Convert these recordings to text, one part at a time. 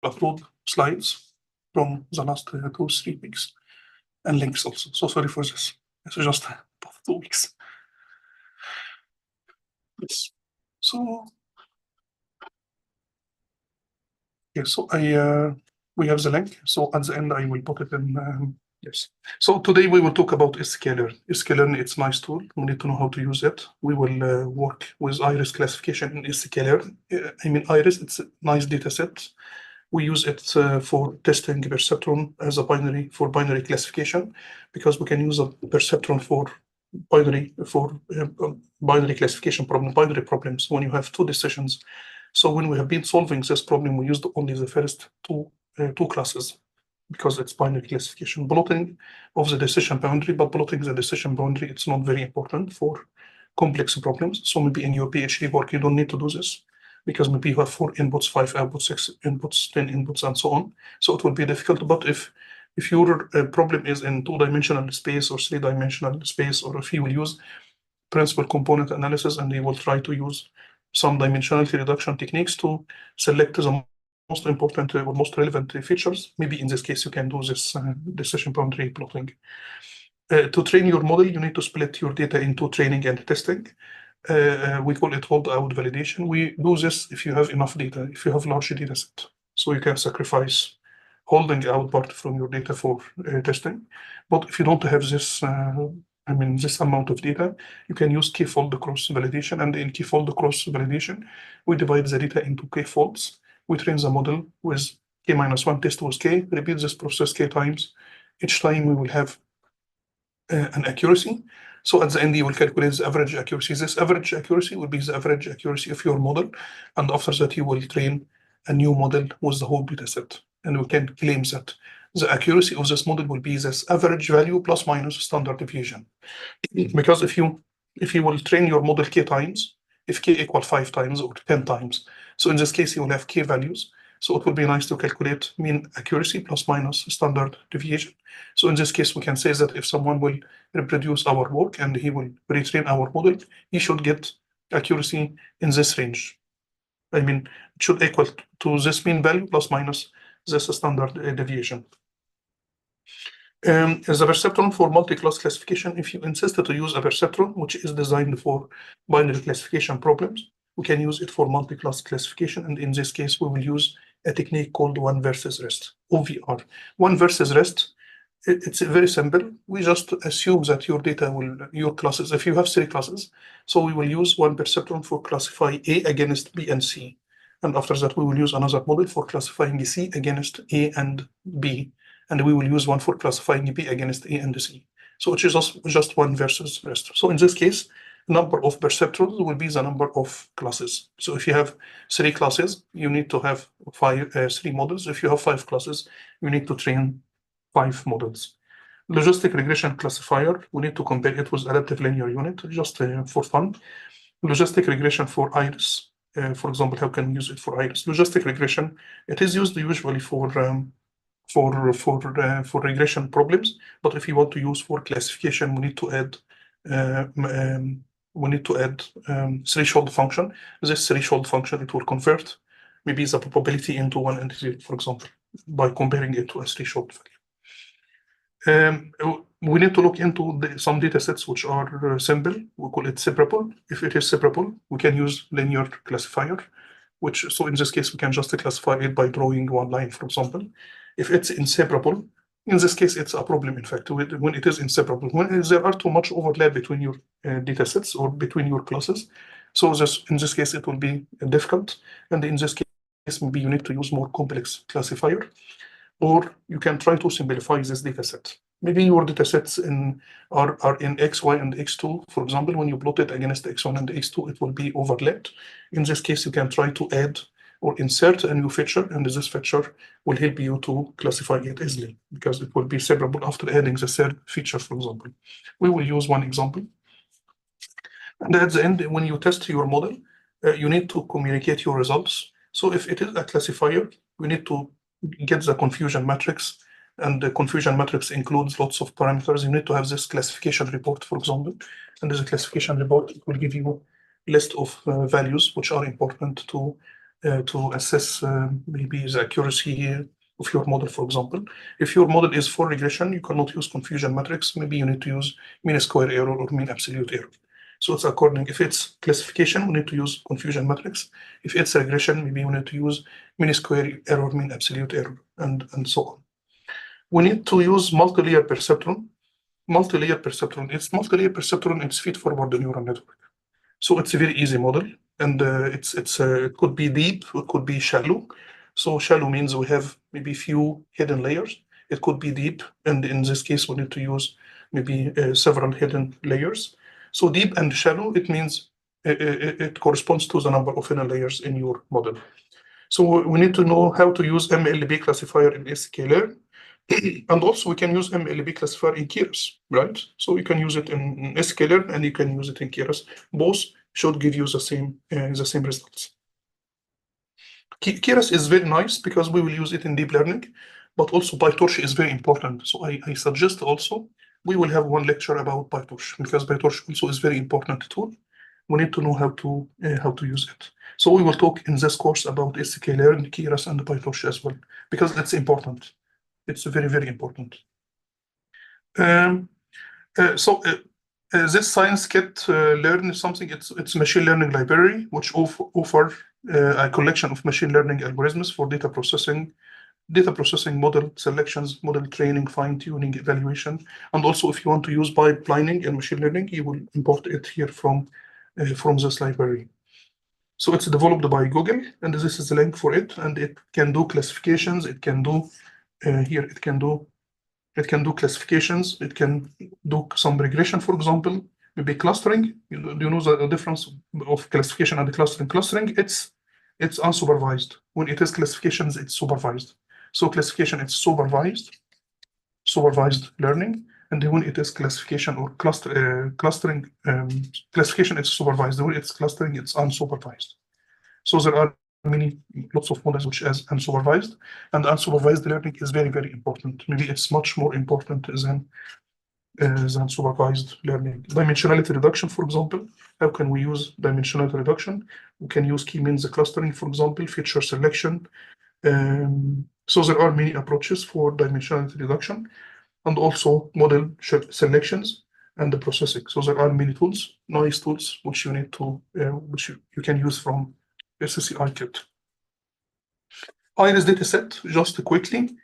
upload slides from the last 2-3 weeks and links also. So sorry for this. It's just 2 weeks. Yes. So yeah, so we have the link. So at the end I will put it in. Yes. So today we will talk about sklearn. Sklearn, it's a nice tool. We need to know how to use it. We will work with iris classification in sklearn. I mean iris, it's a nice data set. We use it for testing perceptron as a binary for binary classification, because we can use a perceptron for binary classification problem, binary problems when you have 2 decisions. So when we have been solving this problem, we used only the first two classes, because it's binary classification. Plotting of the decision boundary, but plotting the decision boundary, it's not very important for complex problems. So maybe in your PhD work, you don't need to do this, because maybe you have 4 inputs, 5 outputs, 6 inputs, 10 inputs, and so on. So it will be difficult. But if your problem is in 2-dimensional space or 3-dimensional space, or if you will use principal component analysis and you will try to use some dimensionality reduction techniques to select the most important or most relevant features, maybe in this case you can do this decision boundary plotting. To train your model, you need to split your data into training and testing. We call it hold-out validation. We do this if you have enough data, if you have large data set. So you can sacrifice holding out part from your data for testing. But if you don't have this, this amount of data, you can use k-fold cross validation. And in k-fold cross validation, we divide the data into k-folds. We train the model with k-1 test with k, repeat this process k times. Each time we will have an accuracy. So at the end, you will calculate the average accuracy. This average accuracy will be the average accuracy of your model. And after that, you will train a new model with the whole data set. And we can claim that the accuracy of this model will be this average value plus minus standard deviation. Because if you will train your model k times, if k equal 5 times or 10 times, so in this case, you will have k values. So it would be nice to calculate mean accuracy plus minus standard deviation. So in this case, we can say that if someone will reproduce our work and he will retrain our model, he should get accuracy in this range. I mean, it should equal to this mean value plus minus this standard deviation. As a perceptron for multi-class classification, if you insist to use a perceptron, which is designed for binary classification problems, we can use it for multi-class classification. And in this case, we will use a technique called one versus rest, OVR. One versus rest, it's very simple. We just assume that your data your classes, if you have 3 classes, so we will use one perceptron for classify A against B and C. And after that, we will use another model for classifying C against A and B. And we will use one for classifying B against A and C. So it is just one versus rest. So in this case, number of perceptrons will be the number of classes. So if you have 3 classes, you need to have 3 models. If you have 5 classes, you need to train 5 models. Logistic regression classifier, we need to compare it with adaptive linear unit, just for fun. Logistic regression for iris, for example, how can we use it for iris? Logistic regression, it is used usually for regression problems, but if you want to use for classification, we need to add threshold function. This threshold function, it will convert maybe the probability into one integer, for example, by comparing it to a threshold value. We need to look into some data sets which are simple. We call it separable. If it is separable, we can use linear classifier, so in this case, we can just classify it by drawing one line, for example. If it's inseparable, in this case, it's a problem, in fact, when it is inseparable. When there are too much overlap between your data sets or between your classes, so in this case, it will be difficult. And in this case, maybe you need to use more complex classifier, or you can try to simplify this data set. Maybe your data sets are in X, Y, and X2. For example, when you plot it against X1 and X2, it will be overlapped. In this case, you can try to add or insert a new feature, and this feature will help you to classify it easily, because it will be separable after adding the third feature, for example. We will use one example. And at the end, when you test your model, you need to communicate your results. So if it is a classifier, we need to get the confusion matrix, and the confusion matrix includes lots of parameters. You need to have this classification report, for example, and this classification report will give you a list of values which are important to to assess maybe the accuracy of your model, for example. If your model is for regression, you cannot use confusion matrix. Maybe you need to use mean square error or mean absolute error. So it's according, if it's classification, we need to use confusion matrix. If it's regression, maybe we need to use mean square error, mean absolute error, and so on. We need to use multi-layer perceptron. Multi-layer perceptron, it's feed-forward neural network. So it's a very easy model, and it could be deep, it could be shallow. So shallow means we have maybe few hidden layers. It could be deep, and in this case, we need to use maybe several hidden layers. So deep and shallow, it means it corresponds to the number of hidden layers in your model. So we need to know how to use MLB classifier in sklearn. And also we can use MLB classifier in Keras, right? So you can use it in sklearn and you can use it in Keras. Both should give you the same results. Keras is very nice because we will use it in deep learning, but also PyTorch is very important. So I suggest also we will have one lecture about PyTorch because PyTorch also is very important tool. We need to know how to use it. So we will talk in this course about sklearn, Keras, and PyTorch as well because it's important. It's very, very important. This science kit learn is something. It's a machine learning library which offer a collection of machine learning algorithms for data processing, model selections, model training, fine tuning, evaluation, and also if you want to use pipelining in machine learning, you will import it here from this library. So it's developed by Google, and this is the link for it, and it can do classifications. It can do here. It can do classifications. It can do some regression, for example, maybe clustering. Do you know the difference of classification and clustering? Clustering, it's unsupervised. When it is classifications, it's supervised. So classification, it's supervised learning, and when it is classification or clustering, classification, it's supervised. When it's clustering, it's unsupervised. So there are lots of models which is unsupervised, and unsupervised learning is very, very important. Maybe it's much more important than supervised learning. Dimensionality reduction, for example. How can we use dimensionality reduction? We can use k-means clustering, for example, feature selection. So there are many approaches for dimensionality reduction, and also model selections and the processing. So there are many tools, nice tools, which you need to which you can use from SCI kit. Iris dataset, just quickly,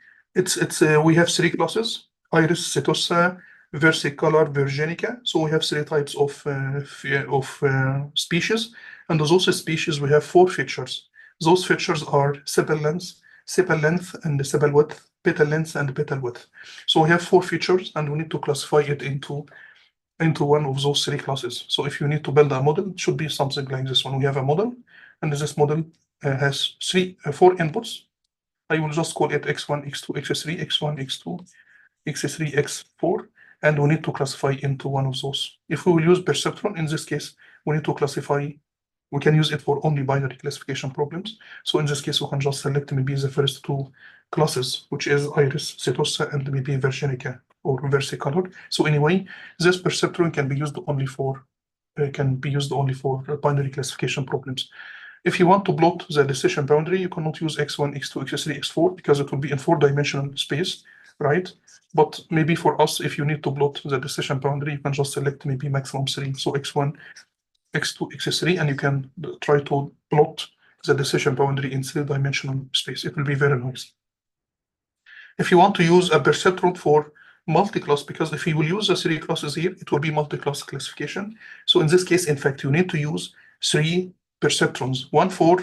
we have three classes: Iris, Setosa, Versicolor, Virginica. So we have three types of species, and those species we have four features. Those features are sepal length, and sepal width, petal length, and petal width. So we have four features, and we need to classify it into one of those three classes. So if you need to build a model, it should be something like this one. We have a model, and this model has four inputs. I will just call it x1, x2, x3, x1, x2, x3, x4, and we need to classify into one of those. If we will use perceptron, in this case, we need to classify. We can use it for only binary classification problems. So in this case, we can just select maybe the first two classes, which is Iris, Setosa, and maybe Virginica or Versicolor. So anyway, this perceptron can be used only for binary classification problems. If you want to plot the decision boundary, you cannot use x1, x2, x3, x4 because it will be in four-dimensional space, right? But maybe for us, if you need to plot the decision boundary, you can just select maybe maximum 3. So x1, x2, x3, and you can try to plot the decision boundary in three-dimensional space. It will be very nice. If you want to use a perceptron for multi-class, because if you will use the three classes here, it will be multi-class classification. So in this case, in fact, you need to use three perceptrons. One for,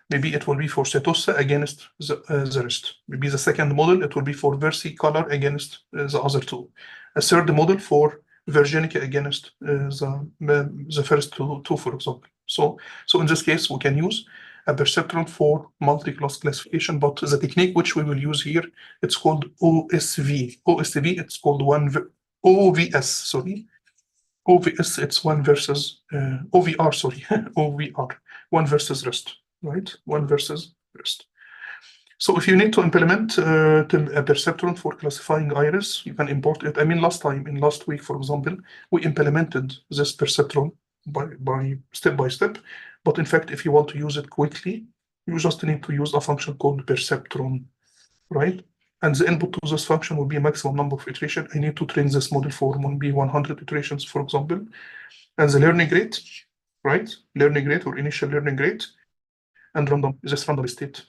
maybe it will be for Setosa against the rest. Maybe the second model, it will be for Versicolor against the other two. A third model for Virginica against the first two, for example. So in this case, we can use a perceptron for multi-class classification, but the technique which we will use here, it's called OSV. OSV, it's called OVS, sorry. OVS, it's one versus OVR, sorry, OVR, one versus rest, right? One versus rest. So if you need to implement a perceptron for classifying iris, you can import it. I mean, last week, for example, we implemented this perceptron by step by step. But in fact, if you want to use it quickly, you just need to use a function called perceptron, right? And the input to this function will be a maximum number of iteration. I need to train this model for 100 iterations, for example. And the learning rate, right? Learning rate or initial learning rate, and this random state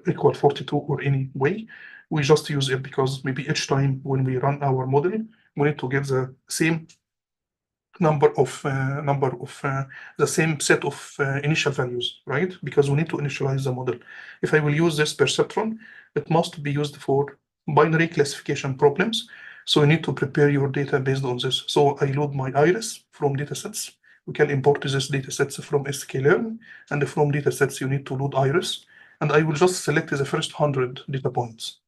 equal 42 or any way. We just use it because maybe each time when we run our model, we need to get the same number of the same set of initial values, right? Because we need to initialize the model. If I will use this perceptron, it must be used for binary classification problems. So you need to prepare your data based on this. So I load my iris from datasets. We can import this datasets from sklearn, and from datasets you need to load iris. And I will just select the first 100 data points,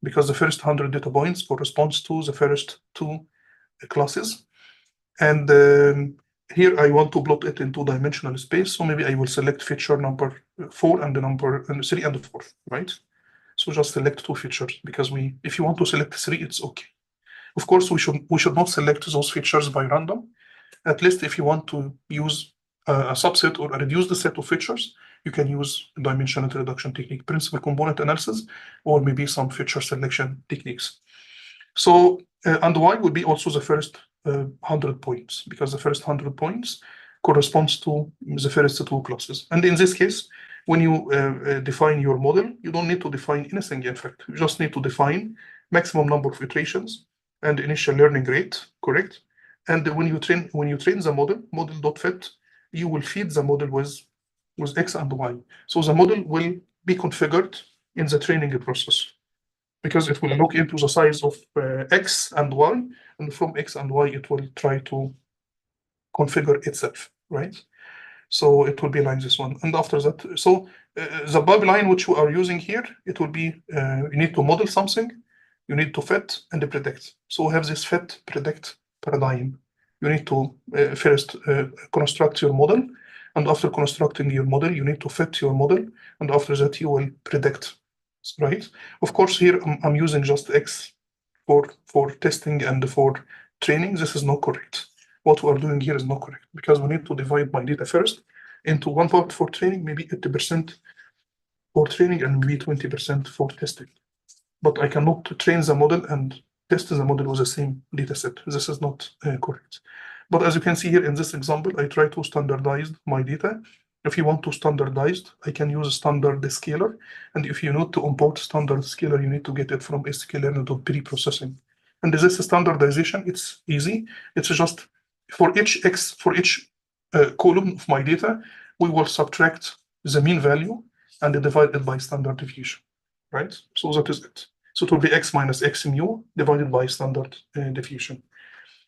because the first 100 data points corresponds to the first two classes. And here I want to plot it in two-dimensional space. So maybe I will select feature number 4 and the number 3 and 4, right? So just select two features, because if you want to select 3, it's okay. Of course, we should not select those features by random. At least if you want to use a subset or a reduced set of features, you can use dimensionality reduction technique, principal component analysis, or maybe some feature selection techniques. So, and Y would be also the first 100 points, because the first 100 points corresponds to the first two classes. And in this case, when you define your model, you don't need to define anything, in fact. You just need to define maximum number of iterations and initial learning rate, correct? And when you train the model.fit, you will feed the model with X and Y. So the model will be configured in the training process, because it will look into the size of X and Y, and from X and Y, it will try to configure itself, right? So it will be like this one. And after that, so the pipeline which we are using here, it will be, you need to model something, you need to fit and predict. So we have this fit, predict paradigm. You need to first construct your model, and after constructing your model, you need to fit your model, and after that you will predict, right? Of course, here I'm using just X for testing and for training. This is not correct. What we are doing here is not correct, because we need to divide my data first into one part for training, maybe 80% for training, and maybe 20% for testing. But I cannot train the model and test the model with the same data set. This is not correct. But as you can see here in this example, I try to standardize my data. If you want to standardize, I can use a standard scaler. And if you need to import standard scaler, you need to get it from sklearn.pre-processing. And this standardization, it's easy. It's just for each column of my data, we will subtract the mean value and divide it by standard deviation, right? So that is it. So it will be X minus X mu divided by standard deviation.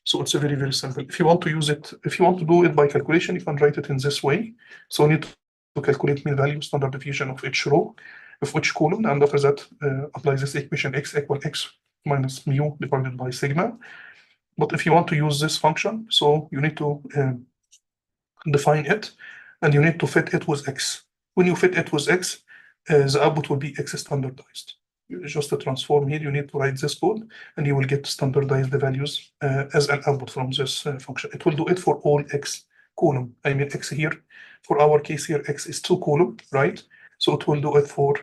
So it's a very, very simple. If you want to use it, if you want to do it by calculation, you can write it in this way. So you need to calculate mean value, standard deviation of each row, of each column, and after that, apply this equation X equal X minus mu divided by sigma. But if you want to use this function, so you need to define it, and you need to fit it with X. When you fit it with X, the output will be X standardized. Just to transform here, you need to write this code, and you will get standardized values as an output from this function. It will do it for all X column. I mean X here. For our case here, X is 2 column, right? So it will do it for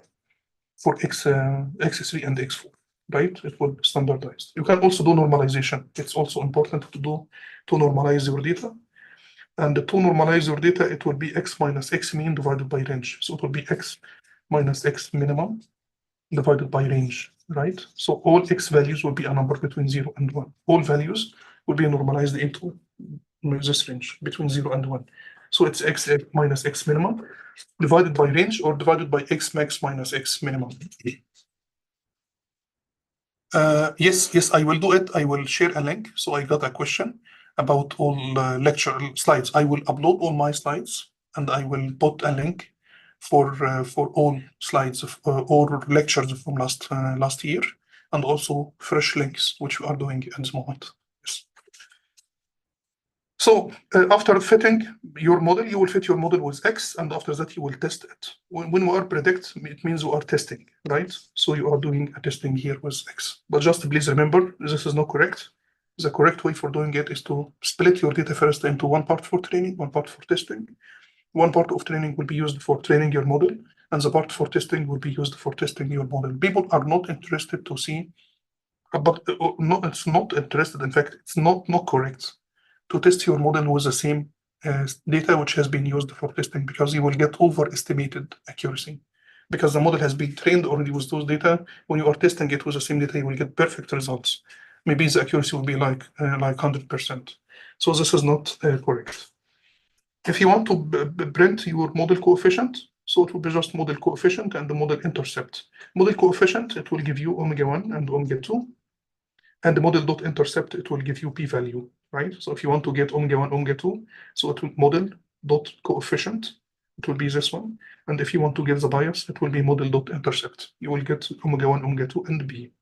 X, X3 and X4, right? It will be standardized. You can also do normalization. It's also important to normalize your data. And to normalize your data, it will be X minus X mean divided by range. So it will be X minus X minimum divided by range, right? So all X values will be a number between 0 and 1. All values will be normalized into this range between 0 and 1. So it's X minus X minimum divided by range, or divided by X max minus X minimum. Yes, I will do it. I will share a link. So I got a question about all lecture slides. I will upload all my slides, and I will put a link for all slides of or lectures from last year, and also fresh links which we are doing at this moment. Yes. So after fitting your model, you will fit your model with X, and after that you will test it. When we are predict, it means we are testing, right? So you are doing a testing here with X. But just please remember, this is not correct. The correct way for doing it is to split your data first into one part for training, one part for testing. One part of training will be used for training your model, and the part for testing will be used for testing your model. People are not interested to see, but it's not interested. In fact, it's not correct to test your model with the same data which has been used for testing, because you will get overestimated accuracy. Because the model has been trained already with those data, when you are testing it with the same data, you will get perfect results. Maybe the accuracy will be like 100%. So this is not correct. If you want to print your model coefficient, so it will be just model coefficient and the model intercept. Model coefficient, it will give you omega-1 and omega-2. And the model dot intercept, it will give you p-value, right? So if you want to get omega-1, omega-2, so it will model dot coefficient, it will be this one. And if you want to get the bias, it will be model dot intercept. You will get omega-1, omega-2, and b.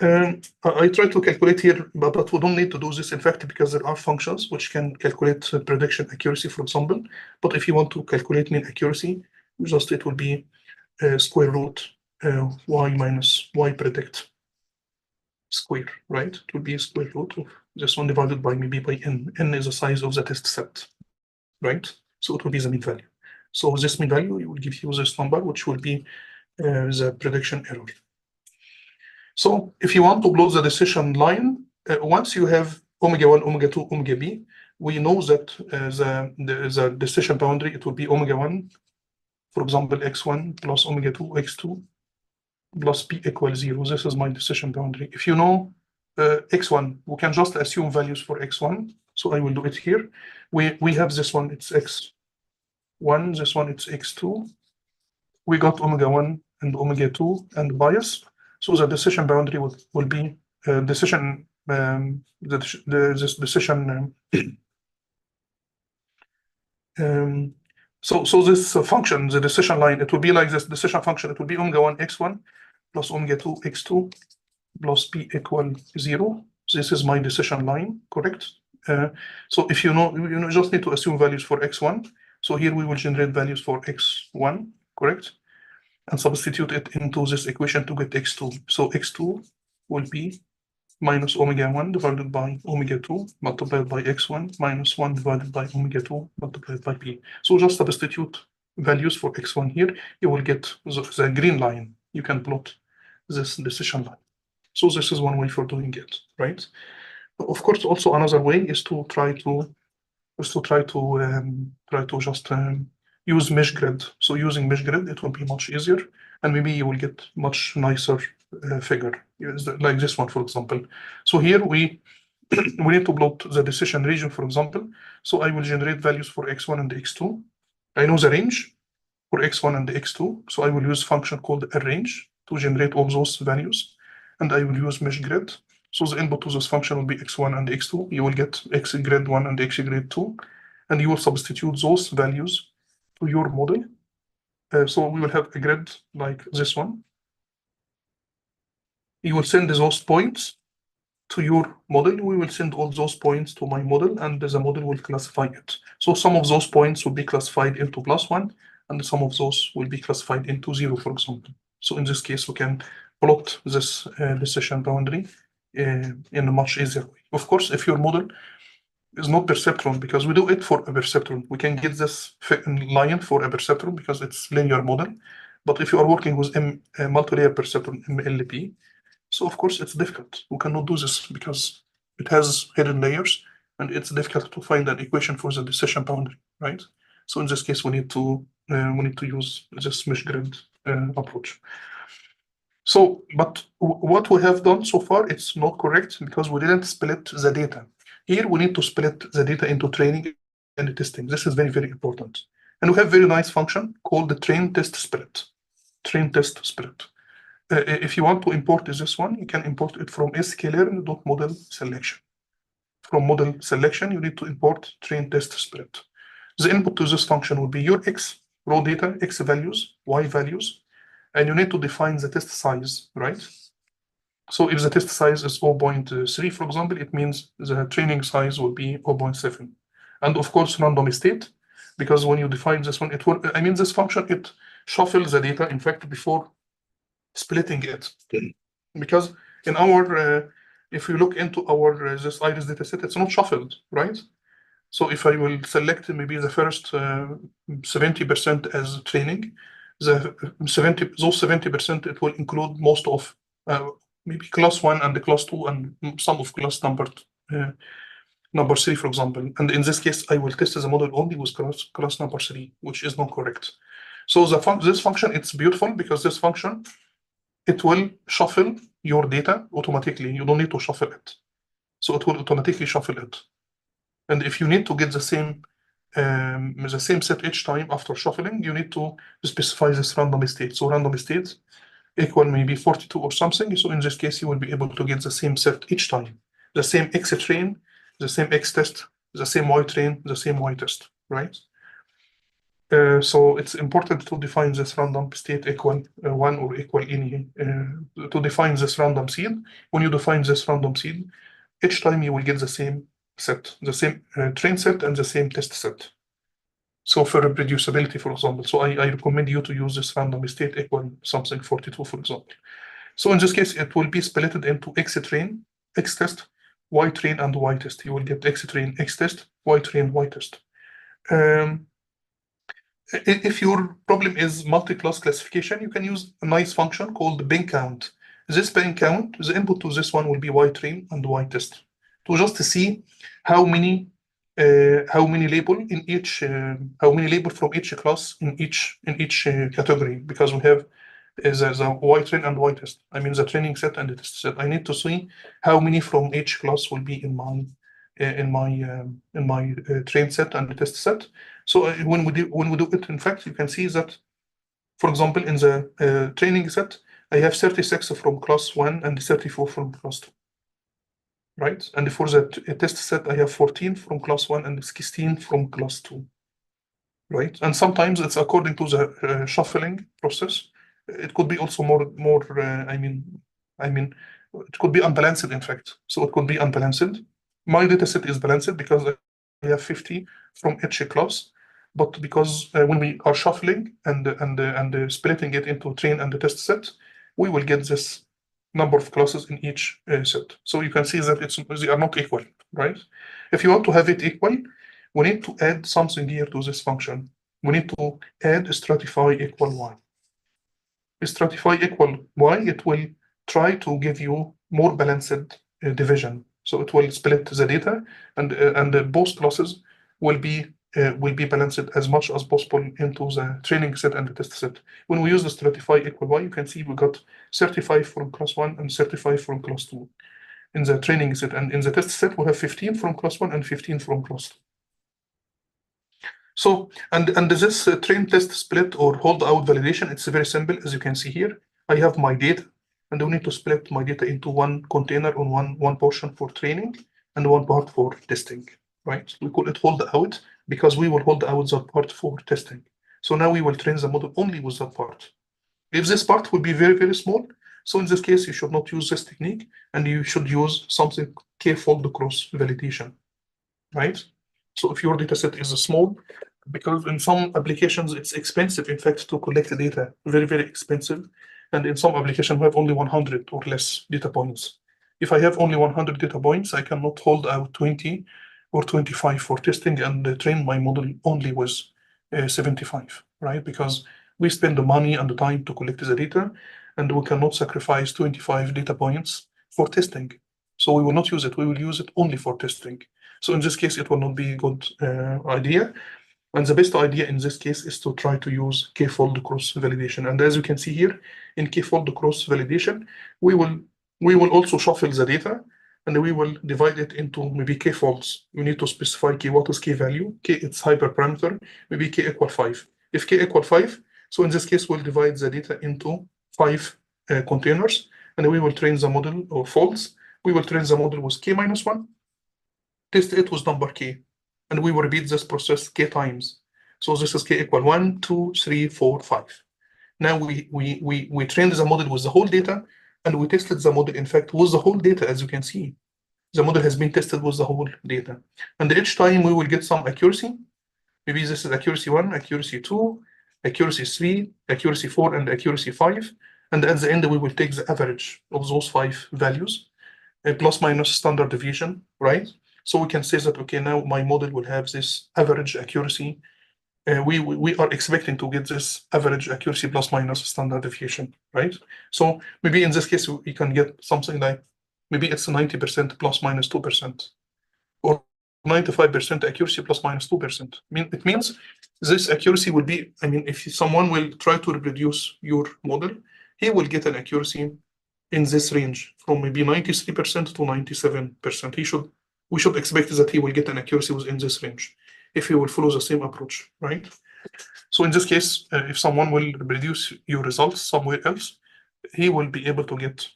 I try to calculate here, but we don't need to do this, in fact, because there are functions which can calculate prediction accuracy, for example. But if you want to calculate mean accuracy, just it will be square root y minus y predict square, right? It will be a square root of this one divided by maybe by n. N is the size of the test set, right? So it will be the mean value. So this mean value, it will give you this number, which will be the prediction error. So if you want to plot the decision line, once you have omega-1, omega-2, omega-b, we know that the decision boundary, it will be omega-1, for example, x1 plus omega-2, x2, plus p equals 0. This is my decision boundary. If you know x1, we can just assume values for x1. So I will do it here. We have this one, it's x1, this one, it's x2. We got omega-1 and omega-2 and bias. So the decision boundary will be decision, this decision. So this function, the decision line, it will be like this decision function. It will be omega-1 x1 plus omega-2 x2 plus p equal 0. This is my decision line, correct? So if you know, you just need to assume values for x1. So here we will generate values for x1, correct? And substitute it into this equation to get x2. So x2 will be minus omega-1 divided by omega-2 multiplied by x1 minus 1 divided by omega-2 multiplied by p. So just substitute values for x1 here. You will get the green line. You can plot this decision line. So this is one way for doing it, right? Of course, also another way is to try to just use mesh grid. So using mesh grid, it will be much easier, and maybe you will get much nicer figure, like this one, for example. So here we need to plot the decision region, for example. So I will generate values for x1 and x2. I know the range for x1 and x2, so I will use a function called arrange to generate all those values, and I will use mesh grid. So the input to this function will be x1 and x2. You will get x grid 1 and x grid 2, and you will substitute those values to your model. So we will have a grid like this one. You will send those points to your model. We will send all those points to my model, and the model will classify it. So some of those points will be classified into +1, and some of those will be classified into 0, for example. So in this case, we can plot this decision boundary in a much easier way. Of course, if your model is not perceptron, because we do it for a perceptron, we can get this line for a perceptron because it's linear model. But if you are working with a multi-layer perceptron, MLP, so of course it's difficult. We cannot do this because it has hidden layers, and it's difficult to find an equation for the decision boundary, right? So in this case, we need to use this mesh grid approach. So, but what we have done so far, it's not correct because we didn't split the data. Here we need to split the data into training and testing. This is very, very important. And we have a very nice function called the train test split. Train test split. If you want to import this one, you can import it from sklearn.model selection. From model selection, you need to import train test split. The input to this function will be your x raw data, x values, y values, and you need to define the test size, right? So if the test size is 0.3, for example, it means the training size will be 0.7. And of course, random state, because when you define this one, it will, I mean, this function, it shuffles the data, in fact, before splitting it. Because in our, if you look into our this iris data set, it's not shuffled, right? So if I will select maybe the first 70% as training, those 70% it will include most of maybe class 1 and the class 2 and some of class number 3, for example. And in this case, I will test the model only with class number 3, which is not correct. So this function, it's beautiful because this function, it will shuffle your data automatically. You don't need to shuffle it. So it will automatically shuffle it. And if you need to get the same set each time after shuffling, you need to specify this random state. So random state equal maybe 42 or something. So in this case, you will be able to get the same set each time. The same X train, the same X test, the same Y train, the same Y test, right? So it's important to define this random state equal 1 or equal any, to define this random seed. When you define this random seed, each time you will get the same set, the same train set and the same test set. So for reproducibility, for example, so I recommend you to use this random state equal something 42, for example. So in this case, it will be split into X train, X test, Y train, and Y test. You will get X train, X test, Y train, Y test. If your problem is multi-class classification, you can use a nice function called bin count. This bin count, the input to this one will be Y train and Y test, to just to see how many label in each how many label from each class in each category, because we have the Y train and Y test. I mean the training set and the test set. I need to see how many from each class will be in my train set and the test set. So when we do it, in fact, you can see that, for example, in the training set, I have 36 from class 1 and 34 from class 2, right? And for the test set, I have 14 from class 1 and 16 from class 2, right? And sometimes it's according to the shuffling process. It could be also more. I mean, it could be unbalanced, in fact. So it could be unbalanced. My data set is balanced because I have 50 from each class, but because when we are shuffling and splitting it into train and the test set, we will get this number of classes in each set. So you can see that they are not equal, right? If you want to have it equal, we need to add something here to this function. We need to add stratify equal y. Stratify equal y, it will try to give you more balanced division. So it will split the data, and both classes will be balanced as much as possible into the training set and the test set. When we use the stratify equal y, you can see we got 35 from class 1 and 35 from class 2 in the training set, and in the test set we have 15 from class 1 and 15 from class 2. So, and this train test split or holdout validation, it's very simple, as you can see here. I have my data, and we need to split my data into one container on one portion for training and one part for testing, right? We call it holdout because we will hold out that part for testing. So now we will train the model only with that part. If this part will be very, very small, so in this case, you should not use this technique, and you should use something k-fold cross validation, right? So if your data set is small, because in some applications it's expensive, in fact, to collect the data, very, very expensive. And in some applications we have only 100 or less data points. If I have only 100 data points, I cannot hold out 20 or 25 for testing and train my model only with 75, right? Because we spend the money and the time to collect the data, and we cannot sacrifice 25 data points for testing. So we will not use it. We will use it only for testing. So in this case, it will not be a good idea. And the best idea in this case is to try to use k-fold cross validation. And as you can see here, in k-fold cross validation, we will also shuffle the data, and we will divide it into maybe k-folds. We need to specify k. What is k value? K, it's hyperparameter, maybe k equal 5. If k equal 5, so in this case, we'll divide the data into 5 containers, and we will train the model, or folds. We will train the model with k minus 1, test it with number k, and we will repeat this process k times. So this is k equal 1, 2, 3, 4, 5. Now we trained the model with the whole data, and we tested the model, in fact, with the whole data. As you can see, the model has been tested with the whole data. And each time we will get some accuracy. Maybe this is accuracy 1, accuracy 2, accuracy 3, accuracy 4, and accuracy 5. And at the end, we will take the average of those 5 values, plus minus standard deviation, right? So we can say that, okay, now my model will have this average accuracy. We are expecting to get this average accuracy plus minus standard deviation, right? So maybe in this case, we can get something like, maybe it's 90% plus minus 2%, or 95% accuracy plus minus 2%. It means this accuracy will be, if someone will try to reproduce your model, he will get an accuracy in this range from maybe 93% to 97%. We should expect that he will get an accuracy within this range if he will follow the same approach, right? So in this case, if someone will reproduce your results somewhere else, he will be able to get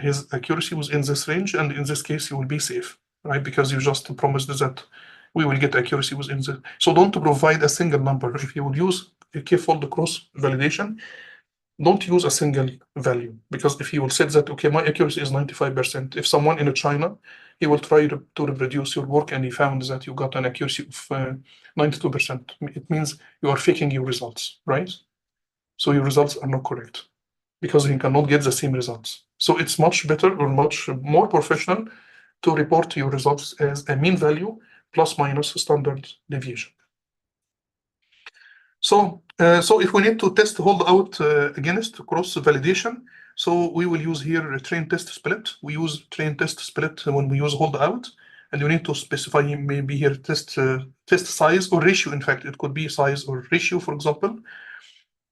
his accuracy within this range, and in this case, he will be safe, right? Because you just promised that we will get accuracy within the. So don't provide a single number. If you would use a k-fold cross validation, don't use a single value, because if you will say that, okay, my accuracy is 95%, if someone in China, he will try to reproduce your work and he found that you got an accuracy of 92%, it means you are faking your results, right? So your results are not correct because he cannot get the same results. So it's much better or much more professional to report your results as a mean value plus minus standard deviation. So if we need to test holdout against cross validation, so we will use here a train test split. We use train test split when we use holdout, and you need to specify maybe here test size or ratio. In fact, it could be size or ratio, for example.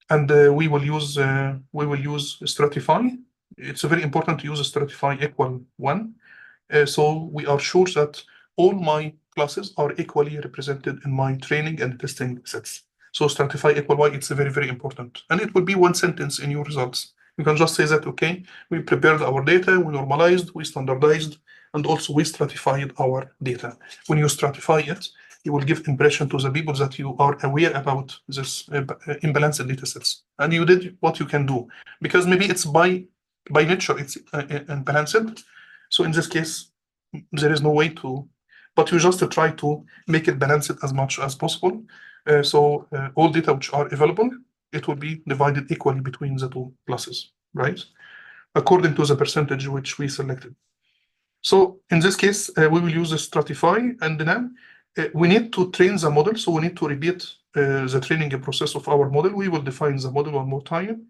And we will use stratify. It's very important to use stratify equal 1. So we are sure that all my classes are equally represented in my training and testing sets. So stratify equal y, it's very, very important. And it will be one sentence in your results. You can just say that, okay, we prepared our data, we normalized, we standardized, and also we stratified our data. When you stratify it, you will give impression to the people that you are aware about this imbalanced data sets. And you did what you can do, because maybe it's by nature, it's imbalanced. So in this case, there is no way to, but you just try to make it balanced as much as possible. So all data which are available, it will be divided equally between the two classes, right? According to the percentage which we selected. So in this case, we will use the stratify, and then we need to train the model. So we need to repeat the training process of our model. We will define the model one more time.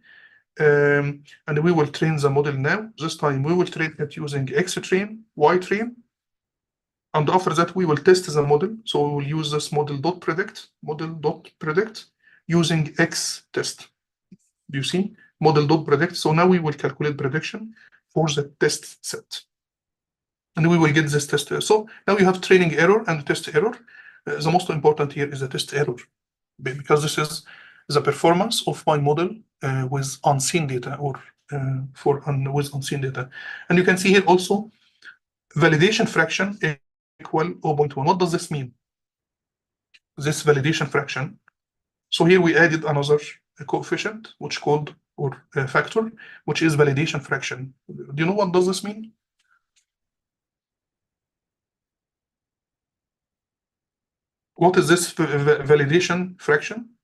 And we will train the model now. This time we will train it using X train, Y train. And after that, we will test the model. So we will use this model.predict using X test. Do you see? Model.predict. So now we will calculate prediction for the test set. And we will get this test. So now you have training error and test error. The most important here is the test error, because this is the performance of my model with unseen data, or with unseen data. And you can see here also validation fraction equal 0.1. What does this mean? This validation fraction. So here we added another coefficient, which called, or factor, which is validation fraction. Do you know what does this mean? What is this validation fraction?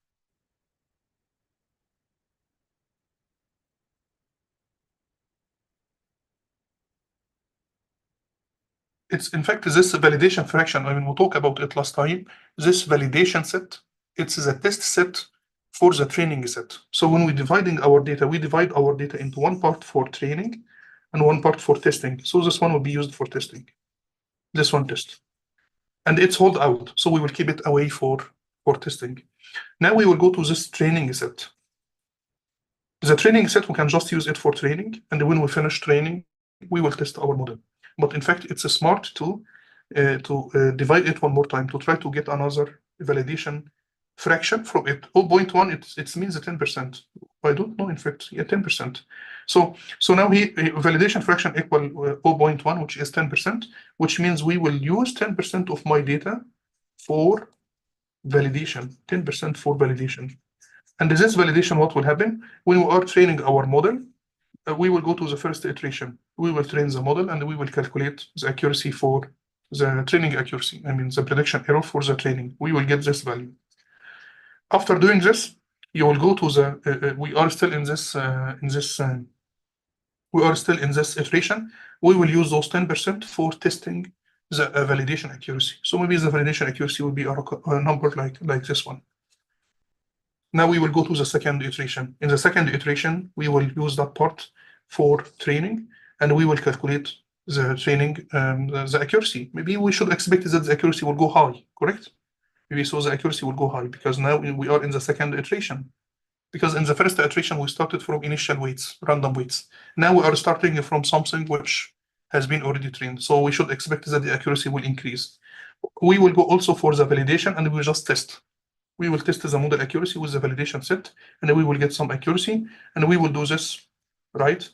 It's, in fact, this validation fraction, we talked about it last time. This validation set, it's the test set for the training set. So when we're dividing our data, we divide our data into one part for training and one part for testing. So this one will be used for testing. This one test. And it's hold out, so we will keep it away for testing. Now we will go to this training set. The training set, we can just use it for training, and when we finish training, we will test our model. But in fact, it's smart to divide it one more time to try to get another validation fraction from it. 0.1, it means 10%. I don't know, in fact, yeah, 10%. So now validation fraction equal 0.1, which is 10%, which means we will use 10% of my data for validation, 10% for validation. And this validation, what will happen? When we are training our model, we will go to the first iteration. We will train the model and we will calculate the accuracy for the training accuracy. The prediction error for the training. We will get this value. After doing this, you will go to the, we are still in this iteration. We will use those 10% for testing the validation accuracy. So maybe the validation accuracy will be a number like this one. Now we will go to the second iteration. In the second iteration, we will use that part for training, and we will calculate the training, the accuracy. Maybe we should expect that the accuracy will go high, correct? Maybe so the accuracy will go high because now we are in the second iteration. Because in the first iteration, we started from initial weights, random weights. Now we are starting from something which has been already trained. So we should expect that the accuracy will increase. We will go also for the validation, and we will just test. We will test the model accuracy with the validation set, and then we will get some accuracy, and we will do this, right?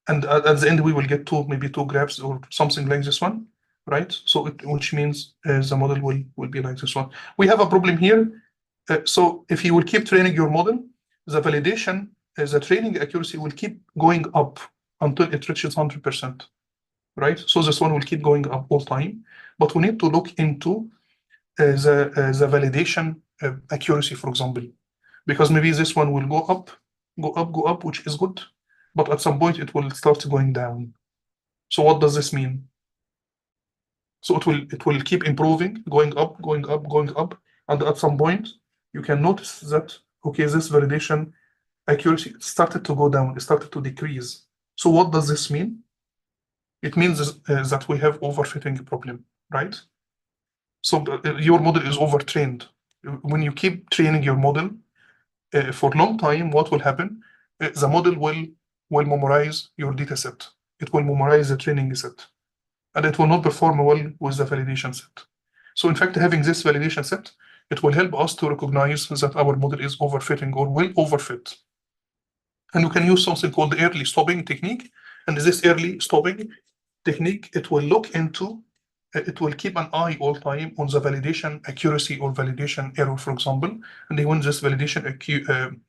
And at the end, we will get maybe two graphs or something like this one, right? So which means the model will be like this one. We have a problem here. So if you will keep training your model, the validation, the training accuracy will keep going up until it reaches 100%, right? So this one will keep going up all time, but we need to look into the validation accuracy, for example, because maybe this one will go up, which is good, but at some point it will start going down. So what does this mean? So it will keep improving, going up, and at some point you can notice that, okay, this validation accuracy started to go down, it started to decrease. So what does this mean? It means that we have overfitting problem, right? So your model is overtrained. When you keep training your model for a long time, what will happen? The model will memorize your data set. It will memorize the training set, and it will not perform well with the validation set. So in fact, having this validation set, it will help us to recognize that our model is overfitting or will overfit. And we can use something called the early stopping technique. And this early stopping technique, it will look into, it will keep an eye all time on the validation accuracy or validation error, for example. And then when this validation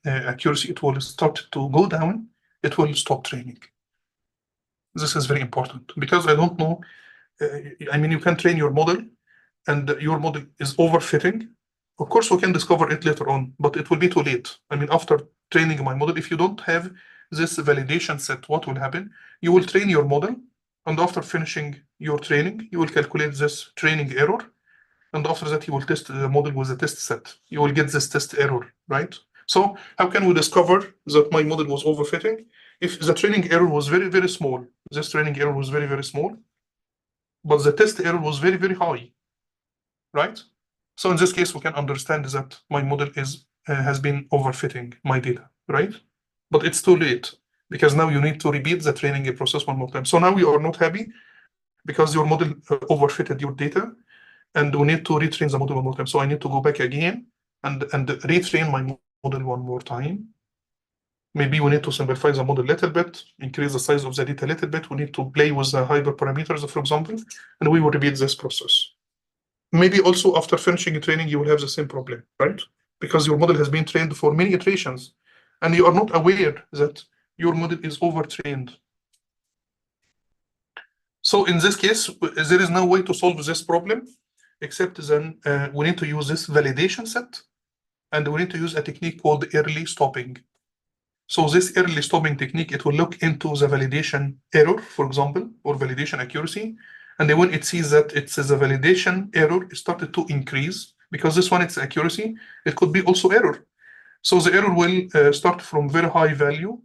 accuracy, it will start to go down, it will stop training. This is very important because I don't know, I mean, you can train your model and your model is overfitting. Of course, we can discover it later on, but it will be too late. I mean, after training my model, if you don't have this validation set, what will happen? You will train your model, and after finishing your training, you will calculate this training error, and after that, you will test the model with a test set. You will get this test error, right? So how can we discover that my model was overfitting? If the training error was very, very small, this training error was very, very small, but the test error was very, very high, right? So in this case, we can understand that my model has been overfitting my data, right? But it's too late because now you need to repeat the training process one more time. So now you are not happy because your model overfitted your data, and we need to retrain the model one more time. So I need to go back again and retrain my model one more time. Maybe we need to simplify the model a little bit, increase the size of the data a little bit. We need to play with the hyperparameters, for example, and we will repeat this process. Maybe also after finishing training, you will have the same problem, right? Because your model has been trained for many iterations, and you are not aware that your model is overtrained. So in this case, there is no way to solve this problem, except then we need to use this validation set, and we need to use a technique called early stopping. So this early stopping technique, it will look into the validation error, for example, or validation accuracy. And then when it sees that it's the validation error started to increase, because this one, it's accuracy, it could be also error. So the error will start from very high value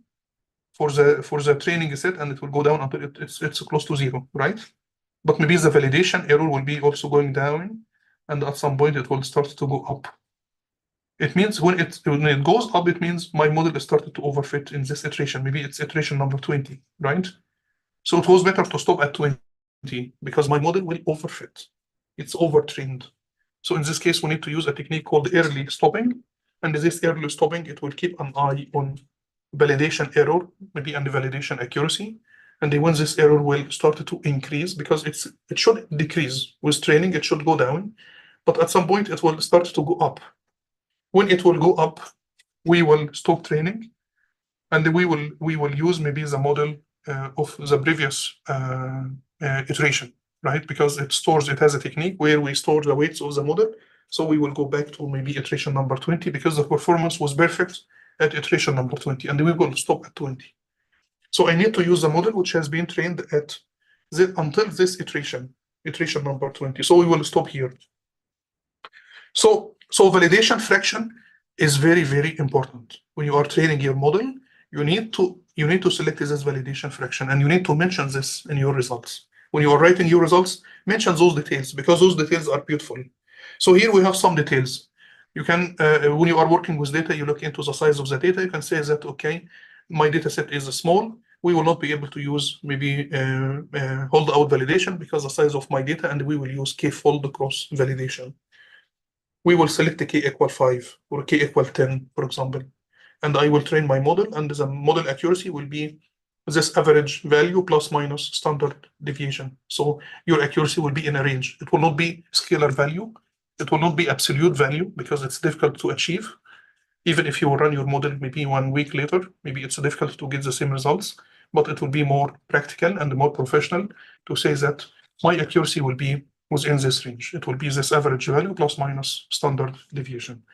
for the training set, and it will go down until it's close to zero, right? But maybe the validation error will be also going down, and at some point it will start to go up. It means when it goes up, it means my model started to overfit in this iteration. Maybe it's iteration number 20, right? So it was better to stop at 20 because my model will overfit. It's overtrained. So in this case, we need to use a technique called early stopping. And this early stopping, it will keep an eye on validation error, maybe and validation accuracy. And then when this error will start to increase, because it should decrease with training, it should go down. But at some point, it will start to go up. When it will go up, we will stop training, and we will use maybe the model of the previous iteration, right? Because it has a technique where we store the weights of the model. So we will go back to maybe iteration number 20 because the performance was perfect at iteration number 20, and we will stop at 20. So I need to use a model which has been trained at until this iteration. iteration number 20. So we will stop here. So validation fraction is very, very important. When you are training your model, you need to select this validation fraction, and you need to mention this in your results. When you are writing your results, mention those details, because those details are beautiful. So here we have some details. You can, when you are working with data, you look into the size of the data. You can say that, okay, my data set is small. We will not be able to use maybe hold out validation because the size of my data, and we will use k-fold cross validation. We will select k equal 5 or k equal 10, for example, and I will train my model, and the model accuracy will be this average value plus minus standard deviation. So your accuracy will be in a range. It will not be scalar value. It will not be absolute value because it's difficult to achieve. Even if you run your model maybe 1 week later, maybe it's difficult to get the same results, but it will be more practical and more professional to say that my accuracy will be within this range. It will be this average value plus minus standard deviation.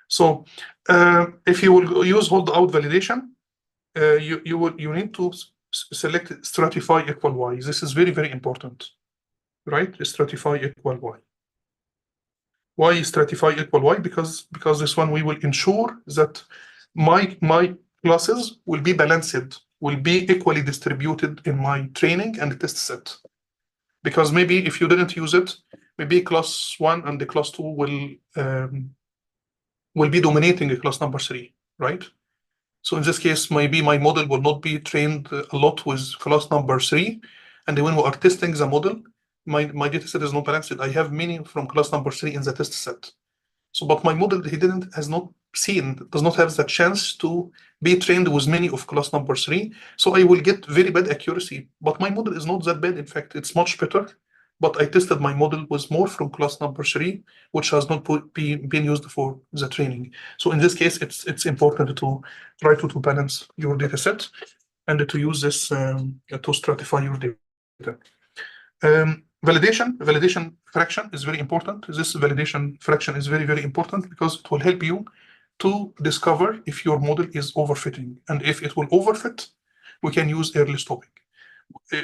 So if you will use hold out validation, you need to select stratify equal y. This is very, very important, right? Stratify equal y. Why stratify equal y? Because this one we will ensure that my classes will be balanced, will be equally distributed in my training and test set. Because maybe if you didn't use it, maybe class 1 and the class 2 will be dominating a class number 3, right? So in this case, maybe my model will not be trained a lot with class number 3, and when we are testing the model, my data set is not balanced. I have many from class number 3 in the test set. So, but my model does not have the chance to be trained with many of class number 3. So I will get very bad accuracy, but my model is not that bad. In fact, it's much better. But I tested my model with more from class number 3, which has not been used for the training. So in this case, it's important to try to balance your data set and to use this to stratify your data. Validation fraction is very important. This validation fraction is very, very important because it will help you to discover if your model is overfitting. And if it will overfit, we can use early stopping.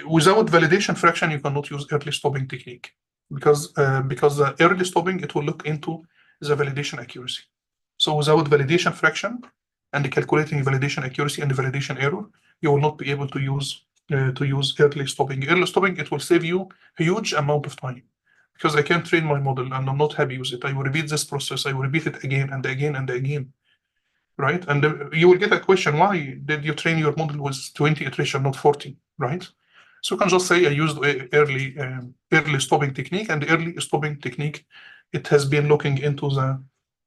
Without validation fraction, you cannot use early stopping technique because the early stopping, it will look into the validation accuracy. So without validation fraction and calculating validation accuracy and validation error, you will not be able to use early stopping. Early stopping, it will save you a huge amount of time because I can train my model and I'm not happy with it. I will repeat this process. I will repeat it again and again and again, right? And you will get a question, why did you train your model with 20 iteration, not 40, right? So you can just say I used early stopping technique, and the early stopping technique, it has been looking into the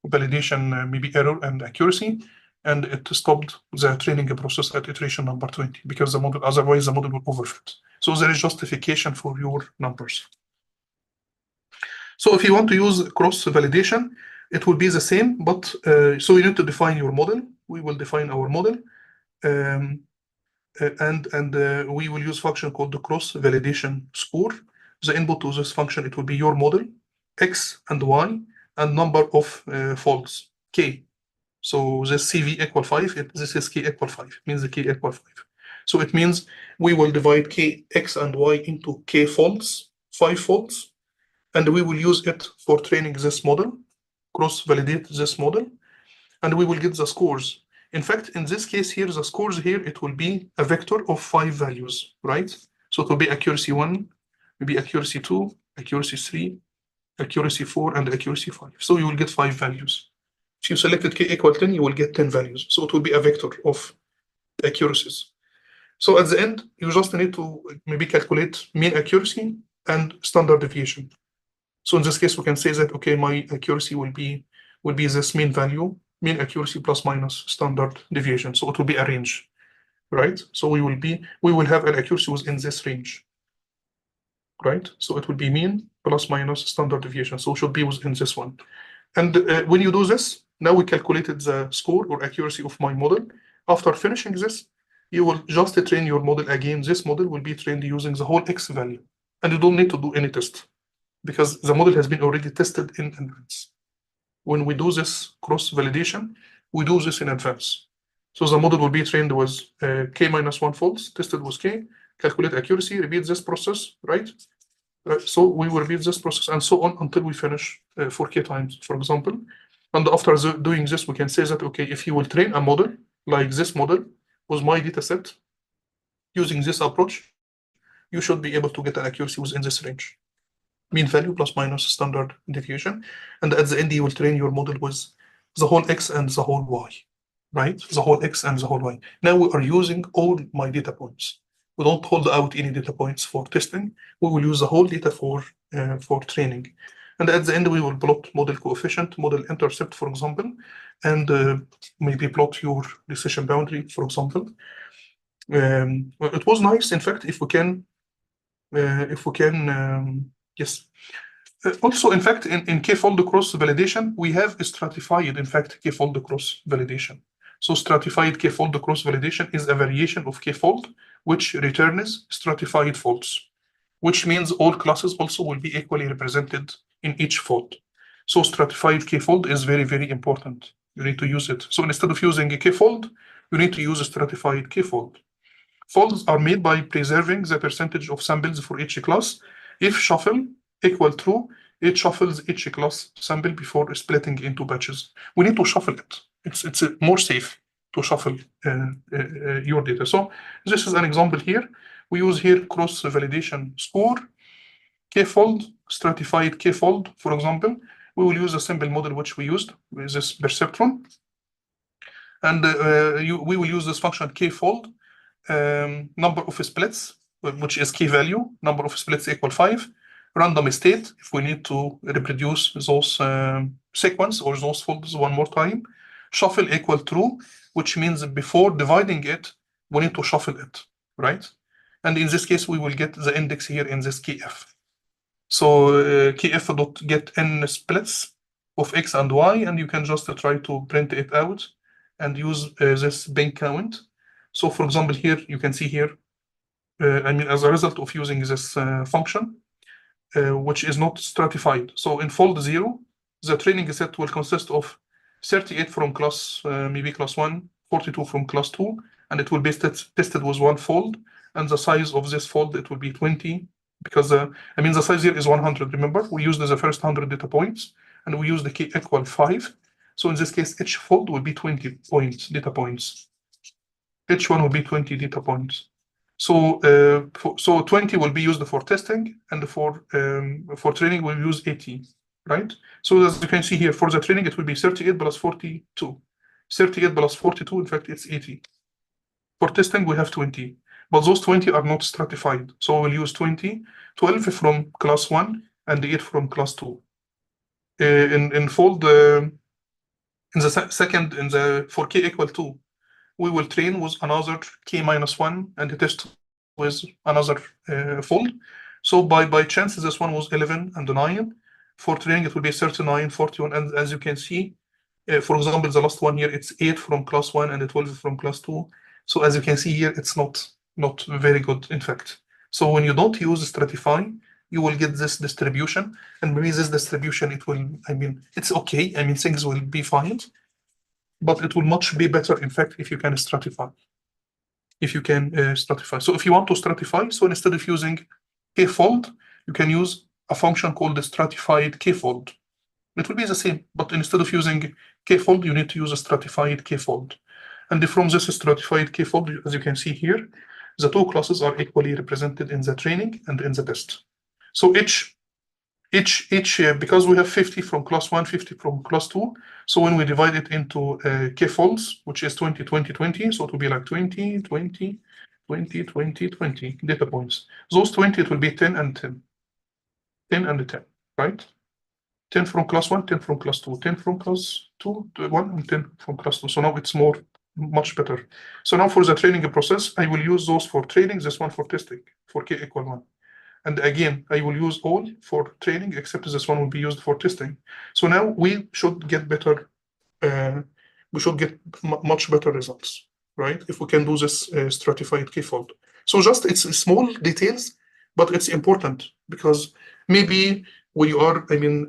validation maybe error and accuracy, and it stopped the training process at iteration number 20 because the model, otherwise the model will overfit. So there is justification for your numbers. So if you want to use cross validation, it will be the same, but so you need to define your model. We will define our model, and we will use function called the cross validation score. The input to this function, it will be your model, x and y, and number of folds, k. So this CV equal 5, this is k equal 5, means the k equal 5. So it means we will divide k, x, and y into k folds, 5 folds, and we will use it for training this model, cross-validate this model, and we will get the scores. In fact, in this case here, the scores here, it will be a vector of 5 values, right? So it will be accuracy 1, maybe accuracy 2, accuracy 3, accuracy 4, and accuracy 5. So you will get 5 values. If you selected k equal 10, you will get 10 values. So it will be a vector of accuracies. So at the end, you just need to maybe calculate mean accuracy and standard deviation. So in this case, we can say that, okay, my accuracy will be this mean value, mean accuracy plus minus standard deviation. So it will be a range, right? So we will have an accuracy within this range, right? So it will be mean plus minus standard deviation. So it should be within this one. And when you do this, now we calculated the score or accuracy of my model. After finishing this, you will just train your model again. This model will be trained using the whole X value, and you don't need to do any test because the model has been already tested in advance. When we do this cross validation, we do this in advance. So the model will be trained with k minus 1 folds, tested with k, calculate accuracy, repeat this process, right? So we will repeat this process and so on until we finish 4k times, for example. And after doing this, we can say that, okay, if you will train a model like this model with my data set using this approach, you should be able to get an accuracy within this range. Mean value plus minus standard deviation. And at the end, you will train your model with the whole X and the whole Y, right? The whole X and the whole Y. Now we are using all my data points. We don't hold out any data points for testing. We will use the whole data for training. And at the end, we will plot model coefficient, model intercept, for example, and maybe plot your decision boundary, for example. It was nice, in fact, if we can, yes. Also, in fact, in k-fold cross validation, we have stratified, in fact, k-fold cross validation. So stratified k-fold cross validation is a variation of k-fold, which returns stratified folds, which means all classes also will be equally represented in each fold. So stratified k-fold is very, very important. You need to use it. So instead of using a k-fold, you need to use a stratified k-fold. Folds are made by preserving the percentage of samples for each class. If shuffle equal true, it shuffles each class sample before splitting into batches. We need to shuffle it. It's more safe to shuffle your data. So this is an example here. We use here cross validation score, k-fold, stratified k-fold, for example. We will use a simple model which we used with this perceptron. And we will use this function k-fold, number of splits, which is key value, number of splits equal 5, random state, if we need to reproduce those sequence or those folds one more time, shuffle equal true, which means before dividing it, we need to shuffle it, right? And in this case, we will get the index here in this kf. So kf dot get n splits of x and y, and you can just try to print it out and use this bin count. So for example, here you can see here, as a result of using this function, which is not stratified. So in fold 0, the training set will consist of 38 from class, maybe class 1, 42 from class 2, and it will be tested with one fold. And the size of this fold, it will be 20, because the size here is 100. Remember, we used the first 100 data points, and we used the k equal 5. So in this case, each fold will be 20 data points. Each one will be 20 data points. So so 20 will be used for testing, and for training we'll use 80, right? So as you can see here, for the training it will be 38 plus 42. 38 plus 42, in fact, it's 80. For testing we have 20, but those 20 are not stratified. So we'll use 20, 12 from class 1 and 8 from class 2. In fold, in the second, for k equal 2, we will train with another k minus 1 and test with another fold. So by chance, this one was 11 and 9. For training, it will be 39, 41. And as you can see, for example, the last one here, it's 8 from class 1 and 12 from class 2. So as you can see here, it's not very good, in fact. So when you don't use stratify, you will get this distribution. And maybe this distribution, it will, it's okay. Things will be fine. But it will much be better, in fact, if you can stratify. So if you want to stratify, so instead of using k-fold, you can use a function called the stratified k-fold. It will be the same, but instead of using k-fold, you need to use a stratified k-fold. And from this stratified k-fold, as you can see here, the two classes are equally represented in the training and in the test. So each because we have 50 from class 1, 50 from class 2, so when we divide it into k-folds, which is 20, 20, 20, so it will be like 20, 20, 20, 20, 20 data points. Those 20, it will be 10 and 10. 10 and 10, right? 10 from class 1, 10 from class 2, 10 from class 2, 1, and 10 from class 2. So now it's much better. So now for the training process, I will use those for training, this one for testing, for k equal 1. And again, I will use all for training, except this one will be used for testing. So now we should get better, much better results, right? If we can do this stratified k-fold. So it's small details, but it's important because maybe when you are,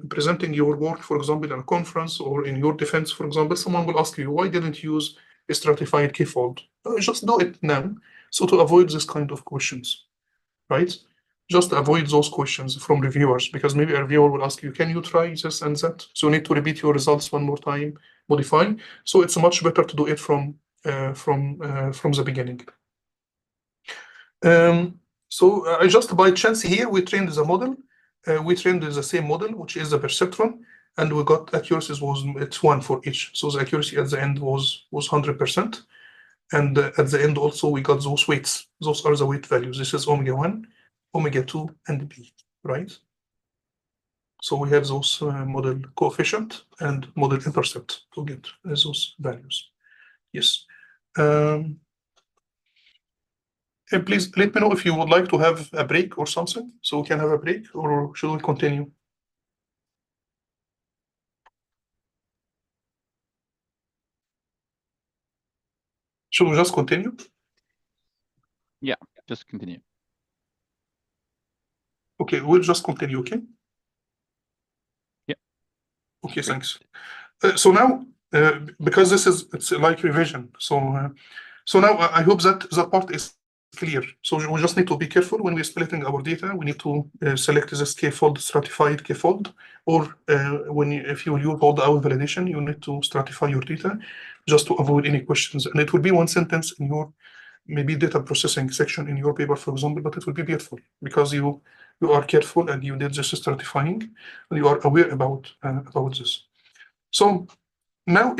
presenting your work, for example, in a conference or in your defense, for example, someone will ask you, why didn't you use a stratified k-fold? Just do it now. So to avoid this kind of questions, right? just avoid those questions from reviewers, because maybe a reviewer will ask you, can you try this and that? So you need to repeat your results one more time, modify. So it's much better to do it from the beginning. So I just by chance here, we trained the model. We trained the same model, which is the perceptron, and we got accuracies it's 1 for each. So the accuracy at the end was 100%. And at the end also we got those weights. Those are the weight values. This is omega 1, omega 2, and B, right? So we have those model coefficient and model intercept to get those values. Yes. Please let me know if you would like to have a break or something, so we can have a break, or should we continue? Should we just continue? Yeah, just continue. Okay, we'll just continue, okay? Yeah. Okay, thanks. So now, because it's like revision, so now I hope that part is clear. So we just need to be careful when we're splitting our data. We need to select this k-fold, stratified k-fold, or if you use all the hour validation, you need to stratify your data just to avoid any questions. And it will be one sentence in your maybe data processing section in your paper, for example, but it will be beautiful because you are careful and you did this stratifying and you are aware about this. So now,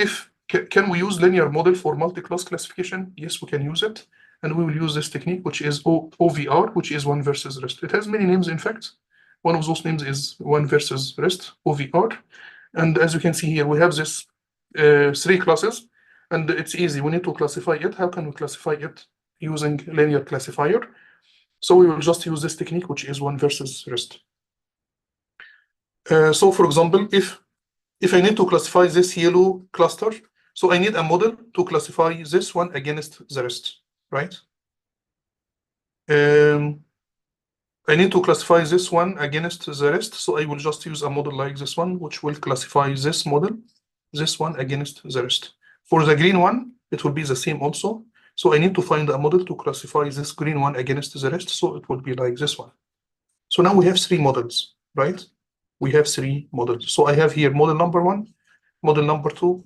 can we use linear model for multi-class classification? Yes, we can use it. And we will use this technique, which is OVR, which is one versus rest. It has many names, in fact. One of those names is one versus rest, OVR. And as you can see here, we have this 3 classes, and it's easy. We need to classify it. How can we classify it? Using linear classifier. So we will just use this technique, which is one versus rest. So for example, if I need to classify this yellow cluster, so I need a model to classify this one against the rest, right? I need to classify this one against the rest, so I will just use a model like this one, which will classify this one against the rest. For the green one, it will be the same also. So I need to find a model to classify this green one against the rest, so it will be like this one. So now we have 3 models, right? We have 3 models. So I have here model number 1, model number 2,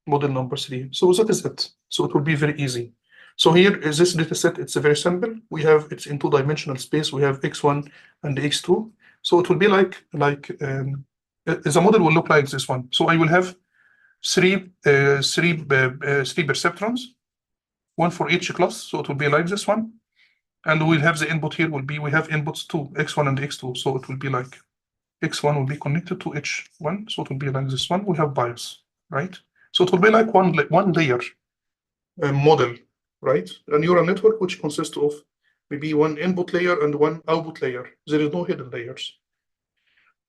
model number 3. So that is it. So it will be very easy. So here is this data set. It's very simple. It's in 2-dimensional space. We have x1 and x2. So it will be like the model will look like this one. So I will have three perceptrons, one for each class. So it will be like this one. And we'll have the input here we have inputs to x1 and x2. So it will be like x1 will be connected to h1. So it will be like this one. We have bias, right? So it will be like one layer model, right? A neural network which consists of maybe one input layer and one output layer. There is no hidden layers.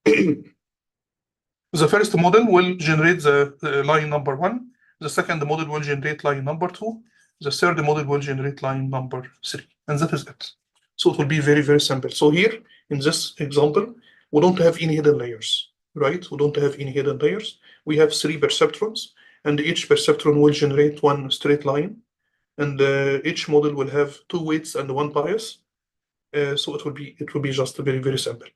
The first model will generate the line number 1. The second model will generate line number 2. The third model will generate line number 3. And that is it. So it will be very, very simple. So here, in this example, we don't have any hidden layers, right? We don't have any hidden layers. We have 3 perceptrons, and each perceptron will generate one straight line. And each model will have 2 weights and 1 bias. So it will be just very, very simple.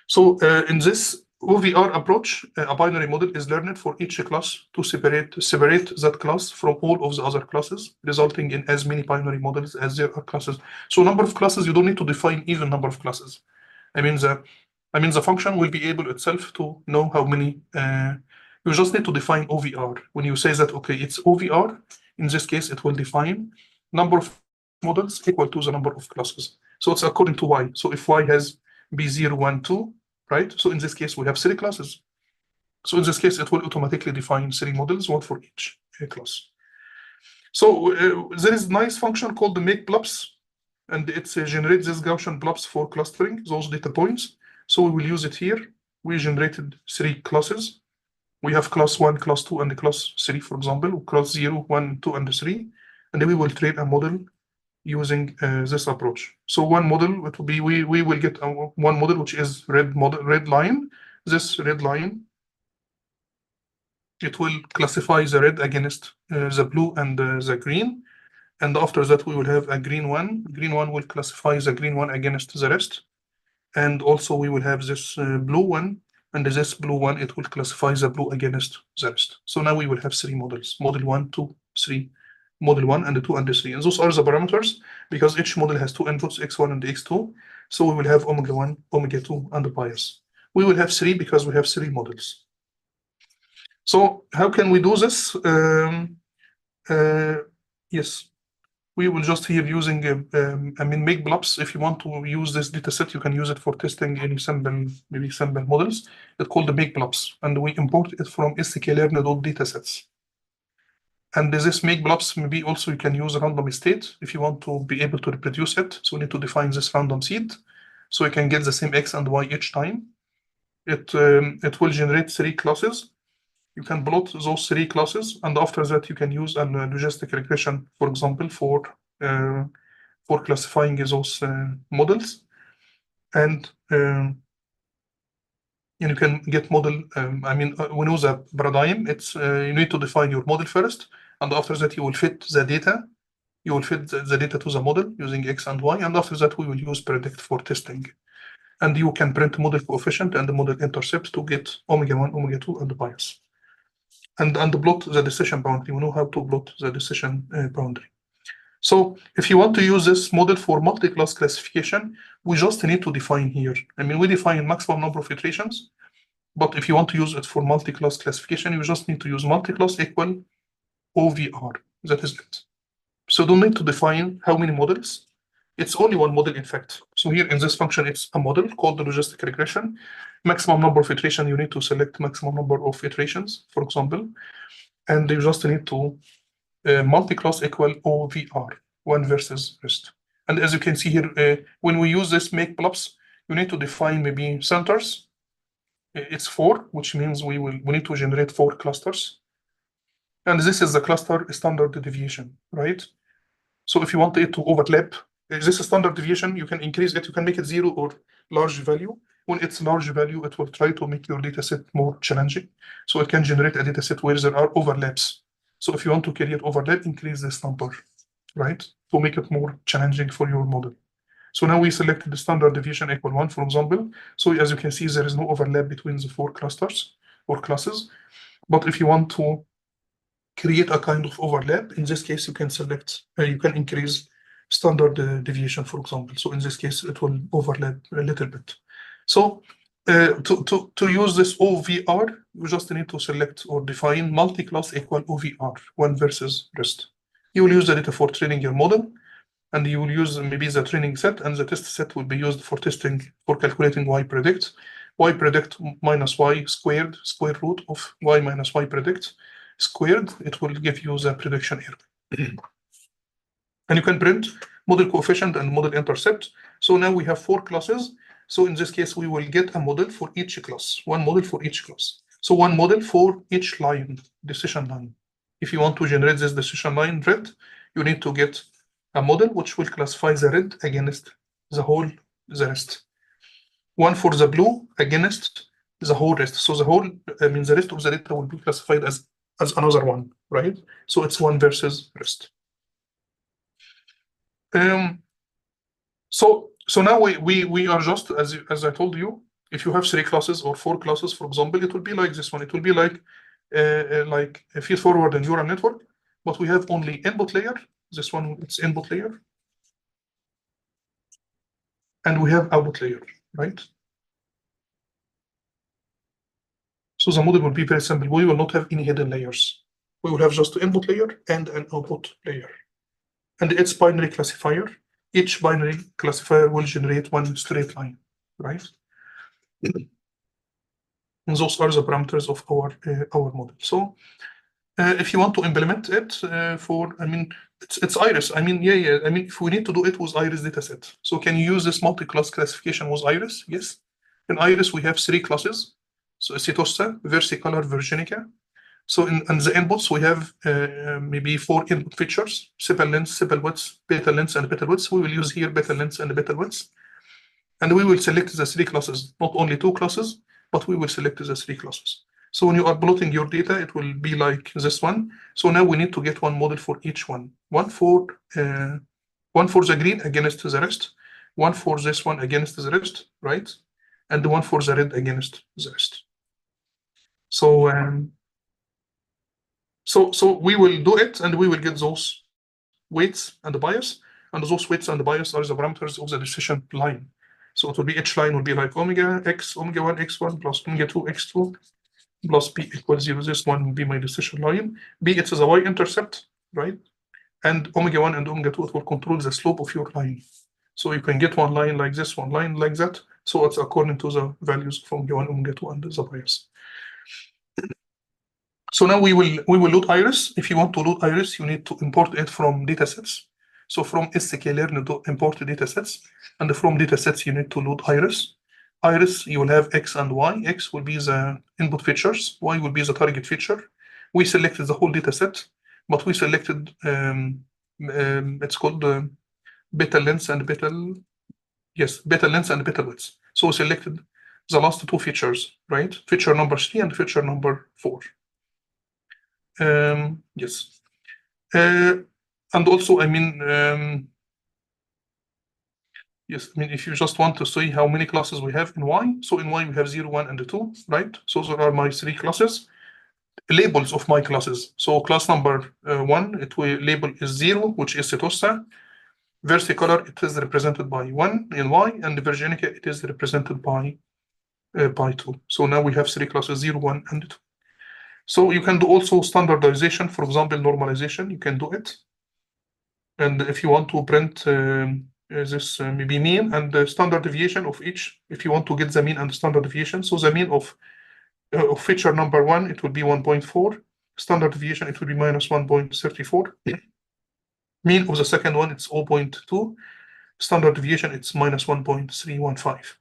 So in this OVR approach, a binary model is learned for each class to separate that class from all of the other classes, resulting in as many binary models as there are classes. So number of classes, you don't need to define even number of classes. I mean the function will be able itself to know how many. You just need to define OVR. When you say that, okay, it's OVR, in this case, it will define number of models equal to the number of classes. So it's according to y. So if y has B0, 1, 2, right? So in this case, we have 3 classes. So in this case, it will automatically define 3 models, one for each class. So there is a nice function called the make blobs, and it generates this Gaussian blobs for clustering those data points. So we will use it here. We generated 3 classes. We have class 1, class 2, and class 3, for example, class 0, 1, 2, and 3. And then we will train a model using this approach. So one model, it will be, we will get one model, which is red line. This red line, it will classify the red against the blue and the green. And after that, we will have a green one. Green one will classify the green one against the rest. And also we will have this blue one, and this blue one, it will classify the blue against the rest. So now we will have 3 models, model 1, 2, 3, model 1 and 2 and 3. And those are the parameters because each model has 2 inputs, x1 and x2. So we will have omega 1, omega 2, and the bias. We will have 3 because we have 3 models. So how can we do this? Yes, we will just here using, make blobs. If you want to use this data set, you can use it for testing any sample, maybe sample models. It's called the make blobs, and we import it from sklearn.datasets. And this make blobs, maybe also you can use a random state if you want to be able to reproduce it. So we need to define this random seed, so you can get the same x and y each time. It will generate 3 classes. You can plot those 3 classes, and after that you can use a logistic regression, for example, for classifying those models, and you can get model. We know the paradigm. It's you need to define your model first, and after that you will fit the data. You will fit the data to the model using x and y, and after that we will use predict for testing. And you can print model coefficient and the model intercept to get omega 1, omega 2, and the bias. And plot the decision boundary. We know how to plot the decision boundary. So if you want to use this model for multi-class classification, we just need to define here. We define maximum number of iterations, but if you want to use it for multi-class classification, you just need to use multi-class equal OVR. That is it. So don't need to define how many models. It's only one model, in fact. So here in this function, it's a model called the logistic regression. Maximum number of iteration, you need to select maximum number of iterations, for example. And you just need to multi-class equal OVR, one versus rest. And as you can see here, when we use this make blobs, you need to define maybe centers. It's 4, which means we need to generate 4 clusters. And this is the cluster standard deviation, right? So if you want it to overlap, this standard deviation, you can increase it, you can make it 0 or large value. When it's large value, it will try to make your data set more challenging. So it can generate a data set where there are overlaps. So if you want to create overlap, increase this number, right? To make it more challenging for your model. So now we selected the standard deviation equal 1, for example. So as you can see, there is no overlap between the 4 clusters or classes. But if you want to create a kind of overlap, in this case, you can select, you can increase standard deviation, for example. So in this case, it will overlap a little bit. So to use this OVR, you just need to select or define multi-class equal OVR, one versus rest. You will use the data for training your model, and you will use maybe the training set, and the test set will be used for testing, for calculating y predict. Y predict minus y squared, square root of y minus y predict squared, it will give you the prediction error. And you can print model coefficient and model intercept. So now we have 4 classes. So in this case, we will get a model for each class, one model for each class. So one model for each line, decision line. If you want to generate this decision line red, you need to get a model which will classify the red against the rest. One for the blue against the whole rest. So the whole, the rest of the data will be classified as another one, right? So it's one versus rest. So now we are just, as I told you, if you have 3 classes or 4 classes, for example, it will be like this one. It will be like a feed-forward neural network, but we have only input layer. This one, it's input layer. And we have output layer, right? So the model will be very simple. We will not have any hidden layers. We will have just an input layer and an output layer. And its binary classifier, each binary classifier will generate one straight line, right? And those are the parameters of our model. So if you want to implement it it's Iris. If we need to do it with Iris dataset. So can you use this multi-class classification with Iris? Yes. In Iris, we have 3 classes. So Cetosta, Versicolor, Virginica. So in the inputs, we have maybe 4 input features: sepal length, sepal width, petal length, and petal width. We will use here petal length and petal width. And we will select the 3 classes, not only 2 classes, but we will select the 3 classes. So when you are plotting your data, it will be like this one. So now we need to get one model for each one. One for the green against the rest, one for this one against the rest, right? And the one for the red against the rest. So so we will do it, and we will get those weights and the bias, and those weights and the bias are the parameters of the decision line. So it will be each line will be like omega x, omega 1 x1 plus omega 2 x2 plus b equals 0. This one will be my decision line. B, it is a y-intercept, right? And omega 1 and omega 2, it will control the slope of your line. So you can get one line like this, one line like that. So it's according to the values of omega 1, omega 2, and the bias. So now we will load iris. If you want to load iris, you need to import it from datasets. So from sklearn to import datasets, and from datasets you need to load iris. Iris, you will have x and y. X will be the input features. Y will be the target feature. We selected the whole dataset, but we selected it's called beta length and beta length and beta width. So we selected the last two features, right? Feature number 3 and feature number 4. Yes. And also, I mean, yes, I mean, if you just want to see how many classes we have in Y, so in Y we have 0, 1, and 2, right? So those are my 3 classes. Labels of my classes. So class number 1, it will label is 0, which is Setosa. Versicolor, it is represented by 1 in Y, and Virginica, it is represented by 2. So now we have 3 classes, 0, 1, and 2. So you can do also standardization, for example, normalization, you can do it. And if you want to print this maybe mean and the standard deviation of each, if you want to get the mean and standard deviation, so the mean of feature number 1, it will be 1.4. Standard deviation, it will be minus 1.34. Mean of the second one, it's 0.2. Standard deviation, it's minus 1.315.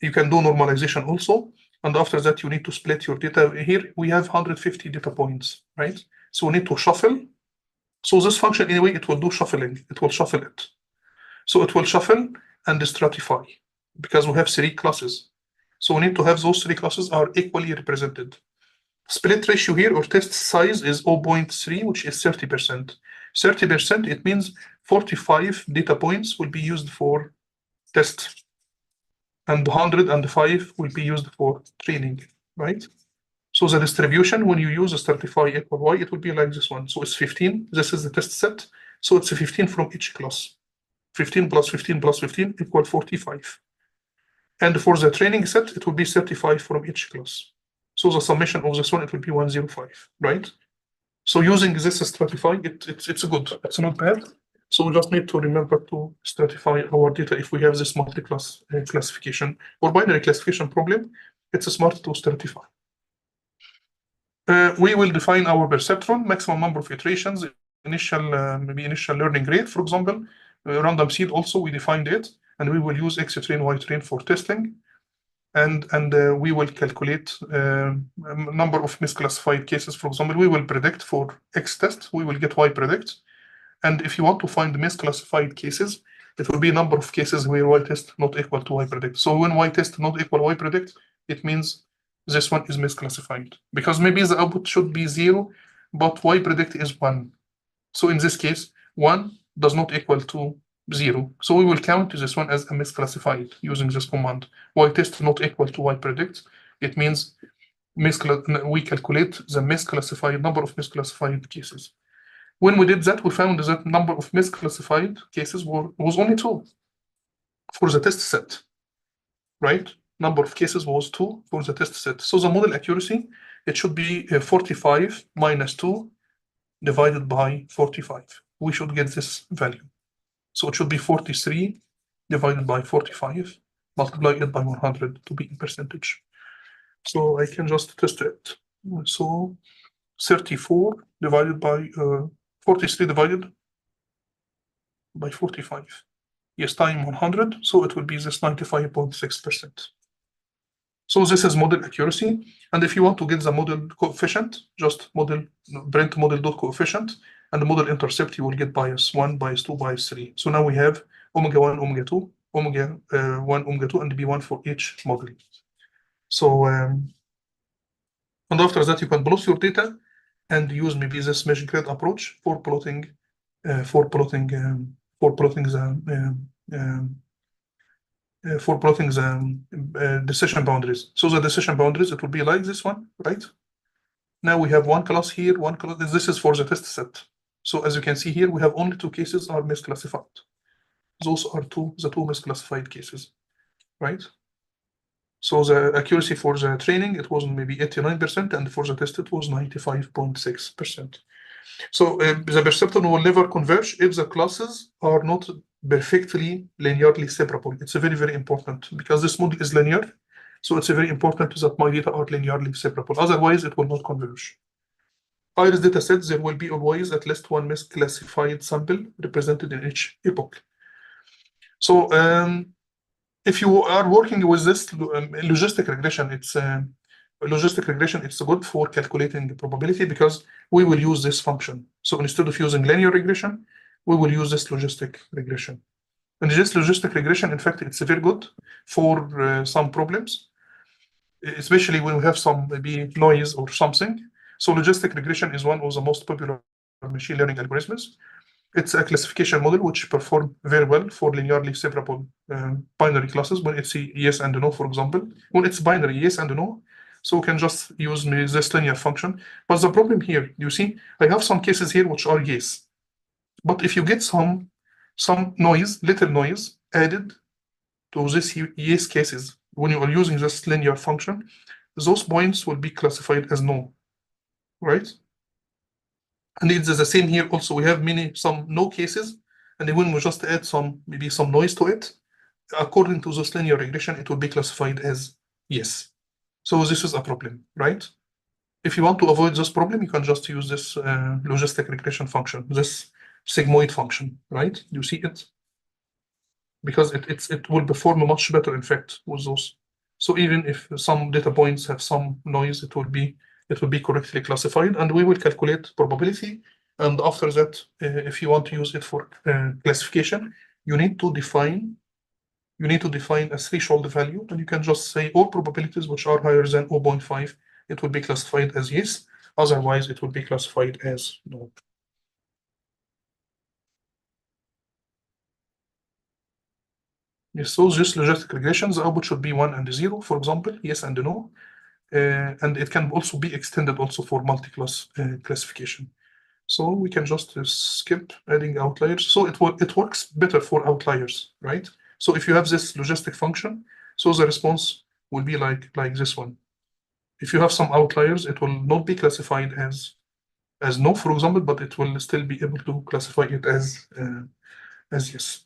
You can do normalization also. And after that, you need to split your data. Here, we have 150 data points, right? So we need to shuffle. So this function, anyway, it will do shuffling. It will shuffle it. So it will shuffle and stratify because we have 3 classes. So we need to have those 3 classes are equally represented. Split ratio here or test size is 0.3, which is 30%. 30%, it means 45 data points will be used for test, and 105 will be used for training, right? So the distribution, when you use a stratify equal y, it will be like this one. So it's 15. This is the test set. So it's 15 from each class. 15 plus 15 plus 15 equal 45. And for the training set, it will be 35 from each class. So the summation of this one, it will be 105, right? So using this stratify, it's good. It's not bad. So we just need to remember to stratify our data if we have this multi-class classification or binary classification problem. It's smart to stratify. We will define our perceptron, maximum number of iterations, initial learning rate, for example. Random seed also, we defined it, and we will use X train, Y train for testing. And we will calculate number of misclassified cases. For example, we will predict for X test, we will get Y predict. And if you want to find misclassified cases, it will be number of cases where Y test not equal to Y predict. So when Y test not equal Y predict, it means this one is misclassified. Because maybe the output should be 0, but Y predict is 1. So in this case, 1 does not equal to 0. So we will count this one as a misclassified using this command. Y test not equal to Y predict. It means we calculate the misclassified number of misclassified cases. When we did that, we found that number of misclassified cases was only 2 for the test set, right? Number of cases was 2 for the test set. So the model accuracy, it should be 45 minus 2 divided by 45. We should get this value. So it should be 43 divided by 45, multiply it by 100 to be in percentage. So I can just test it. So 34 divided by 43 divided by 45. Yes, time 100, so it will be this 95.6%. So this is model accuracy. And if you want to get the model coefficient, just print model.coefficient, and the model intercept, you will get bias 1, bias 2, bias 3. So now we have omega 1, omega 2, omega 1, omega 2, and B1 for each model. So, and after that, you can plot your data and use maybe this measure grid approach for plotting the for plotting the decision boundaries. So the decision boundaries, it will be like this one, right? Now we have one class here, one class. This is for the test set. So as you can see here, we have only two cases are misclassified. Those are the two misclassified cases, right? So the accuracy for the training, it was maybe 89%, and for the test, it was 95.6%. So the perceptron will never converge if the classes are not perfectly linearly separable. It's very, very important because this model is linear. So it's very important that my data are linearly separable. Otherwise, it will not converge. Iris data sets, there will be always at least one misclassified sample represented in each epoch. So if you are working with this logistic regression, it's good for calculating the probability because we will use this function. So instead of using linear regression, we will use this logistic regression. And this logistic regression, in fact, it's very good for some problems, especially when we have some maybe noise or something. So logistic regression is one of the most popular machine learning algorithms. It's a classification model which performs very well for linearly separable binary classes when it's yes and no, for example. When it's binary yes and no, so we can just use this linear function. But the problem here, you see, I have some cases here which are yes. But if you get some noise, little noise added to this yes cases, when you are using this linear function, those points will be classified as no, right? And it's the same here also. We have some no cases, and then when we just add maybe some noise to it, according to this linear regression, it will be classified as yes. So this is a problem, right? If you want to avoid this problem, you can just use this logistic regression function, this sigmoid function, right? You see it? Because it will perform much better, in fact, with those. So even if some data points have some noise, it will be correctly classified, and we will calculate probability. And after that, if you want to use it for classification, you need to define a threshold value, and you can just say all probabilities which are higher than 0.5, it will be classified as yes. Otherwise, it will be classified as no. Yes, so this logistic regression, the output should be 1 and 0, for example, yes and no. And it can also be extended also for multi-class classification. So we can just skip adding outliers. So it works better for outliers, right? So if you have this logistic function, so the response will be like this one. If you have some outliers, it will not be classified as no, for example, but it will still be able to classify it as yes.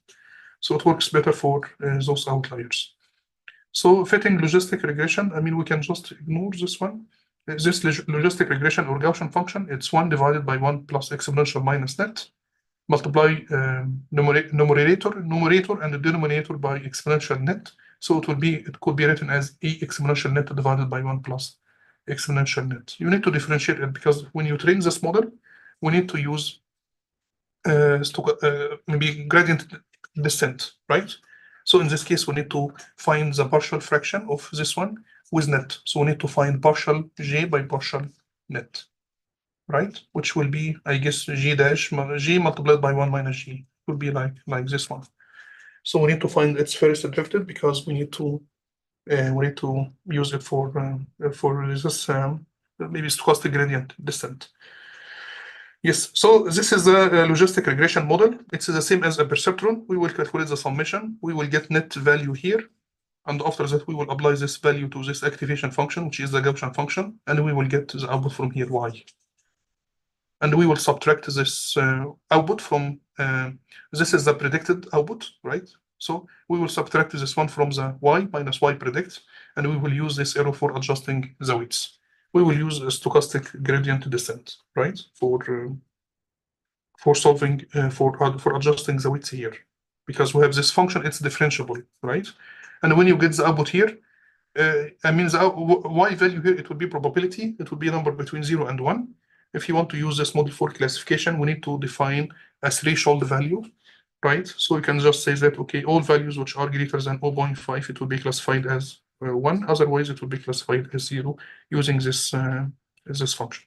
So it works better for those outliers. So fitting logistic regression, I mean, we can just ignore this one. This logistic regression or Gaussian function, it's 1 divided by 1 plus exponential minus net, multiply numerator and the denominator by exponential net. So it could be written as e exponential net divided by 1 plus exponential net. You need to differentiate it because when you train this model, we need to use maybe gradient descent, right? So in this case, we need to find the partial fraction of this one with net. So we need to find partial j by partial net, right? Which will be, I guess, g multiplied by 1 minus g. Will be like this one. So we need to find its first derivative because we need to use it for this maybe stochastic gradient descent. Yes, so this is the logistic regression model. It's the same as a perceptron. We will calculate the summation. We will get net value here. And after that, we will apply this value to this activation function, which is the Gaussian function. And we will get the output from here, y. And we will subtract this output from, this is the predicted output, right? So we will subtract this one from the y minus y predict. And we will use this arrow for adjusting the weights. We will use a stochastic gradient descent, right? For solving for adjusting the weights here, because we have this function, it's differentiable, right? And when you get the output here, I mean the y value here, it will be probability. It will be a number between 0 and 1. If you want to use this model for classification, we need to define a threshold value, right? So you can just say that, okay, all values which are greater than 0.5, it will be classified as 1. Otherwise, it will be classified as 0 using this function.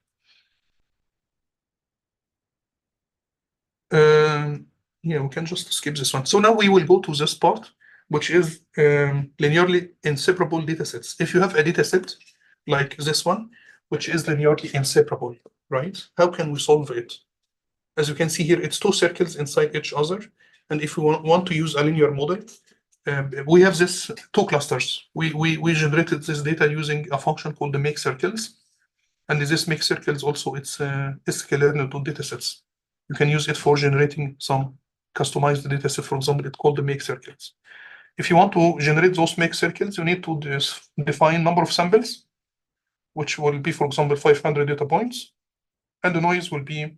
Yeah, we can just skip this one. So now we will go to this part. which is linearly inseparable data sets. If you have a data set like this one, which is linearly inseparable, right? How can we solve it? As you can see here, it's two circles inside each other. And if we want to use a linear model, we have this two clusters. We generated this data using a function called the make circles. And this make circles also, it's sklearn data sets. You can use it for generating some customized data set. For example, it's called the make circles. If you want to generate those make circles, you need to define number of samples, which will be, for example, 500 data points. And the noise will be,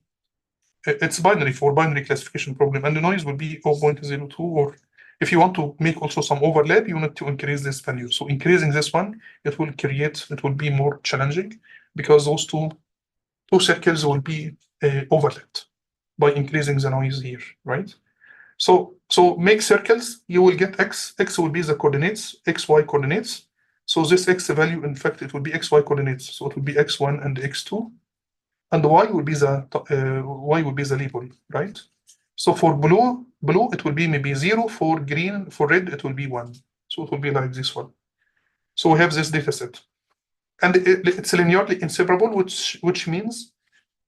it's binary for binary classification problem. And the noise will be 0.02, or if you want to make also some overlap, you need to increase this value. So increasing this one, it will be more challenging because those two circles will be overlapped by increasing the noise here, right? So make circles, you will get x will be the coordinates, xy coordinates. So this x value, in fact, it will be xy coordinates. So it will be x1 and x2, and y will be the label, right? So for blue it will be maybe 0. For green, for red, it will be 1. So it will be like this one. So we have this data set, and it's linearly inseparable, which means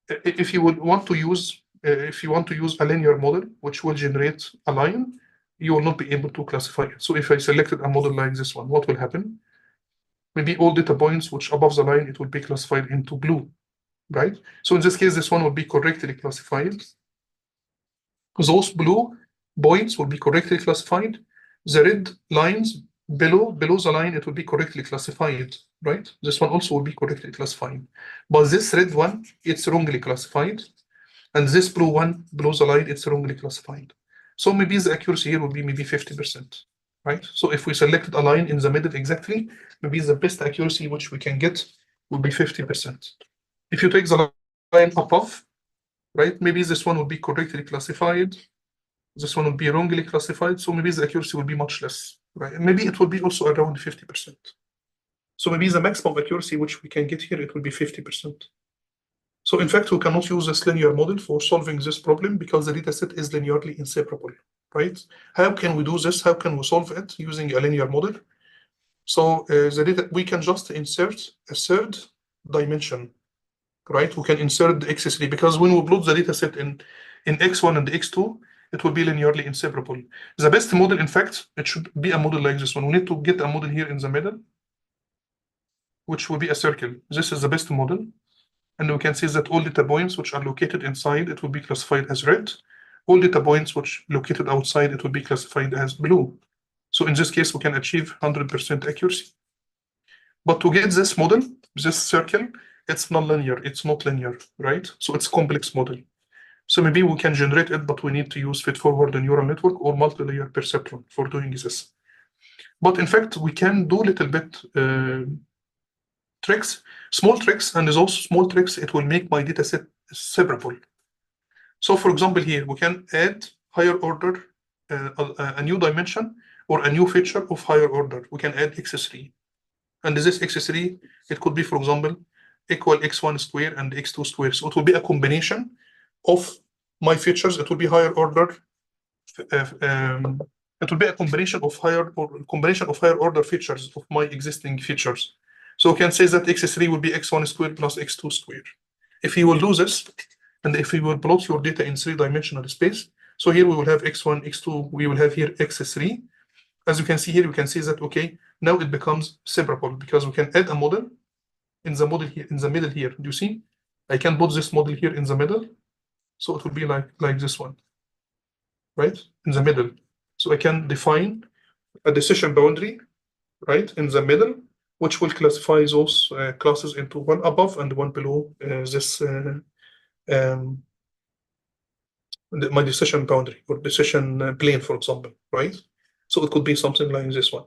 if you want to use a linear model which will generate a line, you will not be able to classify it. So if I selected a model like this one, what will happen? Maybe all data points which above the line, it will be classified into blue, right? So in this case, this one will be correctly classified. Those blue points will be correctly classified. The red lines below the line, it will be correctly classified, right? This one also will be correctly classified. But this red one, it's wrongly classified. And this blue one below the line, it's wrongly classified. So maybe the accuracy here will be maybe 50%, right? So if we selected a line in the middle exactly, maybe the best accuracy which we can get will be 50%. If you take the line above, right, maybe this one will be correctly classified. This one will be wrongly classified. So maybe the accuracy will be much less, right? And maybe it will be also around 50%. So maybe the maximum accuracy which we can get here, it will be 50%. So in fact, we cannot use this linear model for solving this problem because the dataset is linearly inseparable, right? How can we do this? How can we solve it using a linear model? So the data, we can just insert a third dimension, right? We can insert the x3 because when we plot the dataset in x1 and x2, it will be linearly inseparable. The best model, in fact, it should be a model like this one. We need to get a model here in the middle, which will be a circle. This is the best model. And we can see that all data points which are located inside, it will be classified as red. All data points which located outside, it will be classified as blue. So in this case, we can achieve 100% accuracy. But to get this model, this circle, it's non-linear, it's not linear, right? So it's a complex model. So maybe we can generate it, but we need to use feed-forward neural network or multi-layer perceptron for doing this. But in fact, we can do a little bit tricks, small tricks, and those small tricks, it will make my data set separable. So for example, here we can add higher order, a new dimension or a new feature of higher order. We can add x3. And this x3, it could be, for example, equal x1 square and x2 square. So it will be a combination of my features. It will be higher order. It will be a combination of higher order features of my existing features. So we can say that x3 will be x1 squared plus x2 squared. If you will do this, and if you will plot your data in 3-dimensional space, so here we will have x1, x2, we will have here x3. As you can see here, we can see that, okay, now it becomes separable because we can add a model in the model here, in the middle here. Do you see? I can put this model here in the middle. So it will be like this one, right? In the middle. So I can define a decision boundary, right, in the middle, which will classify those classes into one above and one below my decision boundary or decision plane, for example, right? So it could be something like this one.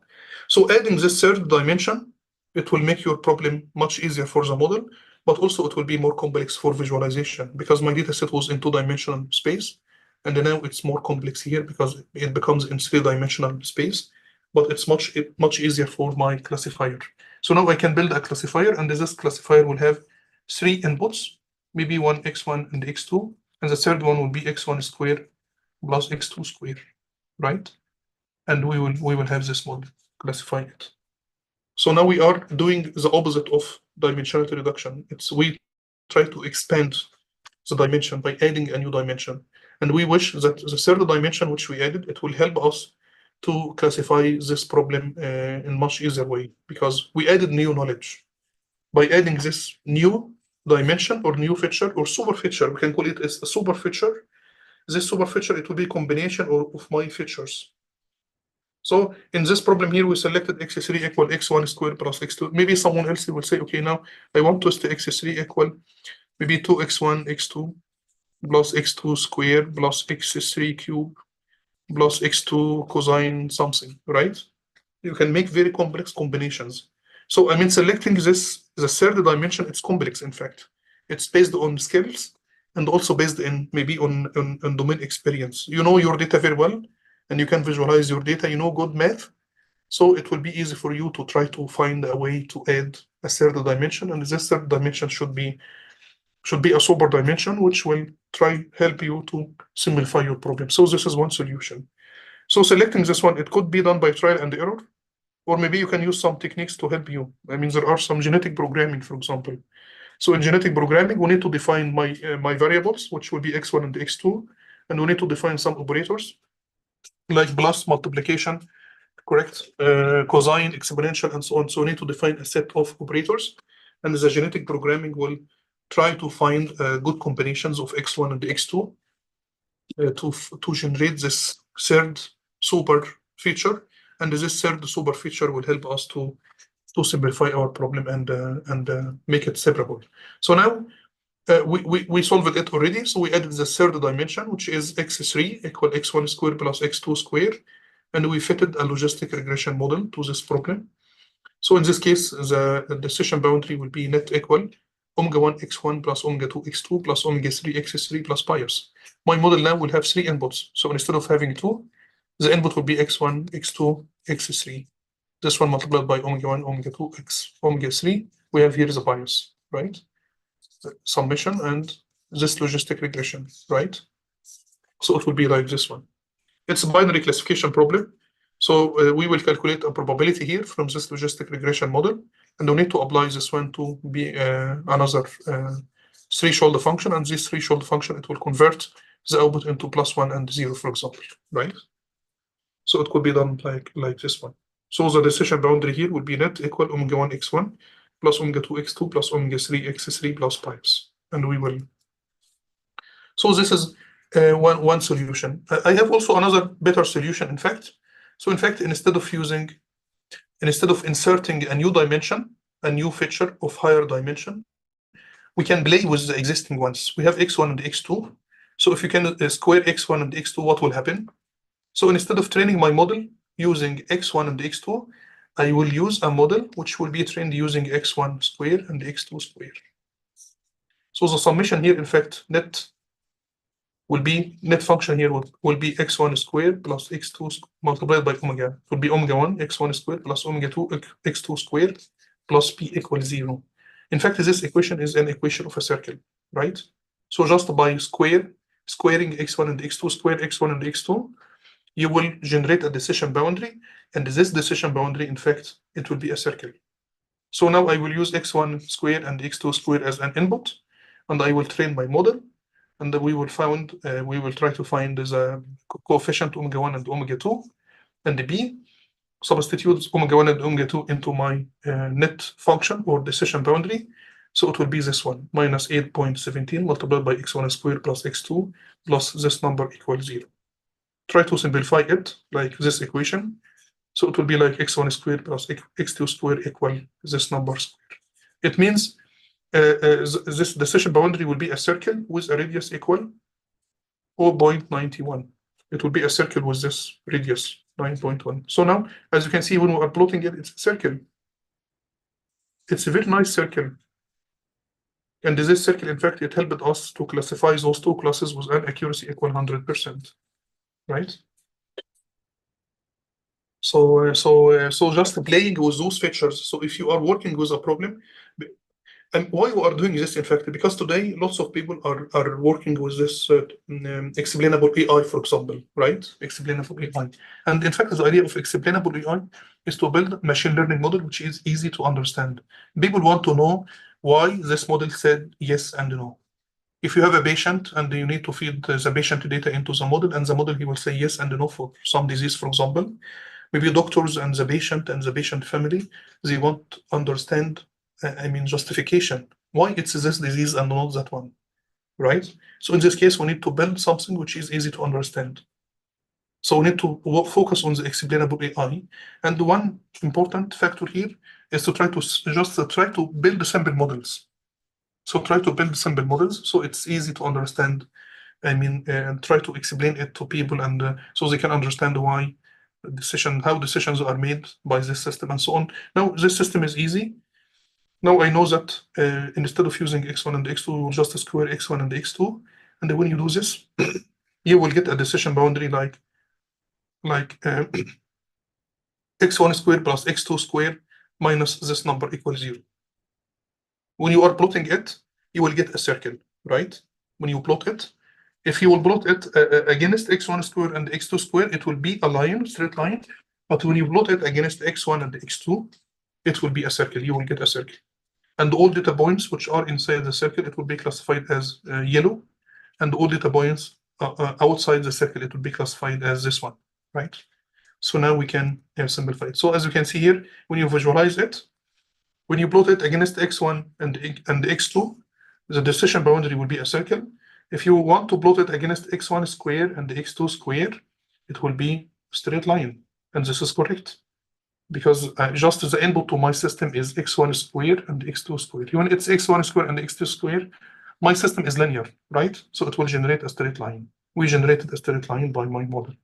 So adding this third dimension, it will make your problem much easier for the model, but also it will be more complex for visualization because my data set was in 2-dimensional space, and now it's more complex here because it becomes in 3-dimensional space, but it's much easier for my classifier. So now I can build a classifier, and this classifier will have 3 inputs, maybe one x1 and x2, and the third one will be x1 squared plus x2 squared, right? and we will have this model classifying it. So now we are doing the opposite of dimensionality reduction. We try to expand the dimension by adding a new dimension. And we wish that the third dimension which we added, it will help us to classify this problem in a much easier way, because we added new knowledge. By adding this new dimension or new feature or super feature, we can call it as a super feature. This super feature, it will be a combination of my features. So in this problem here, we selected x3 equal x1 squared plus x2. Maybe someone else will say, okay, now I want to set x3 equal maybe 2x1 x2 plus x2 squared plus x3 cube plus x2 cosine something, right? You can make very complex combinations. So I mean, selecting this, the third dimension, it's complex, in fact. It's based on skills and also based in maybe on domain experience. You know your data very well, and you can visualize your data, you know good math. So it will be easy for you to try to find a way to add a third dimension, and this third dimension should be a super dimension, which will help you to simplify your problem. So this is one solution. So selecting this one, it could be done by trial and error, or maybe you can use some techniques to help you. I mean, there are some genetic programming, for example. So in genetic programming, we need to define my variables, which will be x1 and x2, and we need to define some operators like plus, multiplication, correct, cosine, exponential, and so on. So we need to define a set of operators, and the genetic programming will try to find good combinations of x1 and x2 to generate this third super feature, and this third super feature will help us to simplify our problem and make it separable. So now we solved it already. So we added the third dimension, which is x3 equal x1 squared plus x2 squared, and we fitted a logistic regression model to this problem. So in this case, the decision boundary will be net equal omega 1 x1 plus omega 2 x2 plus omega 3 x3 plus bias. My model now will have 3 inputs. So instead of having 2, the input will be x1, x2, x3. This one multiplied by omega 1, omega 2, omega 3. We have here the bias, right? Summation and this logistic regression, right? So it will be like this one. It's a binary classification problem. So we will calculate a probability here from this logistic regression model, and we need to apply this one to be another threshold function, and this threshold function, it will convert the output into +1 and 0, for example, right? So it could be done like this one. So the decision boundary here will be net equal omega 1 x1 plus omega 2 x2 plus omega 3 x3 plus pipes, and we will. So this is one solution. I have also another better solution, in fact. So in fact, instead of inserting a new dimension, a new feature of higher dimension, we can play with the existing ones. We have x1 and x2. So if you can square x1 and x2, what will happen? So instead of training my model using x1 and x2, I will use a model which will be trained using x1 square and x2 square. So the summation here, in fact, net function here will be x1 squared plus x2 multiplied by omega. It will be omega 1 x1 squared plus omega 2 x2 squared plus p equals 0. In fact, this equation is an equation of a circle, right? So just by squaring x1 and x2, square x1 and x2, you will generate a decision boundary, and this decision boundary, in fact, it will be a circle. So now I will use x1 squared and x2 squared as an input, and I will train my model, and we will try to find the coefficient omega 1 and omega 2, and the b, substitute omega 1 and omega 2 into my net function or decision boundary. So it will be this one, minus 8.17 multiplied by x1 squared plus x2 plus this number equals 0. Try to simplify it like this equation. So it will be like x1 squared plus x2 squared equal this number squared. It means this decision boundary will be a circle with a radius equal 0.91. It will be a circle with this radius 9.1. So now, as you can see, when we are plotting it, it's a circle. It's a very nice circle. And this circle, in fact, it helped us to classify those two classes with an accuracy equal 100%, right? So just playing with those features. So if you are working with a problem, And why we are doing this, in fact, because today lots of people are working with this explainable AI, for example, right? Explainable AI. And in fact, the idea of explainable AI is to build a machine learning model which is easy to understand. People want to know why this model said yes and no. If you have a patient and you need to feed the patient data into the model, and the model he will say yes and no for some disease, for example, maybe doctors and the patient family, they want to understand, justification. Why it's this disease and not that one, right? So in this case, we need to build something which is easy to understand. So we need to focus on the explainable AI. And one important factor here is to try to build simple models. So try to build simple models so it's easy to understand. And try to explain it to people, and so they can understand how decisions are made by this system and so on. Now this system is easy. Now I know that instead of using x1 and x2, we'll just square x1 and x2, and when you do this, you will get a decision boundary like x1 squared plus x2 squared minus this number equals 0. When you are plotting it, you will get a circle, right? When you plot it, if you will plot it against x1 squared and x2 squared, it will be a line, straight line. But when you plot it against x1 and x2, it will be a circle. You will get a circle. And all data points which are inside the circle, it will be classified as yellow. And all data points outside the circle, it will be classified as this one, right? So now we can simplify it. So as you can see here, when you visualize it, when you plot it against x1 and x2, the decision boundary will be a circle. If you want to plot it against x1 square and x2 square, it will be a straight line. And this is correct, because just the input to my system is x1 square and x2 square. When it's x1 square and x2 square, my system is linear, right? So it will generate a straight line. We generated a straight line by my model.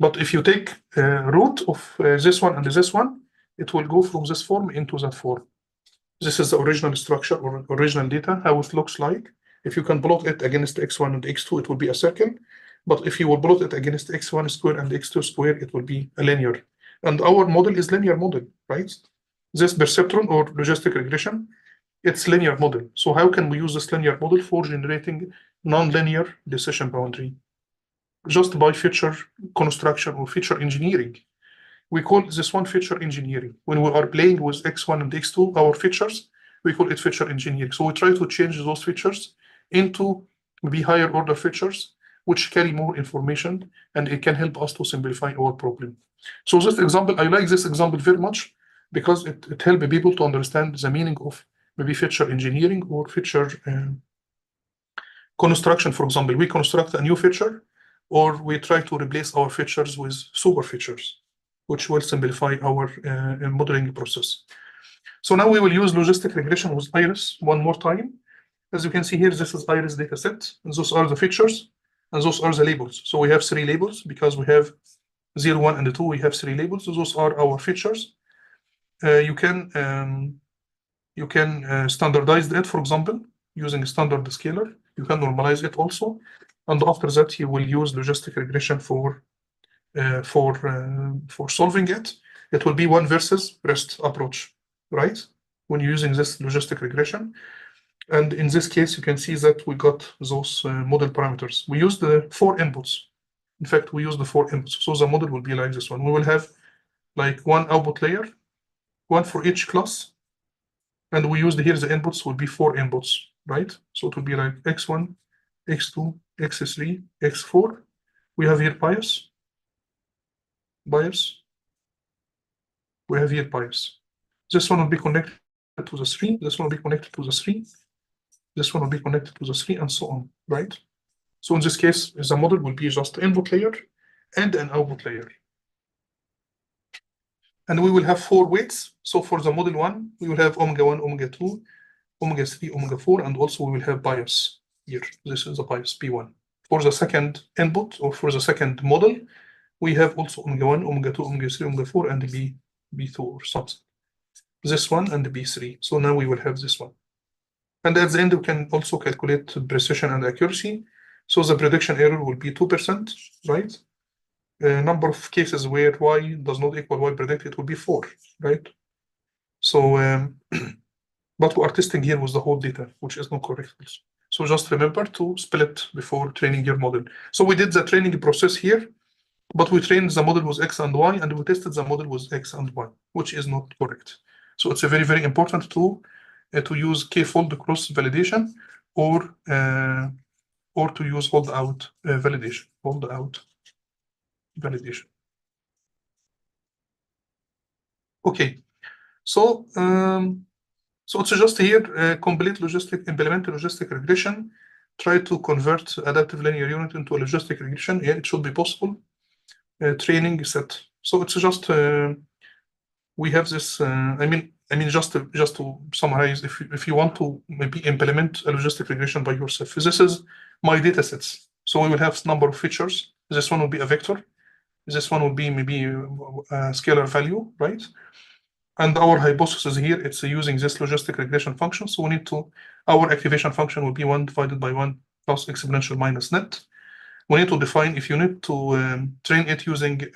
But if you take root of this one and this one, it will go from this form into that form. This is the original structure or original data, how it looks like. If you can plot it against x1 and x2, it will be a circle. But if you will plot it against x1 square and x2 square, it will be a linear. And our model is linear model, right? This perceptron or logistic regression, it's linear model. So how can we use this linear model for generating non-linear decision boundary? Just by feature construction or feature engineering. We call this one feature engineering. When we are playing with x1 and x2, our features, we call it feature engineering. So we try to change those features into maybe higher order features, which carry more information, and it can help us to simplify our problem. So this example, I like this example very much because it helps people to understand the meaning of maybe feature engineering or feature construction. For example, we construct a new feature, or we try to replace our features with super features, which will simplify our modeling process. So now we will use logistic regression with iris one more time. As you can see here, this is iris data set, and those are the features, and those are the labels. So we have 3 labels because we have 0, 1, and 2. We have 3 labels. So those are our features. You can standardize it, for example, using a standard scalar. You can normalize it also, and after that, you will use logistic regression for solving it. It will be one versus rest approach, right? When you're using this logistic regression. And in this case, you can see that we got those model parameters. We use the 4 inputs. In fact, we use the 4 inputs. So the model will be like this one. We will have like one output layer, one for each class. And we use here the inputs will be 4 inputs, right? So it will be like x1, x2, x3, x4. We have here bias. We have here bias. This one will be connected to the 3. This one will be connected to the 3. This one will be connected to the 3, and so on, right? So in this case, the model will be just input layer and an output layer. And we will have 4 weights. So for the model 1, we will have omega 1, omega 2, omega 3, omega 4, and also we will have bias here. This is the bias P1. For the second input, or for the second model, we have also omega 1, omega 2, omega 3, omega 4, and B2 or something. This one and B3. So now we will have this one. And at the end, we can also calculate precision and accuracy. So the prediction error will be 2%, right? Number of cases where y does not equal y predicted will be 4, right? So But we are testing here with the whole data, which is not correct. So just remember to split before training your model. So we did the training process here, but we trained the model with X and Y, and we tested the model with X and Y, which is not correct. So it's a very, very important to use k-fold cross validation or to use hold out validation. Hold out validation. Okay, so so it's just here complete logistic, implement logistic regression, try to convert adaptive linear unit into a logistic regression. Yeah, it should be possible. Training set. So it's just we have this. I mean, just to summarize, if you want to maybe implement a logistic regression by yourself, this is my data sets. So we will have number of features. This one will be a vector. This one will be maybe a scalar value, right? And our hypothesis here, it's using this logistic regression function. So we need to, our activation function will be 1 divided by 1 plus exponential minus net. We need to define if you need to train it using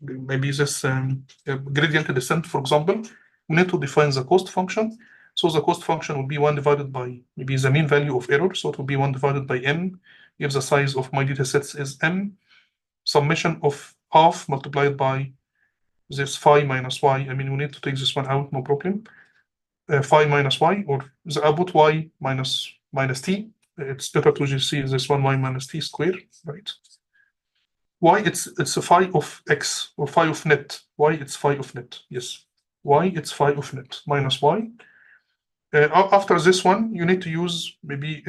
maybe this gradient descent, for example. We need to define the cost function. So the cost function will be 1 divided by maybe the mean value of error. So it will be 1 divided by m. If the size of my data sets is m, summation of half multiplied by this phi minus y. I mean, we need to take this one out, no problem. Phi minus y, or the output y minus t. It's better to just see this one y minus t square, right? Y, it's a phi of x, or phi of net. Y, it's phi of net, yes. Y, it's phi of net minus y. After this one, you need to use maybe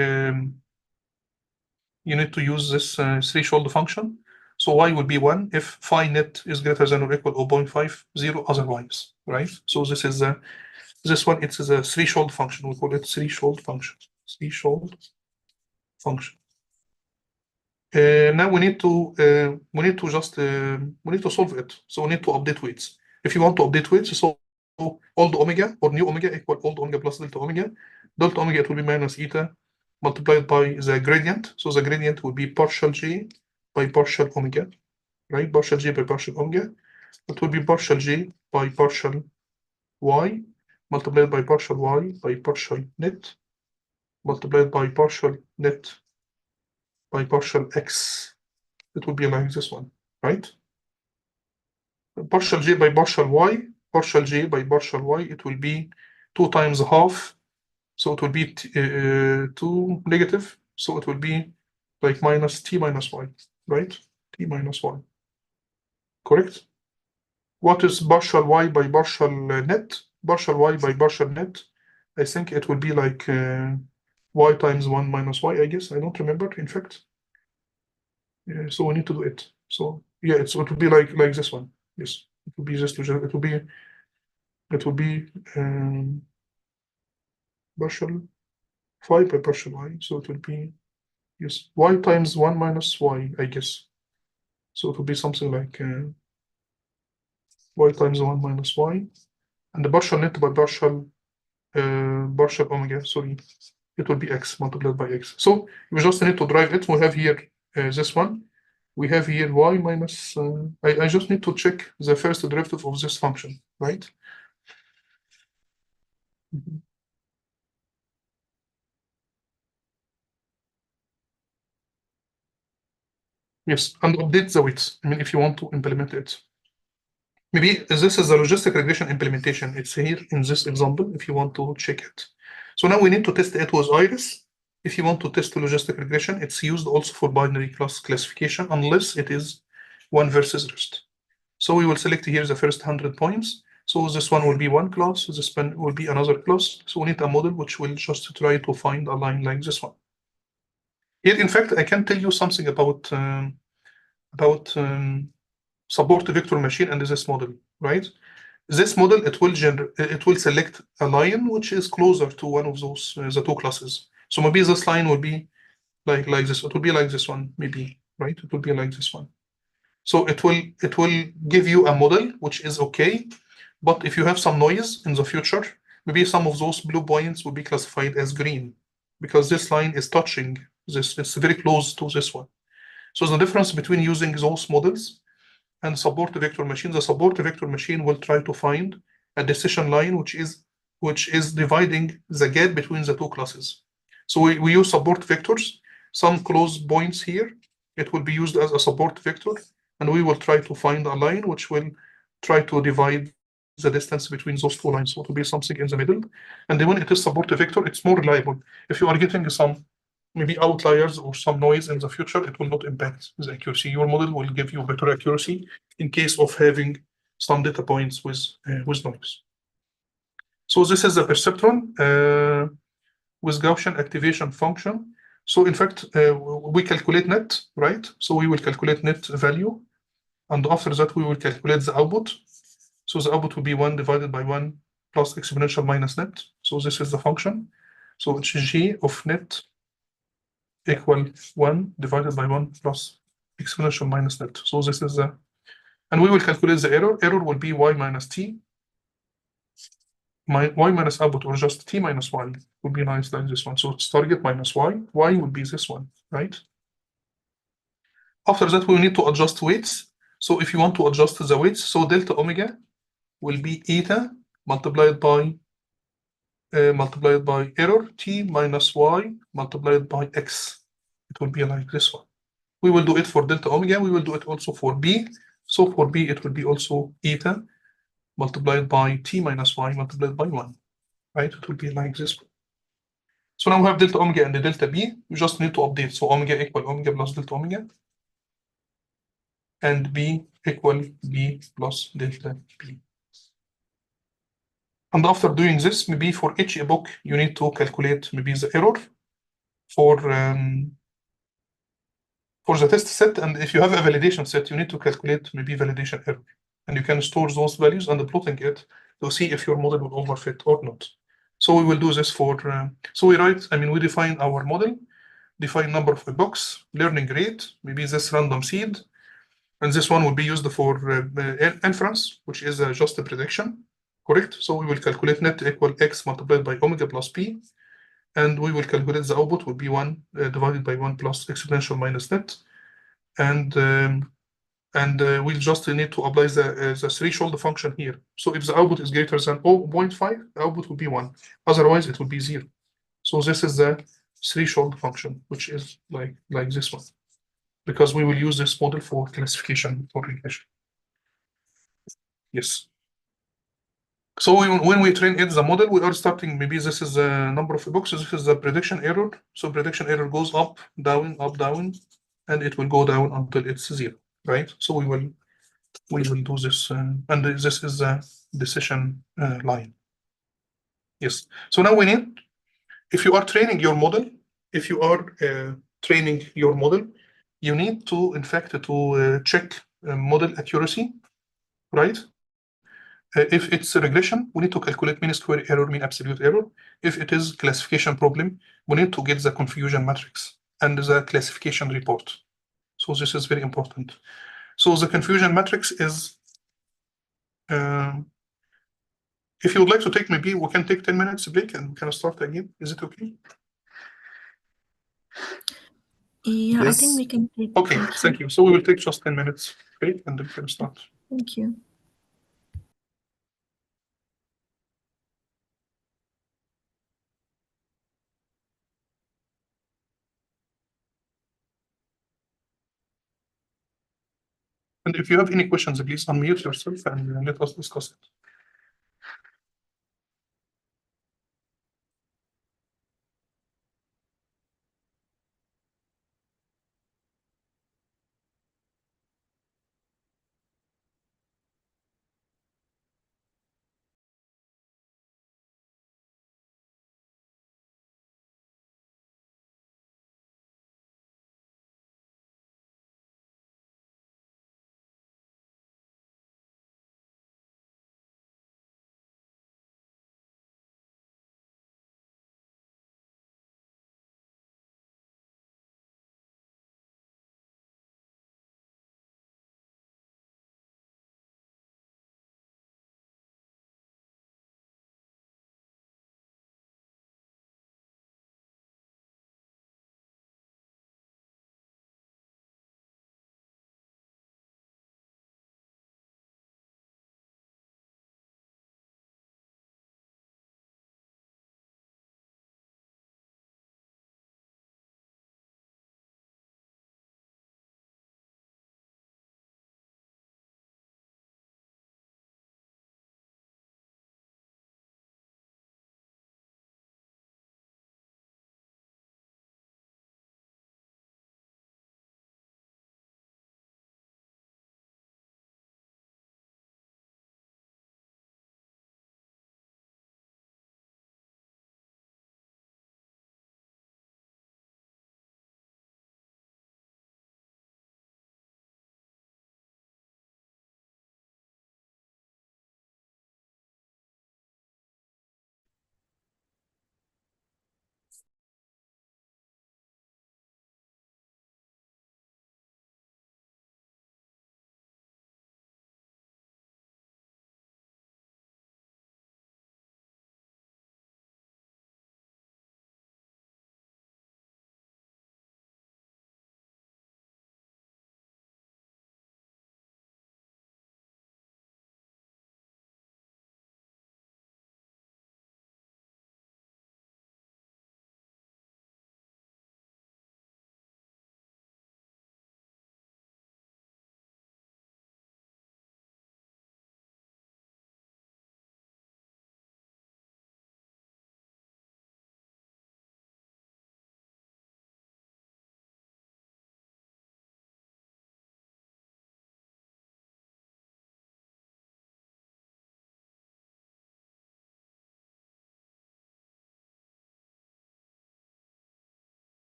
you need to use this threshold function. So y will be 1 if phi net is greater than or equal to 0.50 otherwise, right? So this is this one, it's a threshold function. We call it threshold function. Threshold function. Now we need to just we need to solve it. So we need to update weights. If you want to update weights, so old omega or new omega equal old omega plus delta omega. Delta omega, it will be minus eta multiplied by the gradient. So the gradient will be partial j by partial omega, right? Partial j by partial omega. It will be partial j by partial y multiplied by partial y by partial net multiplied by partial net by partial x. It will be like this one, right? Partial j by partial y, partial j by partial y, it will be 2 times half. So it will be 2 negative. So it will be like minus t minus y, right? T minus y. Correct? What is partial y by partial net? Partial y by partial net, I think it will be like y times 1 minus y, I guess. I don't remember, in fact. So we need to do it. So yeah, it will be like this one. Yes, it will be just it will be partial phi by partial y. So it will be, yes, y times 1 minus y, I guess. So it will be something like y times 1 minus y, and the partial net by partial omega, sorry, it will be x multiplied by x. So we just need to drive it. We have here this one. We have here y minus, I just need to check the first derivative of this function, right? Yes, and update the weights. I mean, if you want to implement it. Maybe this is a logistic regression implementation. It's here in this example, if you want to check it. So now we need to test it with iris. If you want to test the logistic regression, it's used also for binary class classification, unless it is one versus rest. So we will select here the first 100 points. So this one will be one class, this one will be another class. So we need a model which will just try to find a line like this one. Here, in fact, I can tell you something about support vector machine and this model, right? This model, it will select a line which is closer to one of those the 2 classes. So maybe this line will be like this. It will be like this one, maybe, right? It will be like this one. So it will give you a model which is okay, but if you have some noise in the future, maybe some of those blue points will be classified as green because this line is touching this. It's very close to this one. So the difference between using those models and support vector machine, the support vector machine will try to find a decision line which is which is dividing the gap between the two classes. So we use support vectors, some close points here. It will be used as a support vector, and we will try to find a line which will try to divide the distance between those two lines. So it will be something in the middle. And then when it is support vector, it's more reliable. If you are getting some maybe outliers or some noise in the future, it will not impact the accuracy. Your model will give you better accuracy in case of having some data points with noise. So this is the perceptron with Gaussian activation function. So in fact, we calculate net, right? So we will calculate net value. And after that, we will calculate the output. So the output will be 1 divided by 1 plus exponential minus net. So this is the function. So it's g of net equal 1 divided by 1 plus exponential minus net. So this is the, and we will calculate the error. Error will be y minus t. Y minus output, or just t minus y, would be nice like this one. So it's target minus y. Y would be this one, right? After that, we need to adjust weights. So if you want to adjust the weights, so delta omega will be eta multiplied by error t minus y multiplied by x. It will be like this one. We will do it for delta omega. We will do it also for b. So for b, it will be also eta multiplied by t minus y multiplied by 1, right? It will be like this. So now we have delta omega and the delta b. We just need to update. So omega equal omega plus delta omega, and b equal b plus delta b. And after doing this, maybe for each epoch, you need to calculate maybe the error for the test set. And if you have a validation set, you need to calculate maybe validation error. And you can store those values and plotting it to see if your model will overfit or not. So we will do this for, so we write, we define our model, define number of epochs, learning rate, maybe this random seed. And this one will be used for inference, which is just a prediction, correct? So we will calculate net equal x multiplied by omega plus p. And we will calculate the output will be 1 divided by 1 plus exponential minus net. And we'll just need to apply the threshold function here. So if the output is greater than 0.5, the output will be 1. Otherwise, it will be 0. So this is the threshold function, which is like this one, because we will use this model for classification for regression. Yes. So when we train it, the model, we are starting, maybe this is the number of epochs, this is the prediction error. So prediction error goes up, down, and it will go down until it's 0, right? So we will do this, and this is the decision line. Yes. So now we need, if you are training your model, you need to, in fact, to check model accuracy, right? If it's a regression, we need to calculate mean square error, mean absolute error. If it is classification problem, we need to get the confusion matrix and the classification report. So this is very important. So the confusion matrix is, if you would like to take, maybe we can take 10 minutes break and we can start again. Is it okay? Yeah, I think we can take. Okay, thank you. So we will take just 10 minutes break and then we can start. Thank you. And if you have any questions, please unmute yourself and let us discuss it.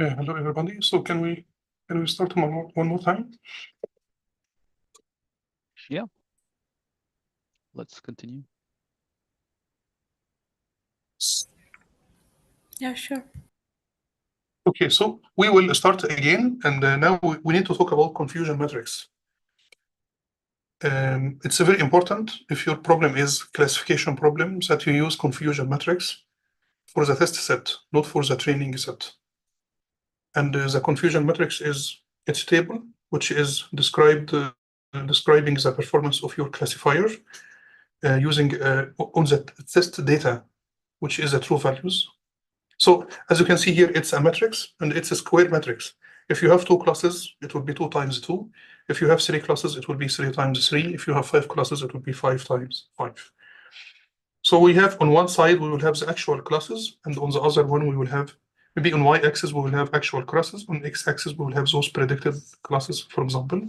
Hello, everybody. So can we start one more time? Yeah. Let's continue. Yeah, sure. Okay, so we will start again, and now we need to talk about confusion matrix. It's very important if your problem is classification problems that you use confusion matrix for the test set, not for the training set. And the confusion matrix is its table, which is describing the performance of your classifier using on the test data, which is the true values. So as you can see here, it's a matrix and it's a square matrix. If you have 2 classes, it would be 2 times 2. If you have 3 classes, it would be 3 times 3. If you have 5 classes, it would be 5 times 5. So we have on one side, we will have the actual classes, and on the other one, we will have, maybe on y-axis, we will have actual classes. On x-axis, we will have those predicted classes, for example.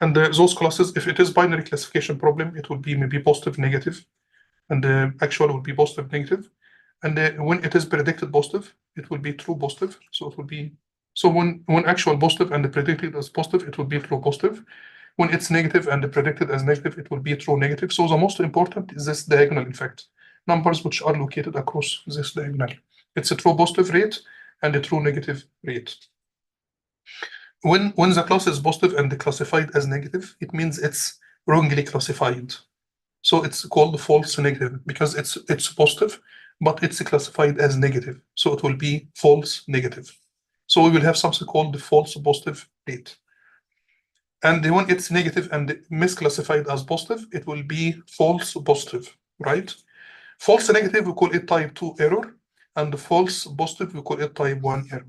And those classes, if it is binary classification problem, it will be maybe positive, negative, and the actual will be positive, negative. And when it is predicted positive, it will be true positive. So it will be, so when actual positive and the predicted as positive, it will be true positive. When it's negative and the predicted as negative, it will be true negative. So the most important is this diagonal effect, numbers which are located across this diagonal. It's a true positive rate and a true negative rate. When the class is positive and classified as negative, it means it's wrongly classified. So it's called false negative because it's positive, but it's classified as negative. So it will be false negative. So we will have something called the false positive rate. And when it's negative and misclassified as positive, it will be false positive, right? False negative, we call it type 2 error, and the false positive, we call it type 1 error.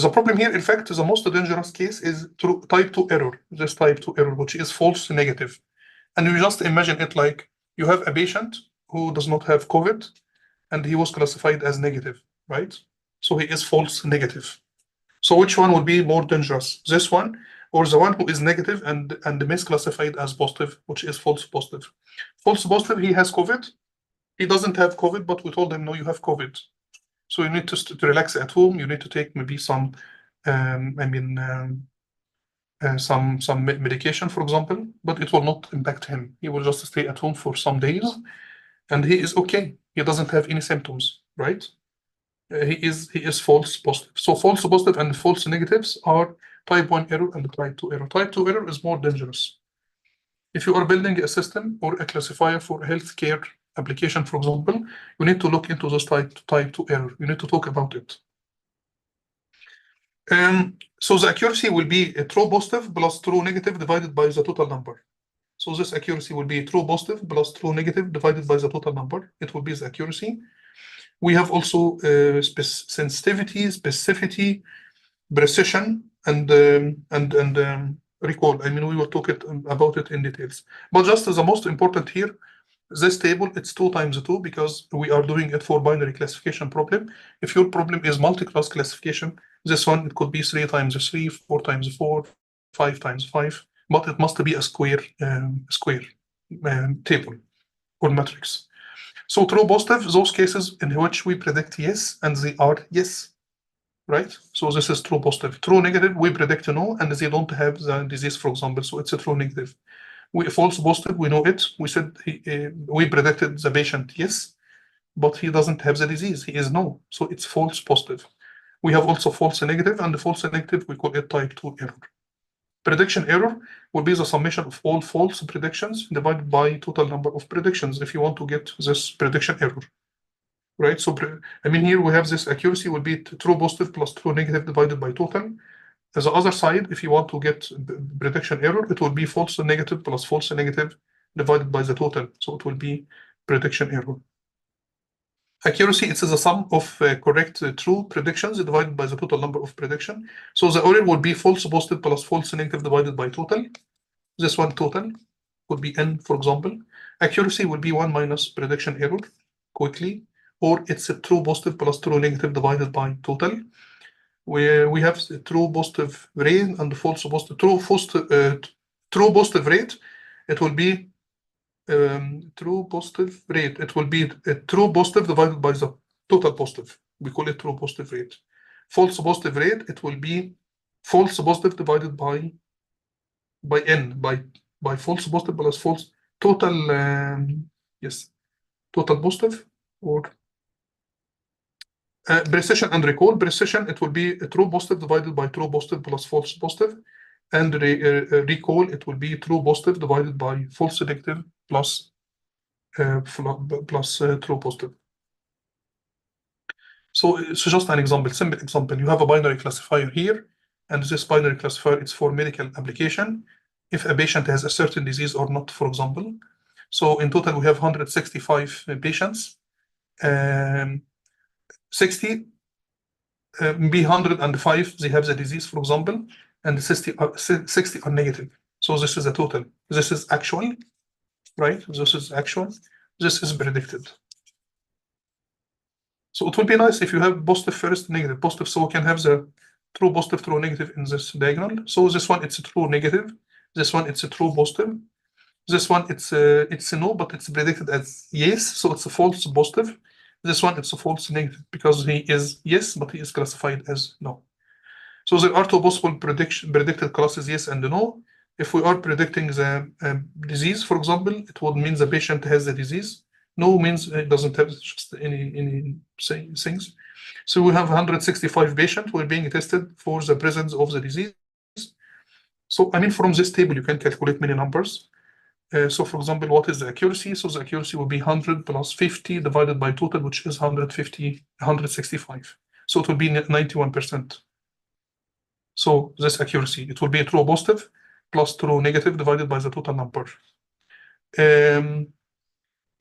The problem here, in fact, the most dangerous case is type 2 error, this type 2 error, which is false negative. And you just imagine it like you have a patient who does not have COVID and he was classified as negative, right? So he is false negative. So which one would be more dangerous, this one or the one who is negative and misclassified as positive, which is false positive? False positive, he has COVID. He doesn't have COVID, but we told him, no, you have COVID. So you need to relax at home. You need to take maybe some, some medication, for example, but it will not impact him. He will just stay at home for some days, and he is okay. He doesn't have any symptoms, right? He is false positive. So false positive and false negatives are type 1 error and type 2 error. Type 2 error is more dangerous. If you are building a system or a classifier for a healthcare application, for example, you need to look into this type 2 error. You need to talk about it. So the accuracy will be a true positive plus true negative divided by the total number. So this accuracy will be true positive plus true negative divided by the total number. It will be the accuracy. We have also sensitivity, specificity, precision, and recall. I mean, we will talk about it in details. But just the most important here, this table, it's 2 times 2 because we are doing it for binary classification problem. If your problem is multi-class classification, this one, it could be 3 times 3, 4 times 4, 5 times 5, but it must be a square table or matrix. So true positive, those cases in which we predict yes, and they are yes, right? So this is true positive. True negative, we predict no, and they don't have the disease, for example, so it's a true negative. False positive, we know it. We said we predicted the patient yes, but he doesn't have the disease. He is no, so it's false positive. We have also false negative, and the false negative, we call it type 2 error. Prediction error will be the summation of all false predictions divided by total number of predictions if you want to get this prediction error, right? So, I mean, here we have this accuracy will be true positive plus true negative divided by total. As the other side, if you want to get prediction error, it will be false negative plus false negative divided by the total. So it will be prediction error. Accuracy, it is the sum of correct true predictions divided by the total number of prediction. So the error would be false positive plus false negative divided by total. This one total would be n, for example. Accuracy will be 1 minus prediction error quickly, or it's a true positive plus true negative divided by total. Where we have the true positive rate and the false positive. True positive rate, it will be true positive rate. It will be a true positive divided by the total positive. We call it true positive rate. false positive rate, it will be false positive divided by n, by false positive plus false total, yes, total positive, or precision and recall. Precision, it will be a true positive divided by true positive plus false positive, and recall, it will be true positive divided by false negative plus true positive. So just an example, simple example. You have a binary classifier here, and this binary classifier is for medical application. If a patient has a certain disease or not, for example. So in total, we have 165 patients. 60, maybe 105, they have the disease, for example, and 60 are negative. So this is a total. This is actual, right? This is actual. This is predicted. So it will be nice if you have positive first, negative, positive, so we can have the true positive, true negative in this diagonal. So this one, it's a true negative. This one, it's a true positive. This one, it's a no, but it's predicted as yes, so it's a false positive. This one, it's a false negative because he is yes, but he is classified as no. So there are two possible predicted classes, yes and no. If we are predicting the disease, for example, it would mean the patient has the disease. No means it doesn't have just any things. So we have 165 patients who are being tested for the presence of the disease. So I mean, from this table, you can calculate many numbers. So for example, what is the accuracy? So the accuracy will be 100 plus 50 divided by total, which is 165. So it will be 91%. So this accuracy, it will be a true positive plus true negative divided by the total number.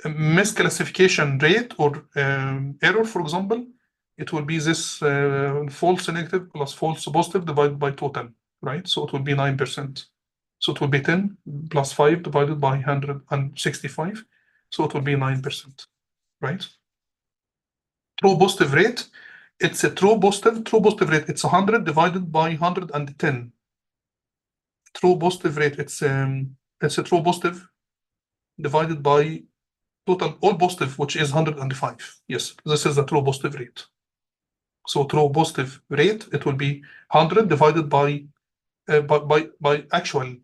Misclassification rate or error, for example, it will be this false negative plus false positive divided by total, right? So it will be 9%. So it will be 10 plus 5 divided by 165. So it will be 9%, right? True positive rate, it's a true positive rate, it's 100 divided by 110. True positive rate, it's a true positive divided by total all positive, which is 105. Yes, this is the true positive rate. So true positive rate, it will be 100 divided by actual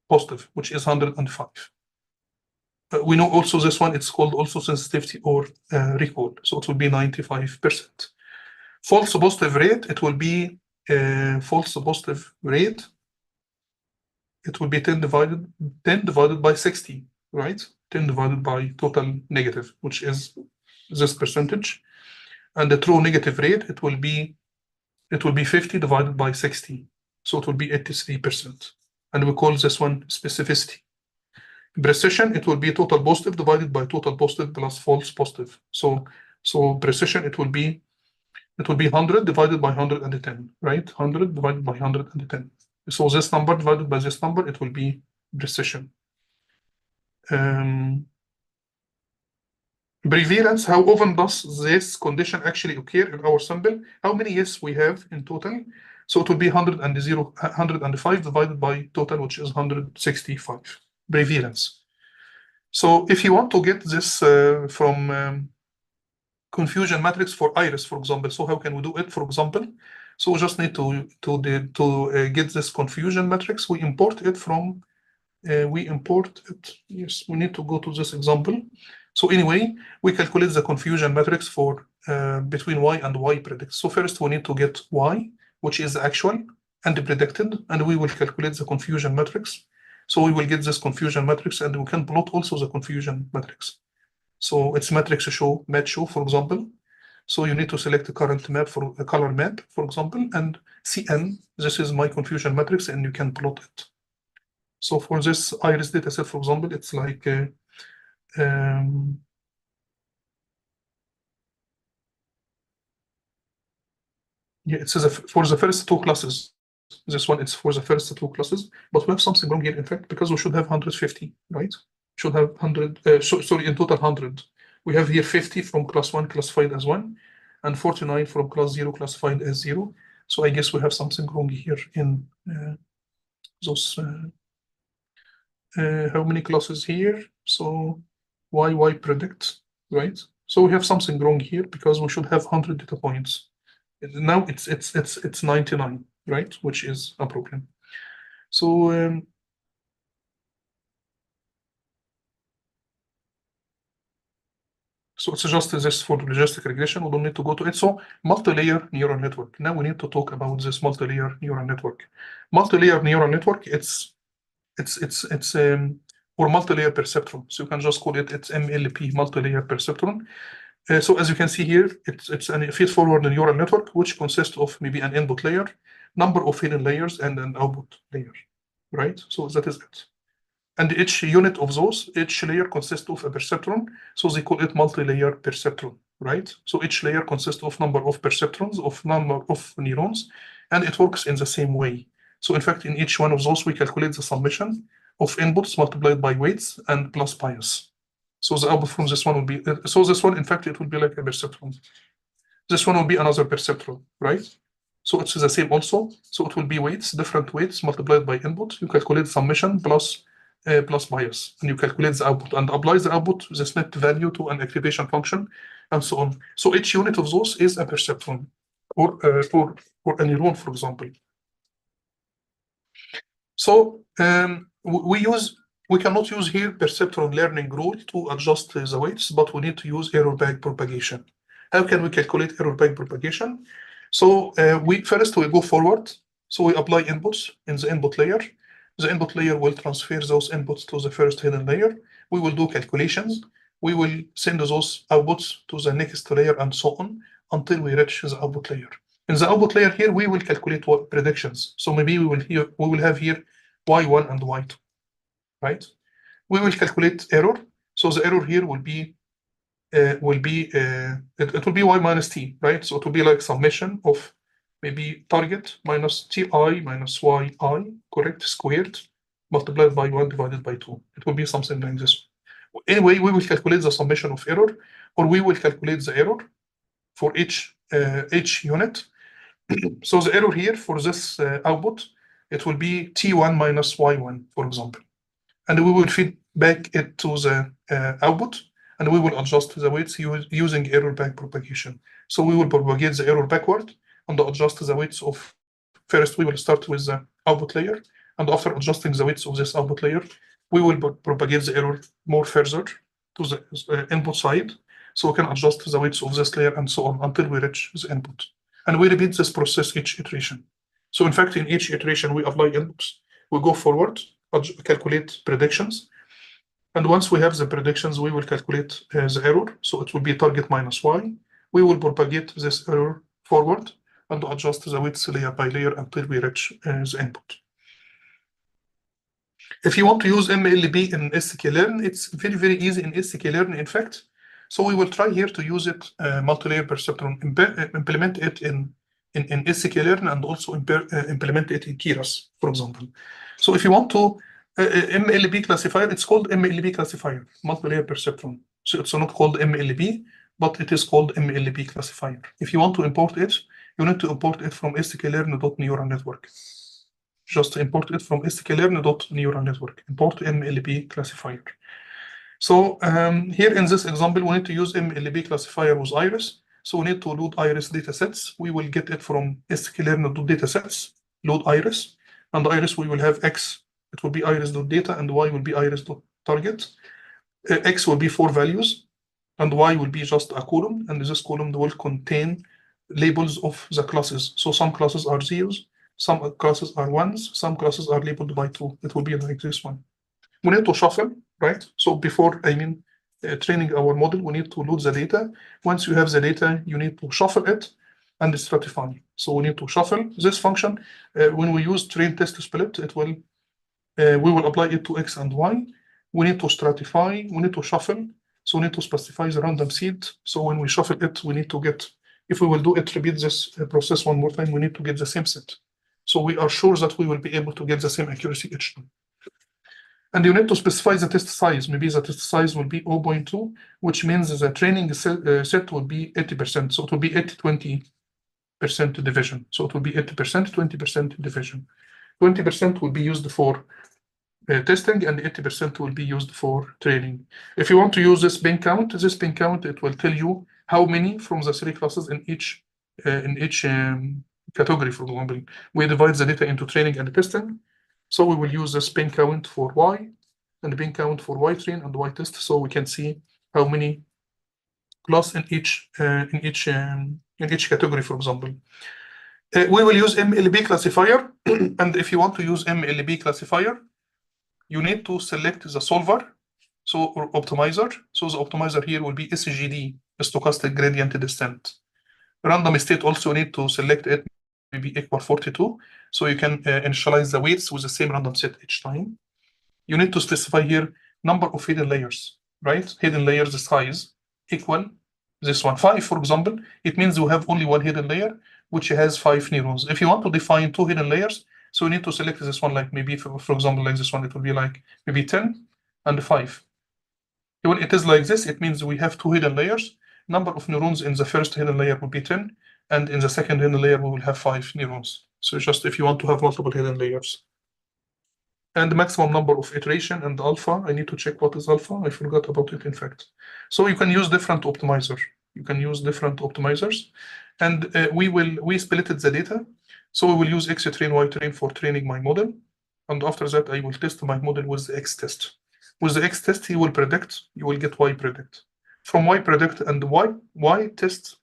positive, which is 105. We know also this one, it's called also sensitivity or recall. So it will be 95%. False positive rate, it will be false positive rate. It will be 10 divided by 60, right? 10 divided by total negative, which is this percentage. And the true negative rate, it will be 50 divided by 60. So it will be 83%. And we call this one specificity. Precision, it will be total positive divided by total positive plus false positive. So precision, it will be 100 divided by 110, right? 100 divided by 110. So this number divided by this number, it will be precision. Prevalence, how often does this condition actually occur in our sample? How many yes we have in total? So it will be 105 divided by total, which is 165. Prevalence. So if you want to get this from confusion matrix for iris, for example, so how can we do it? For example, so we just need to get this confusion matrix. We import it from. Yes, we need to go to this example. So anyway, we calculate the confusion matrix for between y and y predict. So first we need to get y, which is actual and predicted, and we will calculate the confusion matrix. So we will get this confusion matrix, and we can plot also the confusion matrix. So it's matrix show, match show, for example. So you need to select a current map for a color map, for example, and CN, this is my confusion matrix, and you can plot it. So for this iris dataset, for example, it's like yeah, it says for the first two classes. This one, it's for the first two classes, but we have something wrong here, in fact, because we should have 150, right? Should have 100, sorry, in total 100. We have here 50 from class 1 classified as 1, and 49 from class 0 classified as 0. So I guess we have something wrong here in those. How many classes here? So y predict, right? So we have something wrong here because we should have 100 data points. Now it's 99, right? Which is a problem. So so it's just this for logistic regression. We don't need to go to it. So multi-layer neural network. Now we need to talk about this multi-layer neural network. Multi-layer neural network. It's or multi-layer perceptron. So you can just call it MLP, multi-layer perceptron. So as you can see here, it's a feed-forward neural network which consists of maybe an input layer, number of hidden layers, and an output layer, right? So that is it. And each unit of those, each layer consists of a perceptron, so they call it multi-layer perceptron, right? So each layer consists of number of perceptrons, of number of neurons, and it works in the same way. So in fact, in each one of those, we calculate the summation of inputs multiplied by weights and plus bias. So the output from this one will be, so this one, in fact, it will be like a perceptron. This one will be another perceptron, right? So it's the same also. So it will be weights, different weights multiplied by input. You calculate summation plus bias, and you calculate the output and apply the output, this net value to an activation function, and so on. So each unit of those is a perceptron, or a neuron, for example. So we cannot use here perceptron learning rule to adjust the weights, but we need to use error bag propagation. How can we calculate error bag propagation? So we go forward. So we apply inputs in the input layer. The input layer will transfer those inputs to the first hidden layer. We will do calculations. We will send those outputs to the next layer and so on until we reach the output layer. In the output layer here, we will calculate what predictions. So maybe we will have here y1 and y2, right? We will calculate error. So the error here will be it will be y minus t, right? So it will be like summation of maybe target minus ti minus yi, correct, squared, multiplied by 1 divided by 2. It will be something like this. Anyway, we will calculate the summation of error, or we will calculate the error for each unit. So the error here for this output, it will be t1 minus y1, for example. And we will feed back it to the output, and we will adjust the weights using error bag propagation. So we will propagate the error backward and adjust the weights of, first we will start with the output layer, and after adjusting the weights of this output layer, we will propagate the error more further to the input side, so we can adjust the weights of this layer and so on until we reach the input. And we repeat this process each iteration. So in fact, in each iteration, we apply inputs, we go forward, calculate predictions, and once we have the predictions, we will calculate the error. So it will be target minus y. We will propagate this error forward and adjust the weights layer by layer until we reach the input. If you want to use MLB in sklearn, it's very, very easy in sklearn, in fact. So we will try here to use it, multi-layer perceptron, implement it in sklearn, and also implement it in Keras, for example. So if you want to, MLB classifier, it's called MLB classifier, multi-layer perceptron. So it's not called MLB, but it is called MLB classifier. If you want to import it, you need to import it from sklearn.neural network. Just import it from sklearn.neural network. Import MLB classifier. So here in this example, we need to use MLB classifier with iris. So we need to load iris datasets. We will get it from sklearn.datasets, load iris, and iris we will have x. It will be iris.data, and y will be iris.target. X will be 4 values, and y will be just a column, and this column will contain labels of the classes. So some classes are zeros, some classes are ones, some classes are labeled by 2. It will be like this one. We need to shuffle, right? So before, training our model, we need to load the data. Once you have the data, you need to shuffle it and stratify. So we need to shuffle this function. When we use train test split, it will we will apply it to x and y. We need to stratify, we need to shuffle. So we need to specify the random seed. So when we shuffle it, we need to get, if we will do it, repeat this process one more time, we need to get the same set. So we are sure that we will be able to get the same accuracy each time. And you need to specify the test size. Maybe the test size will be 0.2, which means the training set will be 80%. So it will be 80-20% division. So it will be 80%, 20% division. 20% will be used for testing, and 80% will be used for training. If you want to use this bin count, it will tell you how many from the 3 classes in each category, for example. We divide the data into training and testing. So we will use the spin count for Y and the bin count for Y train and Y test, so we can see how many class in each category, for example. We will use MLB classifier, and if you want to use MLB classifier, you need to select the solver, or optimizer. So the optimizer here will be SGD, stochastic gradient descent. Random state also need to select it, maybe equal 42, so you can initialize the weights with the same random set each time. You need to specify here number of hidden layers, right? Hidden layers size equal this one, 5, for example. It means you have only one hidden layer, which has 5 neurons. If you want to define 2 hidden layers, so you need to select this one, like maybe, for example, like this one, it will be like maybe 10 and 5. When it is like this, it means we have 2 hidden layers. Number of neurons in the first hidden layer will be 10, and in the second hidden layer, we will have 5 neurons. So just if you want to have multiple hidden layers. And the maximum number of iteration and alpha, I need to check what is alpha. I forgot about it, in fact. So you can use different optimizer. You can use different optimizers. And we splitted the data. So we will use X train, Y train for training my model. And after that, I will test my model with the X test. With the X test, he will predict, you will get Y predict. From Y predict and Y test,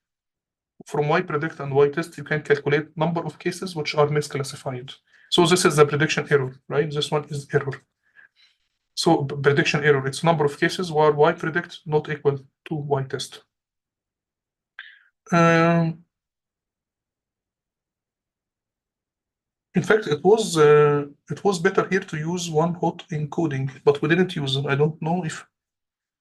from Y predict and Y test, you can calculate number of cases which are misclassified. So this is the prediction error, right? This one is error. So prediction error, it's number of cases where Y predict not equal to Y test. In fact, it was better here to use one hot encoding, but we didn't use it. I don't know if,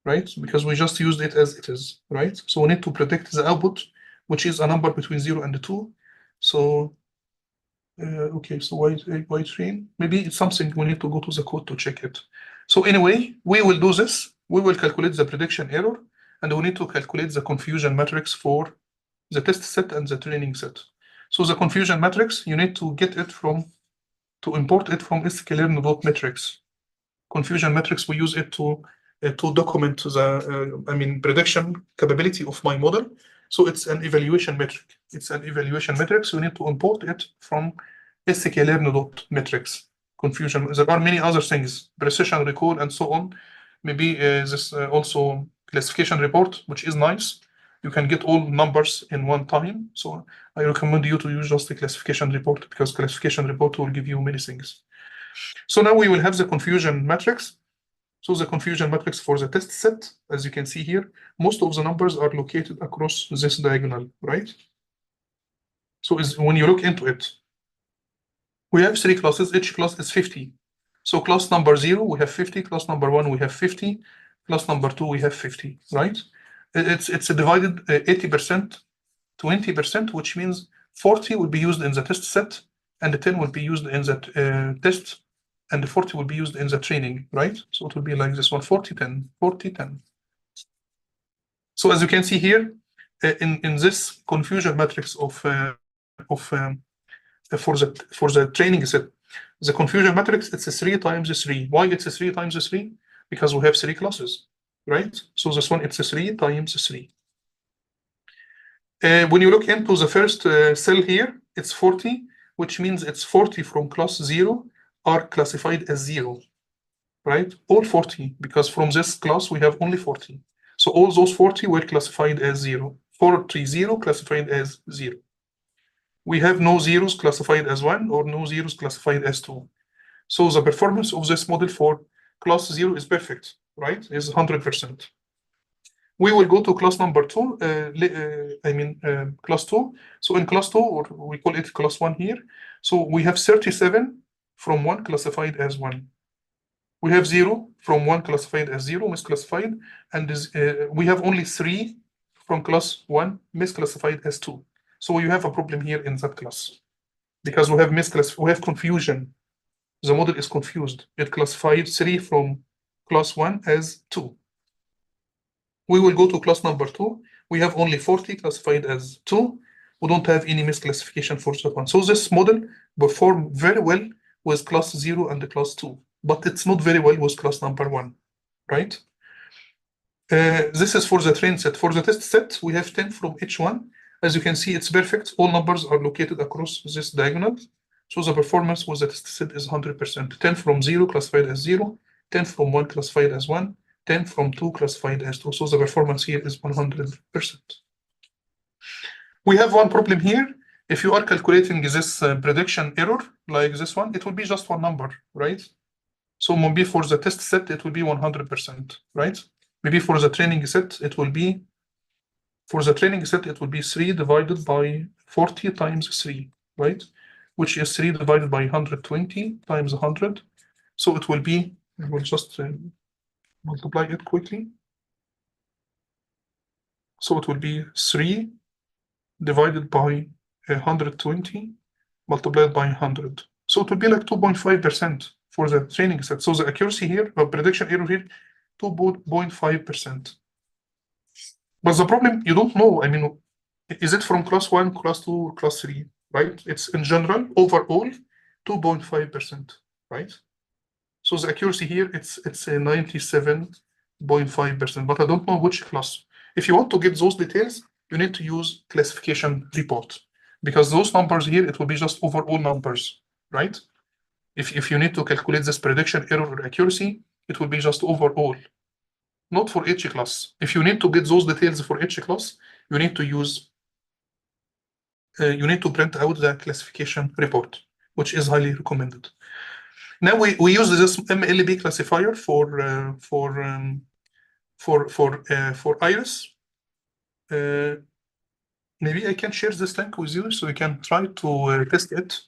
right? Because we just used it as it is, right? So we need to predict the output, which is a number between 0 and 2. So okay, so Y train, maybe it's something we need to go to the code to check it. So anyway, we will do this. We will calculate the prediction error, and we need to calculate the confusion matrix for the test set and the training set. So the confusion matrix, you need to get it to import it from sklearn.metrics. Confusion matrix, we use it to document the prediction capability of my model. So it's an evaluation metric. It's an evaluation metric, so you need to import it from sklearn.metrics. Confusion. There are many other things, precision, recall, and so on. Maybe this also classification report, which is nice. You can get all numbers in one time. So I recommend you to use just the classification report, because classification report will give you many things. So now we will have the confusion matrix. So the confusion matrix for the test set, as you can see here, most of the numbers are located across this diagonal, right? So when you look into it, we have 3 classes, each class is 50. So class number 0, we have 50, class number 1, we have 50, class number 2, we have 50, right? It's divided 80%, 20%, which means 40 will be used in the test set, and 10 will be used in the test, and the 40 will be used in the training, right? So it will be like this one, 40, 10, 40, 10. So as you can see here, in this confusion matrix for the training set, the confusion matrix, it's 3 times 3. Why it's 3 times 3? Because we have 3 classes, right? So this one, it's 3 times 3. When you look into the first cell here, it's 40, which means it's 40 from class 0 are classified as 0, right? All 40, because from this class we have only 40. So all those 40 were classified as 0. 40 classified as 0. We have no zeros classified as 1 or no zeros classified as 2. So the performance of this model for class 0 is perfect, right? Is 100%. We will go to class number 2, class 2. So in class 2, or we call it class 1 here. So we have 37 from 1 classified as 1. We have 0 from 1 classified as 0, misclassified, and we have only 3 from class 1 misclassified as 2. So you have a problem here in that class, because we have confusion. The model is confused. It classified 3 from class 1 as 2. We will go to class number 2. We have only 40 classified as 2. We don't have any misclassification for that one. So this model performed very well with class 0 and the class 2, but it's not very well with class number 1, right? This is for the train set. For the test set, we have 10 from each one. As you can see, it's perfect. All numbers are located across this diagonal. So the performance with the test set is 100%. 10 from 0 classified as 0, 10 from 1 classified as 1, 10 from 2 classified as 2. So the performance here is 100%. We have one problem here. If you are calculating this prediction error like this one, it will be just one number, right? So maybe for the test set, it will be 100%, right? Maybe for the training set, it will be 3 divided by 40 times 3, right? Which is 3 divided by 120 times 100. So it will be, I will just multiply it quickly. So it will be 3 divided by 120 multiplied by 100. So it will be like 2.5% for the training set. So the accuracy here, the prediction error here, 2.5%. But the problem, you don't know, I mean, is it from class 1, class 2, or class 3, right? It's in general, overall, 2.5%, right? So the accuracy here, it's a 97.5%, but I don't know which class. If you want to get those details, you need to use classification report, because those numbers here, it will be just overall numbers, right? If you need to calculate this prediction error or accuracy, it will be just overall, not for each class. If you need to get those details for each class, you need to use, you need to print out the classification report, which is highly recommended. Now we use this MLB classifier for Iris. Maybe I can share this link with you so you can try to test it.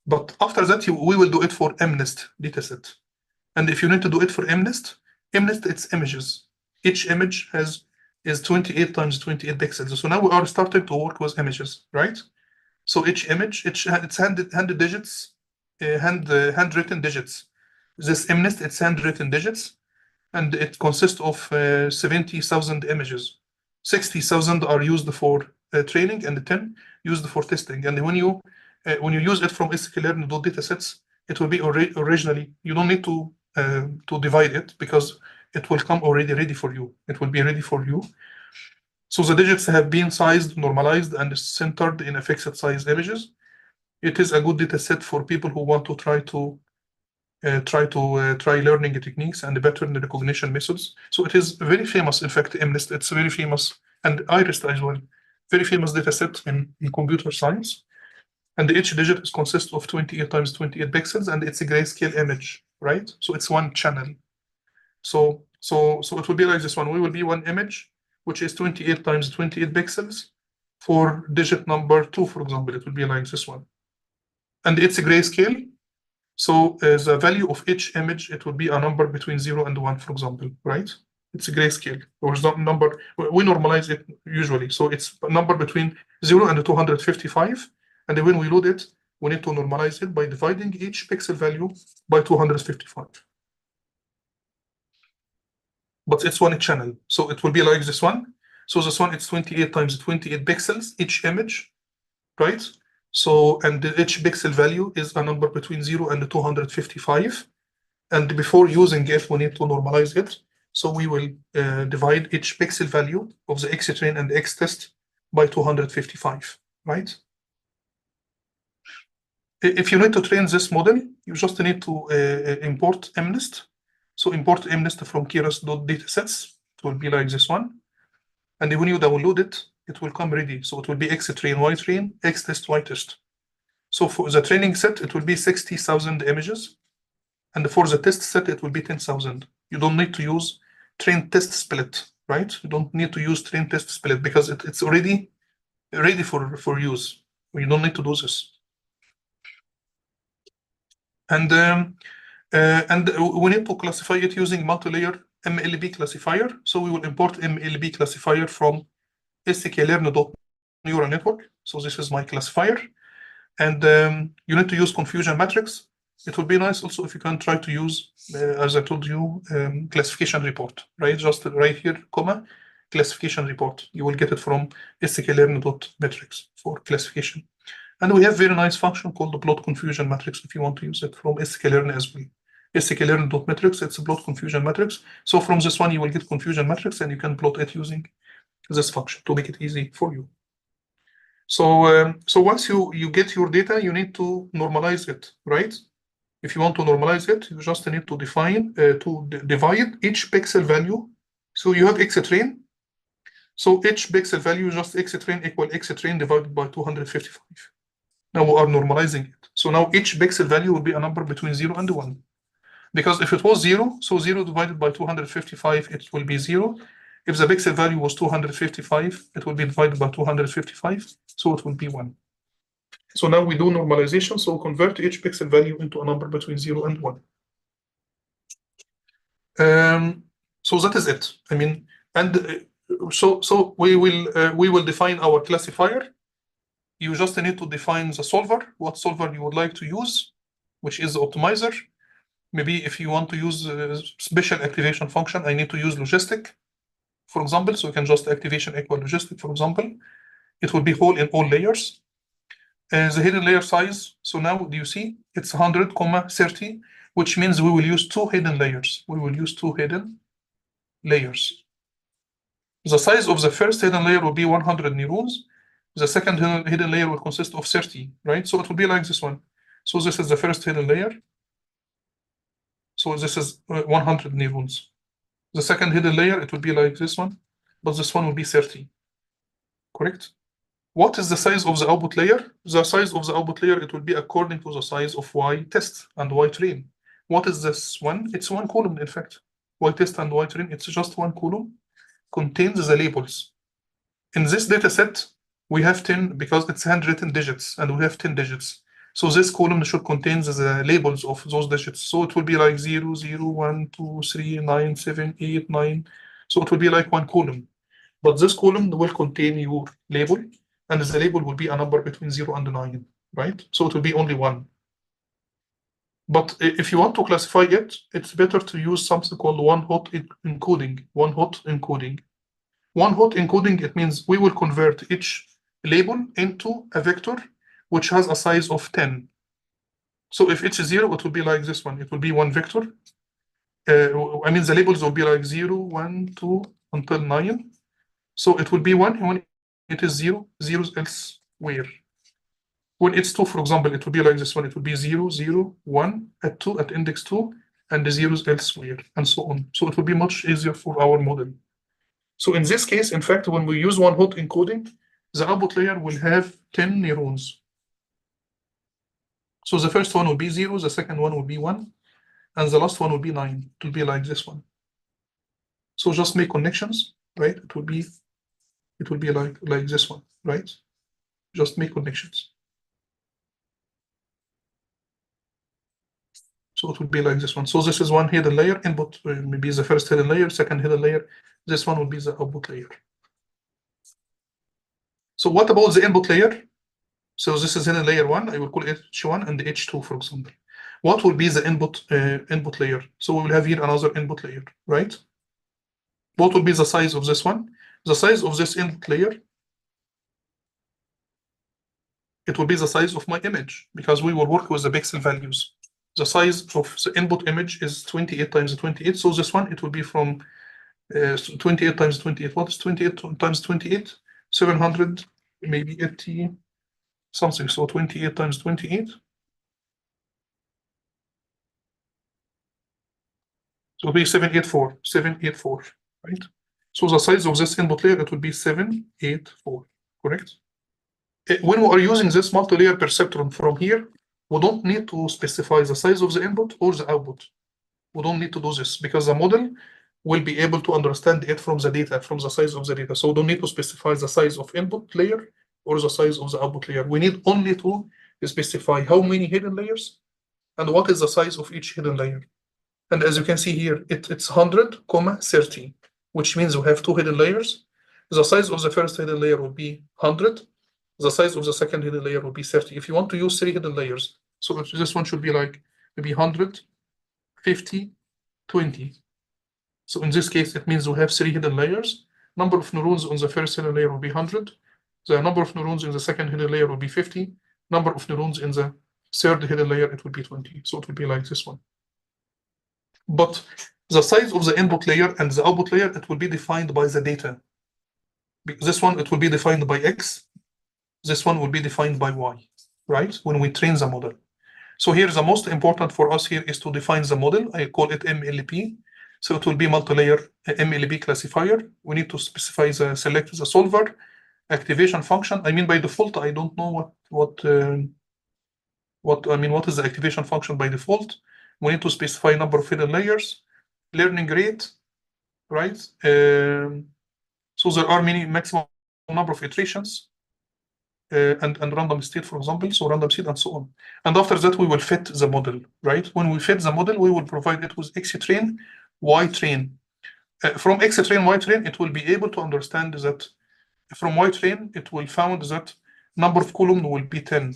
But after that, we will do it for MNIST dataset. And if you need to do it for MNIST, it's images. Each image is 28 times 28 pixels. So now we are starting to work with images, right? So each image, it's handwritten digits. This MNIST, it's handwritten digits, and it consists of 70,000 images. 60,000 are used for training, and 10 used for testing. And when you use it from sklearn datasets, it will be originally, you don't need to divide it, because it will come already ready for you. It will be ready for you. So the digits have been sized, normalized, and centered in a fixed size images. It is a good data set for people who want to try learning techniques and pattern recognition methods. So it is very famous. In fact, MNIST, it's very famous, and Iris as well, very famous data set in computer science. And each digit consists of 28 times 28 pixels, and it's a grayscale image, right? So it's one channel. So it will be like this one. We will be one image, which is 28 times 28 pixels. For digit number 2, for example, it will be like this one. And it's a grayscale. So the value of each image, it will be a number between 0 and 1, for example, right? It's a grayscale. Or number, we normalize it usually. So it's a number between 0 and 255. And then when we load it, we need to normalize it by dividing each pixel value by 255. But it's one channel. So it will be like this one. So this one, it's 28 times 28 pixels, each image, right? So, and each pixel value is a number between 0 and 255. And before using it, we need to normalize it. So we will divide each pixel value of the X-train and X-test by 255, right? If you need to train this model, you just need to import MNIST. So import MNIST from keras.datasets. It will be like this one. And when you download it, it will come ready. So it will be X-train, Y-train, X-test, Y-test. So for the training set, it will be 60,000 images. And for the test set, it will be 10,000. You don't need to use train test split, right? You don't need to use train test split, because it's already ready for use. You don't need to do this. And we need to classify it using multi-layer MLB classifier. So we will import MLB classifier from sklearn.neural network. So this is my classifier. And you need to use confusion matrix. It would be nice also if you can try to use, as I told you, classification report, right? Just right here, comma, classification report. You will get it from sklearn.metrics for classification. And we have very nice function called the plot confusion matrix if you want to use it from sklearn as well. sklearn.metrics, it's a plot confusion matrix. So from this one, you will get confusion matrix, and you can plot it using this function to make it easy for you. So once you get your data, you need to normalize it, right? If you want to normalize it, you just need to define divide each pixel value. So you have x train. So each pixel value just x train equal x train divided by 255. Now we are normalizing it. So now each pixel value will be a number between 0 and 1. Because if it was 0, so 0 divided by 255, it will be 0. If the pixel value was 255, it will be divided by 255, so it will be 1. So now we do normalization, so convert each pixel value into a number between 0 and 1. So that is it. I mean, and so we will define our classifier. You just need to define the solver, what solver you would like to use, which is the optimizer. Maybe if you want to use a special activation function, I need to use logistic, for example. So you can just activation equal logistic, for example. It will be whole in all layers. The hidden layer size, so now do you see it's 100,30, which means we will use 2 hidden layers. We will use 2 hidden layers. The size of the first hidden layer will be 100 neurons. The second hidden layer will consist of 30, right? So it will be like this one. So this is the first hidden layer. So this is 100 neurons. The second hidden layer, it will be like this one, but this one will be 30, correct? What is the size of the output layer? The size of the output layer, it will be according to the size of Y test and Y train. What is this one? It's 1 column, in fact. Y test and Y train, it's just 1 column, contains the labels. In this data set, we have 10, because it's handwritten digits, and we have 10 digits. So this column should contain the labels of those digits. So it will be like 0, 0, 1, 2, 3, 9, 7, 8, 9. So it will be like 1 column. But this column will contain your label, and the label will be a number between 0 and 9, right? So it will be only 1. But if you want to classify it, it's better to use something called one-hot encoding. One-hot encoding. One-hot encoding, it means we will convert each label into a vector which has a size of 10. So if it's 0, it will be like this one. It will be 1 vector. I mean, the labels will be like 0, 1, 2, until 9. So it will be 1 when it is 0, 0 elsewhere. When it's 2, for example, it will be like this one. It will be 0, 0, 1 at 2, at index 2, and the zeros elsewhere, and so on. So it will be much easier for our model. So in this case, in fact, when we use one-hot encoding, the output layer will have 10 neurons. So the first one will be 0, the second one will be 1, and the last one will be 9. It will be like this one. So just make connections, right? It will be like this one, right? Just make connections. So it will be like this one. So this is one hidden layer, input, maybe the first hidden layer, second hidden layer. This one will be the output layer. So what about the input layer? So this is hidden layer 1. I will call it H1 and H2, for example. What will be the input layer? So we will have here another input layer, right? What will be the size of this one? The size of this input layer, it will be the size of my image, because we will work with the pixel values. The size of the input image is 28 times 28. So this one, it will be from 28 times 28. What is 28 times 28? 700, maybe 80 something. So 28 times 28. So it will be 784, 784, right? So the size of this input layer, it will be 784, correct? When we are using this multi-layer perceptron from here, we don't need to specify the size of the input or the output. We don't need to do this, because the model will be able to understand it from the data, from the size of the data. So we don't need to specify the size of input layer or the size of the output layer. We need only to specify how many hidden layers and what is the size of each hidden layer. And as you can see here, it's 100,30, which means we have 2 hidden layers. The size of the first hidden layer will be 100. The size of the second hidden layer will be 30. If you want to use 3 hidden layers, so this one should be like maybe 100, 50, 20. So in this case, it means we have 3 hidden layers. Number of neurons on the first hidden layer will be 100. The number of neurons in the second hidden layer will be 50. Number of neurons in the third hidden layer, it will be 20. So it will be like this one. But the size of the input layer and the output layer, it will be defined by the data. This one, it will be defined by X. this one will be defined by y, right? When we train the model. So here the most important for us here is to define the model. I call it MLP. So it will be multi-layer MLP classifier. We need to specify select the solver, activation function. I mean, by default, I don't know what is the activation function by default. We need to specify number of hidden layers, learning rate, right? So there are many maximum number of iterations and random state, for example, so random seed and so on. And after that, we will fit the model, right? When we fit the model, we will provide it with X-train, Y-train. From X-train, Y-train, it will be able to understand that from Y-train, it will found that number of columns will be 10,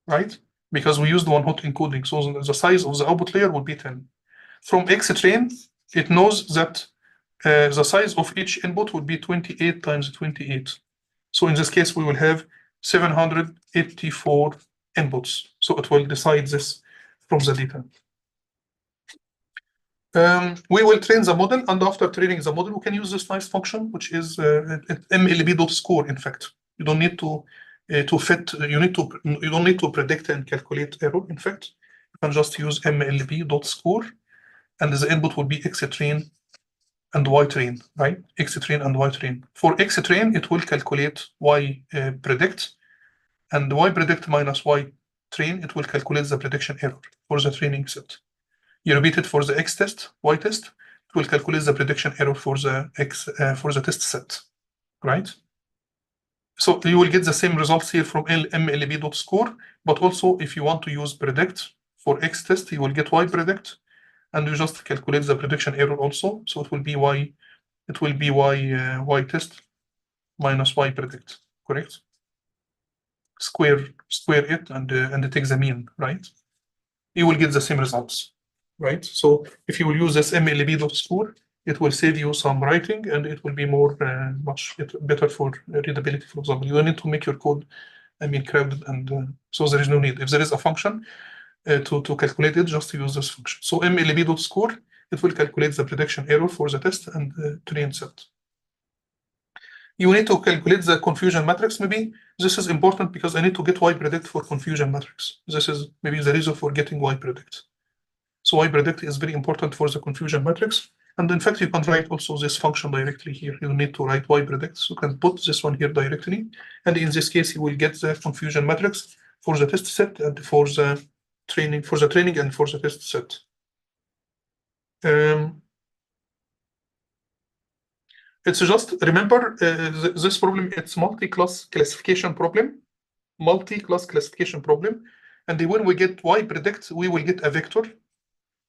right? Because we used one-hot encoding, so the size of the output layer will be 10. From X-train, it knows that the size of each input will be 28 times 28. So in this case, we will have 784 inputs. So it will decide this from the data. We will train the model, and after training the model, we can use this nice function, which is MLB.score. In fact, you don't need to fit. You don't need to predict and calculate error. In fact, you can just use MLB.score, and the input will be X-train and Y-train, right? X-train and Y-train. For X-train, it will calculate Y predict, and Y predict minus Y-train, it will calculate the prediction error for the training set. You repeat it for the X test, Y test, it will calculate the prediction error for the test set, right? So you will get the same results here from MLB.score, but also if you want to use predict for X test, you will get Y predict, and you just calculate the prediction error also. So it will be Y test minus Y predict, correct? Square it and take the mean, right? You will get the same results, right? So if you will use this MLB.score, it will save you some writing, and it will be more much better for readability. For example, you don't need to make your code, crowded, and so there is no need. If there is a function to calculate it, just use this function. So MLB.score, it will calculate the prediction error for the test and train set. You need to calculate the confusion matrix. Maybe this is important because I need to get Y predict for confusion matrix. This is maybe the reason for getting Y predict. So Y predict is very important for the confusion matrix. And in fact, you can write also this function directly here. You need to write Y predict. So you can put this one here directly. And in this case, you will get the confusion matrix for the test set and for the training and for the test set. It's just remember this problem. It's multi-class classification problem, and when we get Y predict, we will get a vector,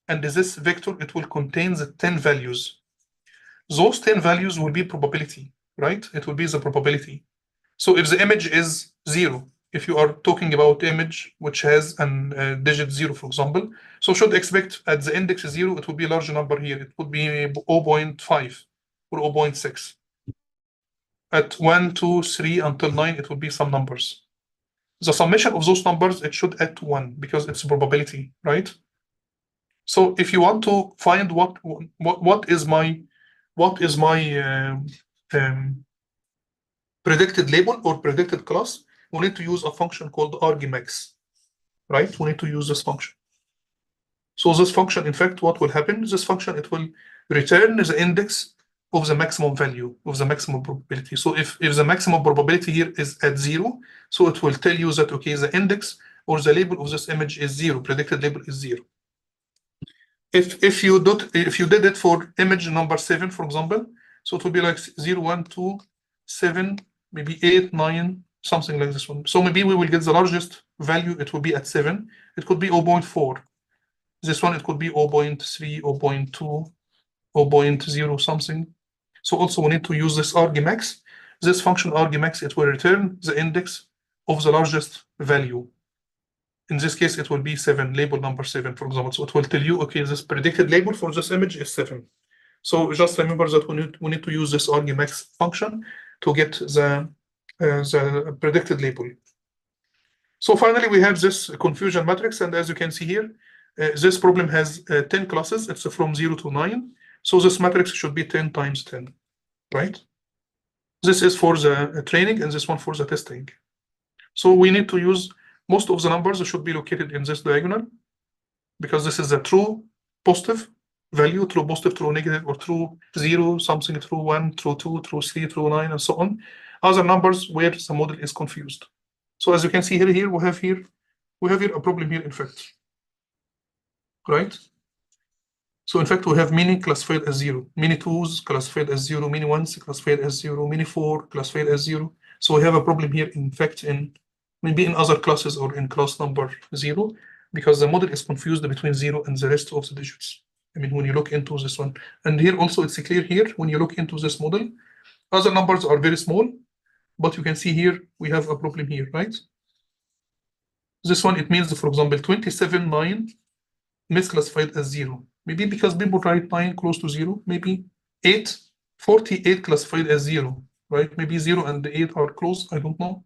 and this vector, it will contain the 10 values. Those 10 values will be probability, right? It will be the probability. So if the image is 0, if you are talking about image which has a digit 0, for example, so should expect at the index 0, it will be a large number here. It would be 0.5 or 0.6. At 1, 2, 3 until 9, it will be some numbers. The summation of those numbers, it should add to 1 because it's probability, right? So if you want to find what is my predicted label or predicted class, we need to use a function called argmax, right? We need to use this function. So this function, in fact, what will happen? This function, it will return the index of the maximum value of the maximum probability. So if the maximum probability here is at 0, so it will tell you that, okay, the index or the label of this image is 0, predicted label is 0. If you did it for image number 7, for example, so it will be like 0, 1, 2, 7, maybe 8, 9, something like this one. So maybe we will get the largest value, it will be at 7. It could be 0.4. This one, it could be 0.3, 0.2, 0.0 something. So also we need to use this argmax. This function argmax, it will return the index of the largest value. In this case, it will be 7, label number 7, for example. So it will tell you, okay, this predicted label for this image is 7. So just remember that we need to use this argmax function to get the predicted label. So finally, we have this confusion matrix, and as you can see here, this problem has 10 classes. It's from 0 to 9. So this matrix should be 10 times 10, right? This is for the training, and this one for the testing. So we need to use, most of the numbers should be located in this diagonal, because this is a true positive value, true positive, true negative, or true 0, something true 1, true 2, true 3, true 9, and so on. Other numbers where the model is confused. So as you can see here, we have here a problem here, in fact. Right? So in fact, we have many classified as 0, many 2s classified as 0, many 1s classified as 0, many 4 classified as 0. So we have a problem here, in fact, in maybe in other classes or in class number 0, because the model is confused between 0 and the rest of the digits. I mean, when you look into this one, and here also it's clear here, when you look into this model, other numbers are very small, but you can see here, we have a problem here, right? This one, it means, for example, 27.9 misclassified as 0. Maybe because people write 9 close to 0, maybe 48 classified as 0, right? Maybe 0 and 8 are close, I don't know.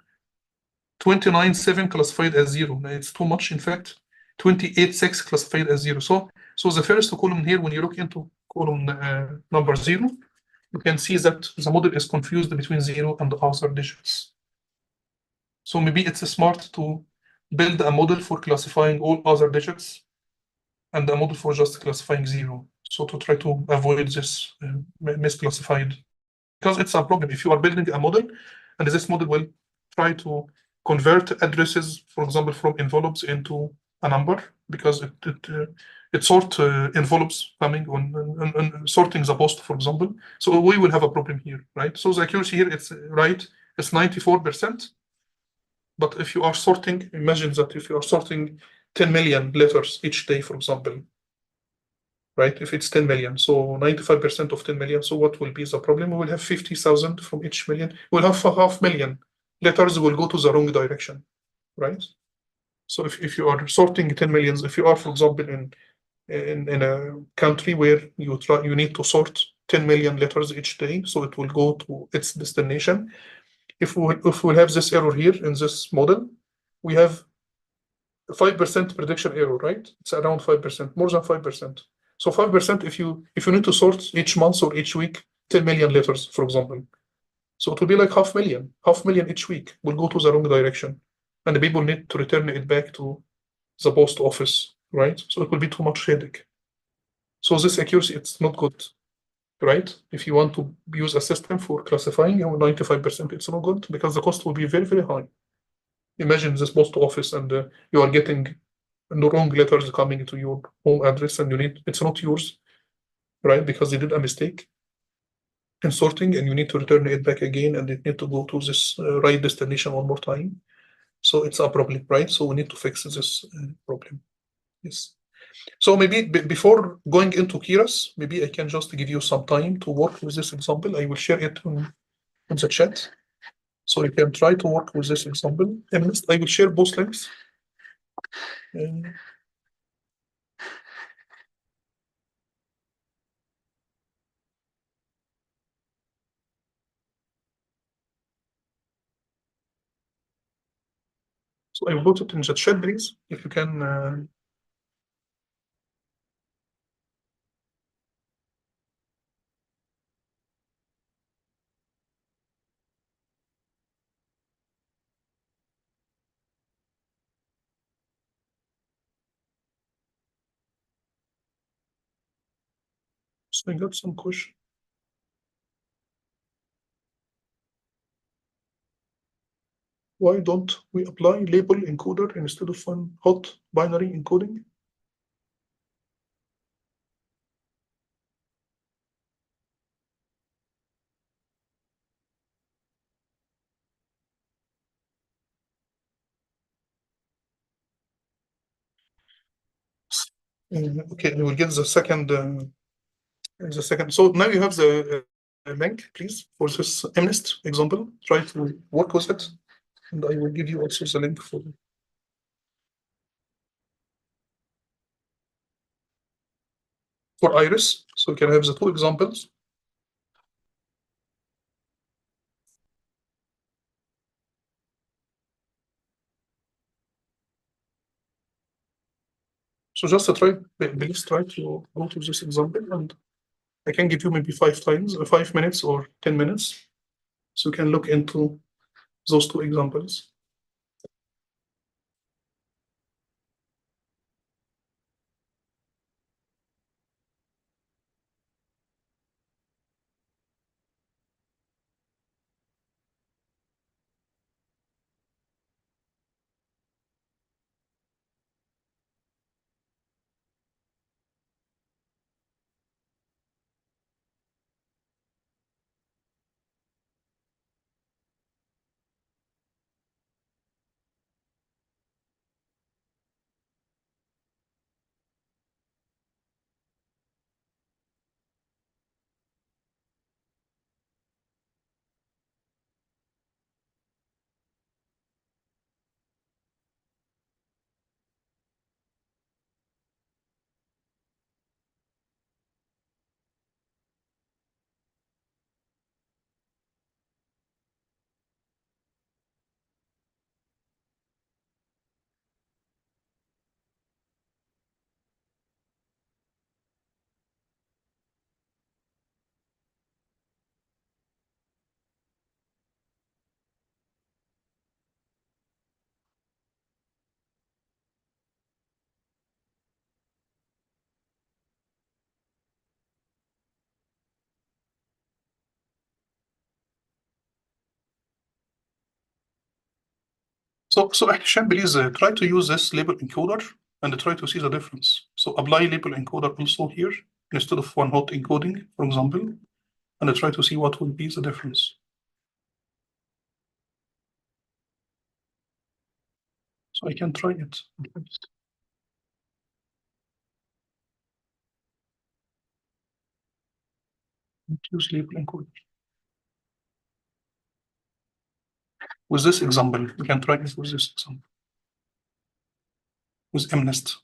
29.7 classified as 0. It's too much, in fact. 28.6 classified as 0. So the first column here, when you look into column number 0, you can see that the model is confused between 0 and the other digits. So maybe it's smart to build a model for classifying all other digits and a model for just classifying 0. So to try to avoid this misclassified, because it's a problem. If you are building a model and this model will try to convert addresses, for example, from envelopes into a number, because it sort envelopes coming on sorting the post, for example. So we will have a problem here, right? So the accuracy here, it's right, it's 94%. But if you are sorting, imagine that if you are sorting 10 million letters each day, for example, right? If it's 10 million, so 95% of 10 million, so what will be the problem? We will have 50,000 from each million. We'll have 500,000 letters will go to the wrong direction, right? So if you are sorting 10 millions, if you are, for example, in a country where you need to sort 10 million letters each day, so it will go to its destination. If we have this error here in this model, we have 5% prediction error, right? It's around 5%, more than 5%. So 5%, if you need to sort each month or each week 10 million letters, for example. So it will be like 500,000 each week will go to the wrong direction. And the people need to return it back to the post office, right? So it will be too much headache. So this accuracy, it's not good, right? If you want to use a system for classifying 95%, it's not good because the cost will be very, very high. Imagine this post office and you are getting the wrong letters coming to your home address and it's not yours, right? Because they did a mistake in sorting and you need to return it back again and it need to go to this right destination one more time. So it's a problem, right? So we need to fix this problem. Yes. So maybe before going into Keras, maybe I can just give you some time to work with this example. I will share it in the chat. So you can try to work with this example. And next, I will share both links. So I will put it in the chat, please, if you can. So I got some question. Why don't we apply label encoder instead of one hot binary encoding? Okay, we will get the second. So now you have the link, please, for this MNIST example. Try to work with it, and I will give you also the link for Iris. So you can have the two examples. So just to try, please try to go to this example, and I can give you maybe 5 minutes or 10 minutes, so you can look into those two examples. So Hisham, please try to use this label encoder and try to see the difference. So apply label encoder also here instead of one hot encoding, for example, and try to see what will be the difference. So I can try it. Use label encoder. With this example, we can try it with this example. With MNIST.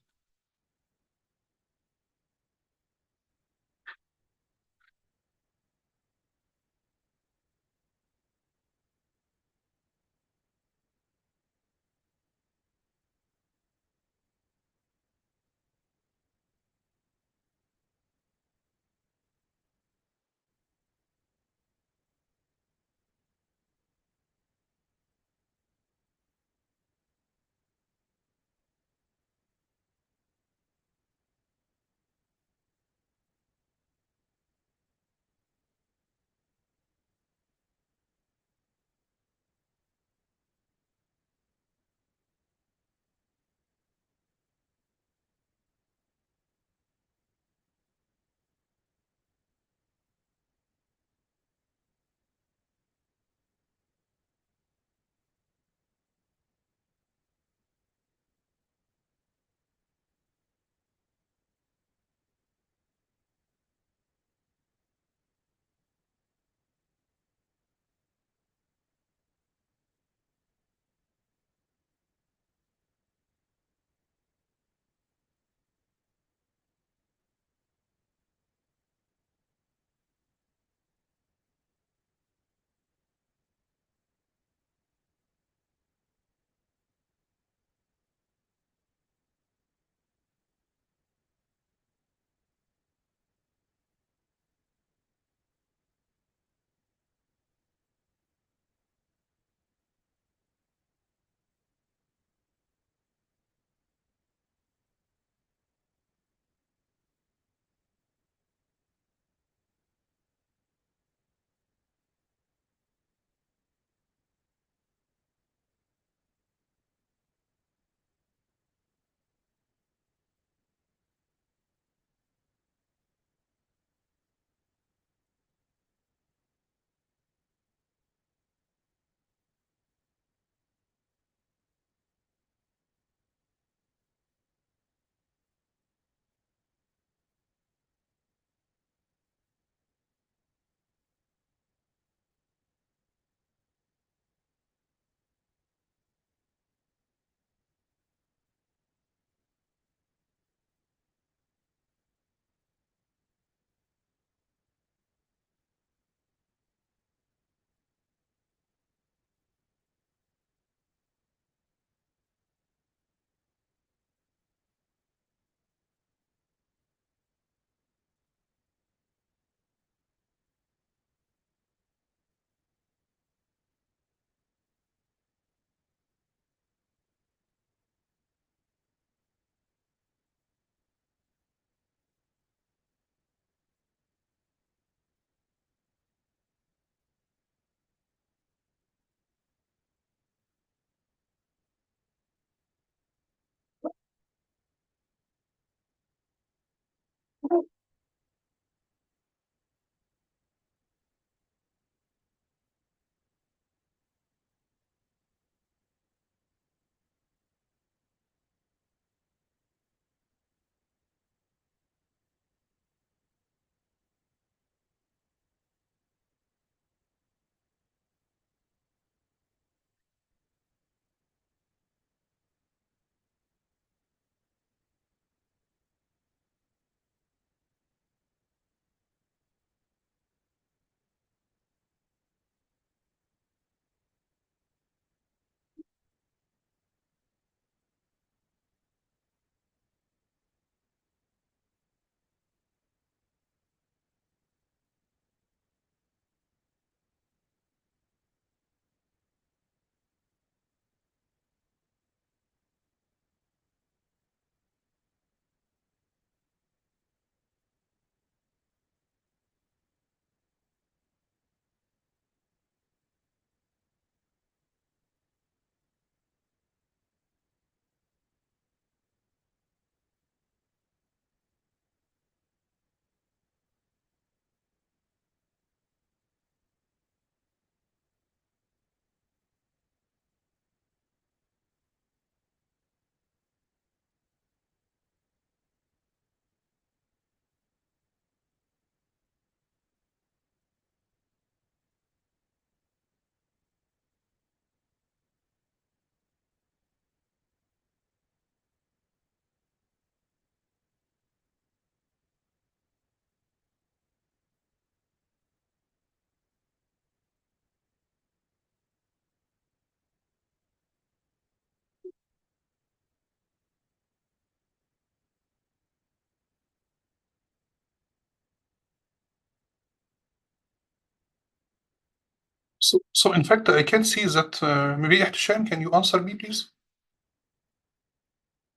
So in fact, I can see that maybe Ihtisam, can you answer me, please?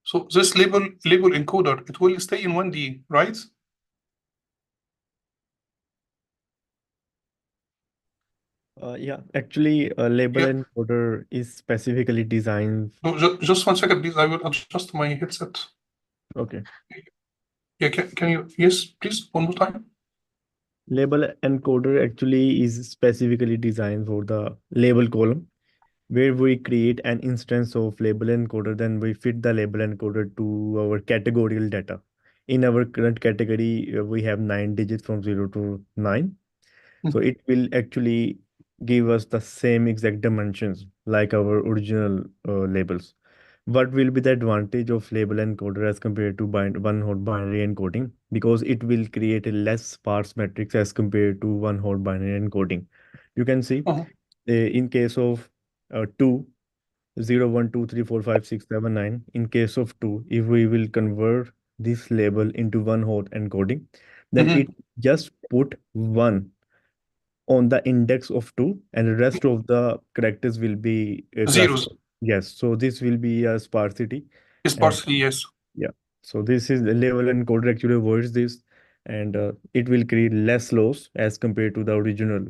So this label encoder, it will stay in 1D, right? Yeah, actually, a label Yeah. encoder is specifically designed. No, just 1 second, please. I will adjust my headset. Okay. Yeah, can you, yes, please, one more time. Label encoder actually is specifically designed for the label column, where we create an instance of label encoder, then we fit the label encoder to our categorical data. In our current category, we have 9 digits from 0 to 9. So it will actually give us the same exact dimensions like our original labels. What will be the advantage of label encoder as compared to one-hot binary encoding? Because it will create a less sparse matrix as compared to one-hot binary encoding. You can see in case of 2, 0, 1, 2, 3, 4, 5, 6, 7, 9. In case of 2, if we will convert this label into one-hot encoding, then it just put 1 on the index of 2 and the rest of the characters will be Zeros. Yes, so this will be a sparsity. Sparsity, yes. Yeah, so this is the label encoder actually avoids this, and it will create less loss as compared to the original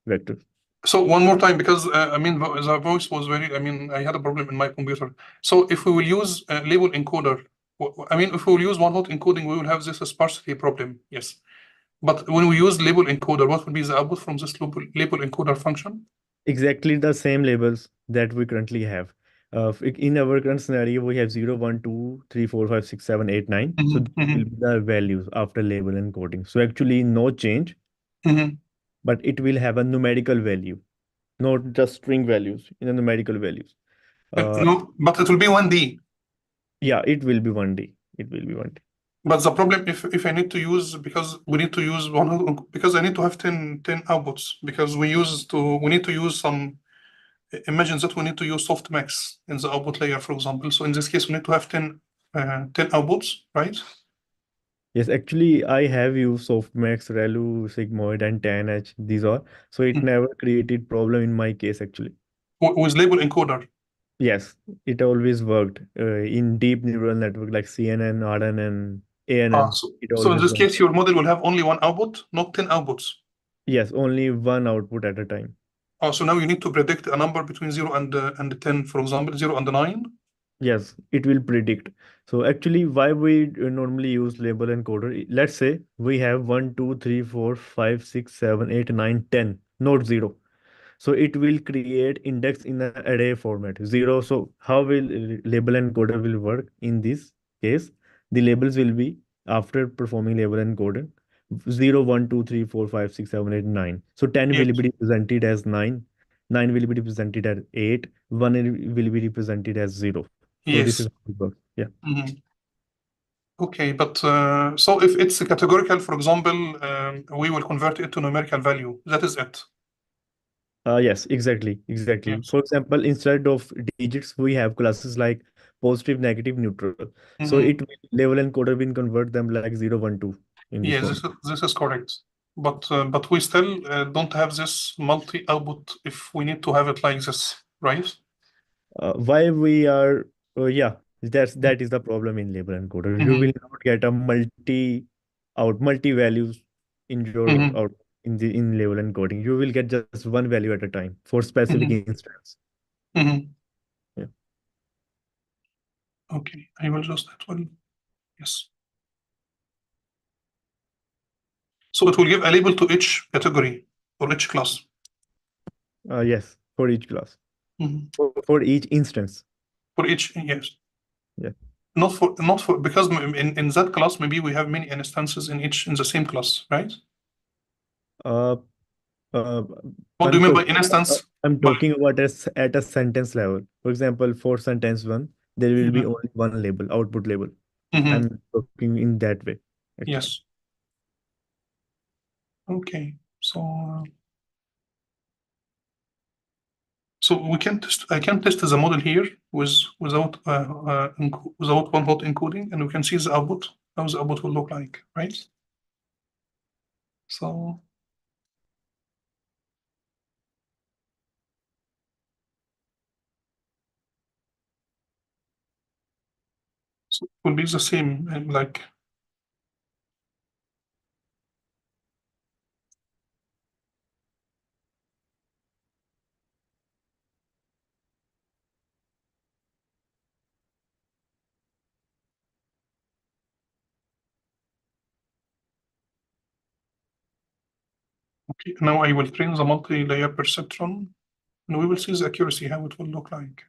vector. So one more time, because I mean, the voice was very, I mean, I had a problem in my computer. So if we will use label encoder, I mean, if we will use one-hot encoding, we will have this sparsity problem, yes. But when we use label encoder, what will be the output from this label encoder function? Exactly the same labels that we currently have. In our current scenario, we have 0, 1, 2, 3, 4, 5, 6, 7, 8, 9. So these will be the values after label encoding. So actually no change, but it will have a numerical value, not just string values, in the numerical values. No, but it will be 1D. Yeah, it will be 1D. It will be 1D. But the problem, if I need to use, because we need to use because I need to have 10 outputs, because we need to use some, imagine that we need to use softmax in the output layer, for example. So in this case, we need to have 10 outputs, right? Yes, actually, I have used softmax, relu, sigmoid, and tan-h. These are, so it never created problem in my case actually. With label encoder. Yes, it always worked in deep neural network like CNN, RNN, ANN. So in this case, your model will have only 1 output, not 10 outputs. Yes, only 1 output at a time. Oh, so now you need to predict a number between 0 and 10, for example, 0 and 9. Yes, it will predict. So actually, why we normally use label encoder? Let's say we have 1, 2, 3, 4, 5, 6, 7, 8, 9, 10, not 0. So it will create index in an array format, 0. So how will label encoder will work in this case? The labels will be after performing label encoder 0, 1, 2, 3, 4, 5, 6, 7, 8, 9. So 10 will be represented as 9, 9 will be represented as 8, 1 will be represented as 0. So this is how it works. Yeah. Okay, but so if it's categorical, for example, we will convert it to numerical value. That is it. Yes, exactly. Yes. For example, instead of digits, we have classes like positive, negative, neutral. So it will label encoder will convert them like 0, 1, 2 in this Yes, form. this is correct. But we still don't have this multi-output if we need to have it like this, right? Why we are yeah, that is the problem in label encoder. You will not get a multi values in your out in label encoding. You will get just one value at a time for specific instance. Yeah. Okay, I will just that one. Yes. So it will give a label to each category or each class. Yes, for each class. For each instance. For each, yes. Yeah. Not for because in that class maybe we have many instances in the same class, right? What do you mean by instance? I'm talking about at a sentence level. For example, for sentence 1, there will be only one label, output label. I'm talking in that way. Actually. Yes. Okay. So we can test. I can test the model here without one-hot encoding, and we can see the output. How the output will look like, right? So So it will be the same, like. Okay, now I will train the multi-layer perceptron, and we will see the accuracy, how it will look like.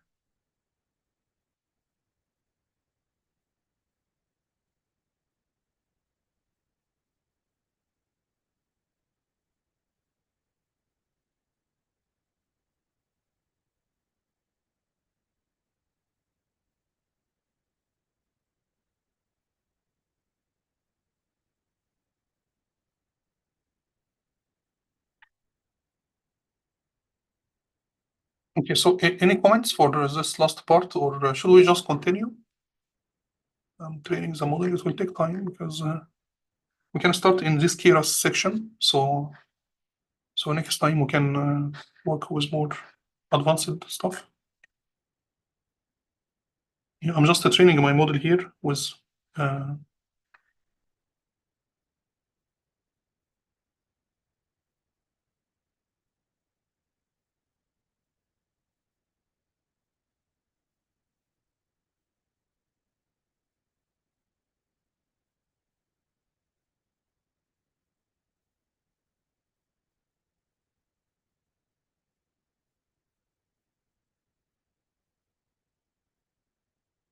Okay, so any comments for this last part, or should we just continue? Training the model, it will take time because we can start in this Keras section. So next time we can work with more advanced stuff. Yeah, I'm just training my model here with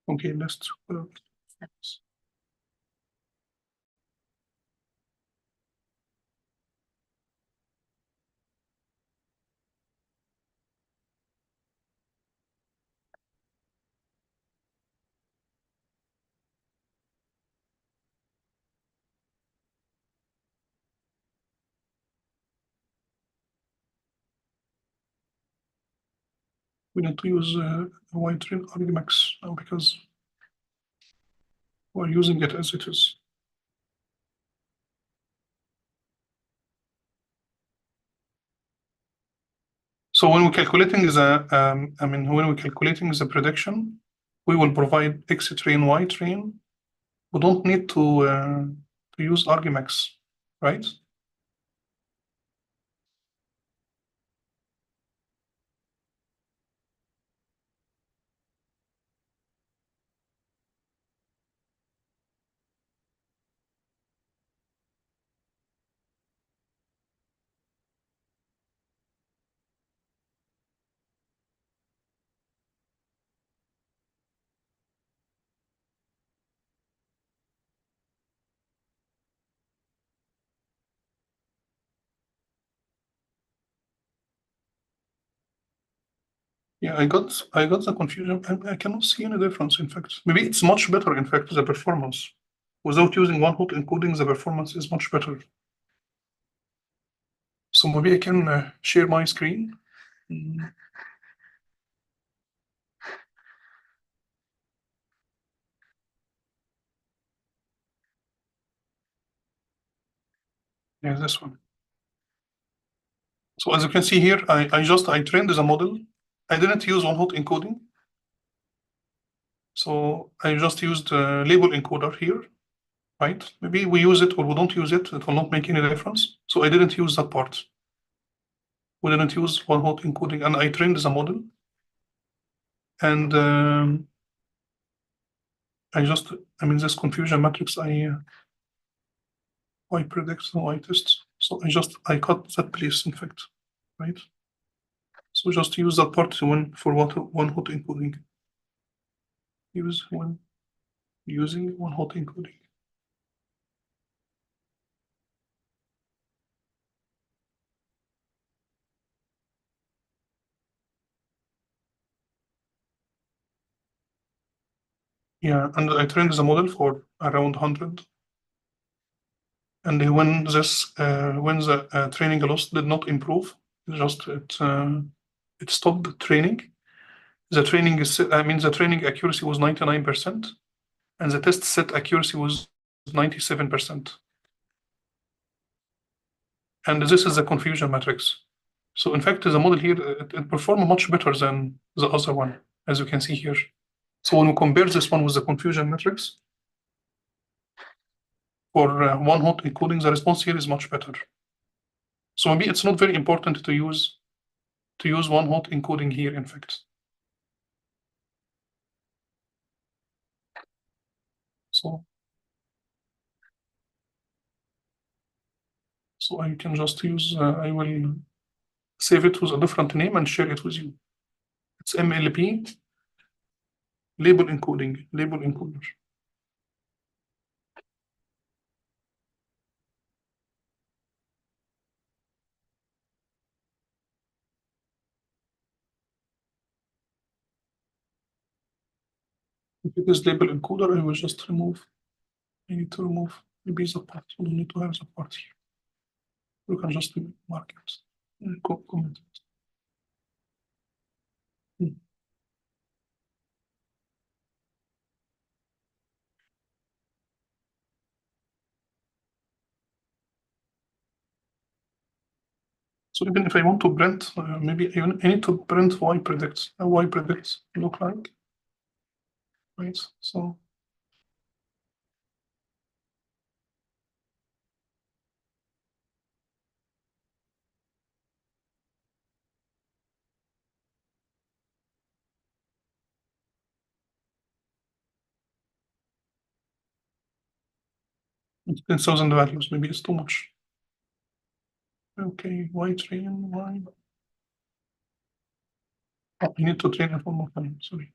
okay, let's we need to use a wide train argmax now because we're using it as it is. So when we're calculating the, when we're calculating the prediction, we will provide X train, Y train. We don't need to use argmax, right? Yeah, I got the confusion. I cannot see any difference. In fact, maybe it's much better. In fact, the performance without using one-hot encoding, the performance is much better. So maybe I can share my screen. Yeah, this one. So as you can see here, I trained the model. I didn't use one-hot encoding. So I just used a label encoder here, right? Maybe we use it or we don't use it. It will not make any difference. So I didn't use that part. We didn't use one-hot encoding, and I trained the model. And this confusion matrix, I predict, so I test. So I cut that place, in fact, right? So just use that part for one-hot encoding. Use when using one-hot encoding. Yeah, and I trained the model for around 100. And when the training loss did not improve, it stopped training. The training accuracy was 99%, and the test set accuracy was 97%. And this is the confusion matrix. So in fact, the model here, it performed much better than the other one, as you can see here. So when we compare this one with the confusion matrix, for one hot encoding, the response here is much better. So maybe it's not very important to use one hot encoding here, in fact. So I can just use, I will save it with a different name and share it with you. It's MLP label encoding, label encoder. If it is label encoder, I will just remove. I need to remove maybe the part. We don't need to have the part here. You can just mark it and comment it. So even if I want to print, maybe I need to print y predicts. Y predicts look like, right? So it's 10,000 values. Maybe it's too much. Okay, y train, y. Oh, I need to train it one more time. Sorry.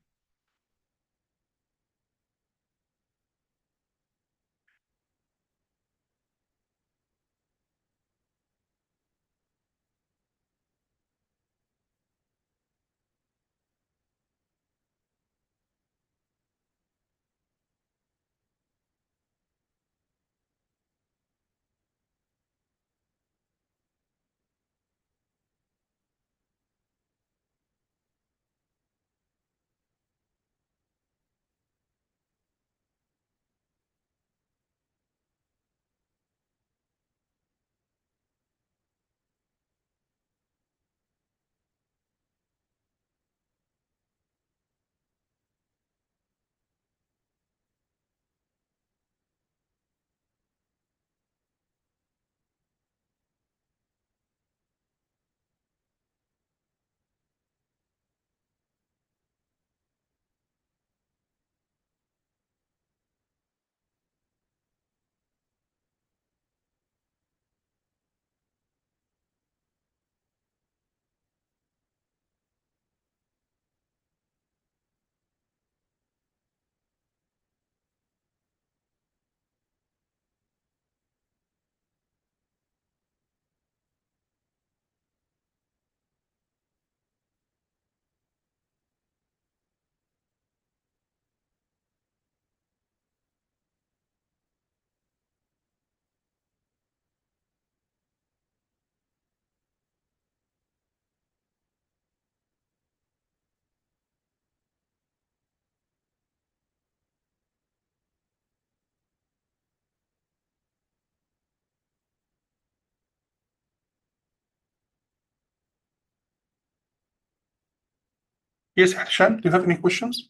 Yes, Hashan, do you have any questions?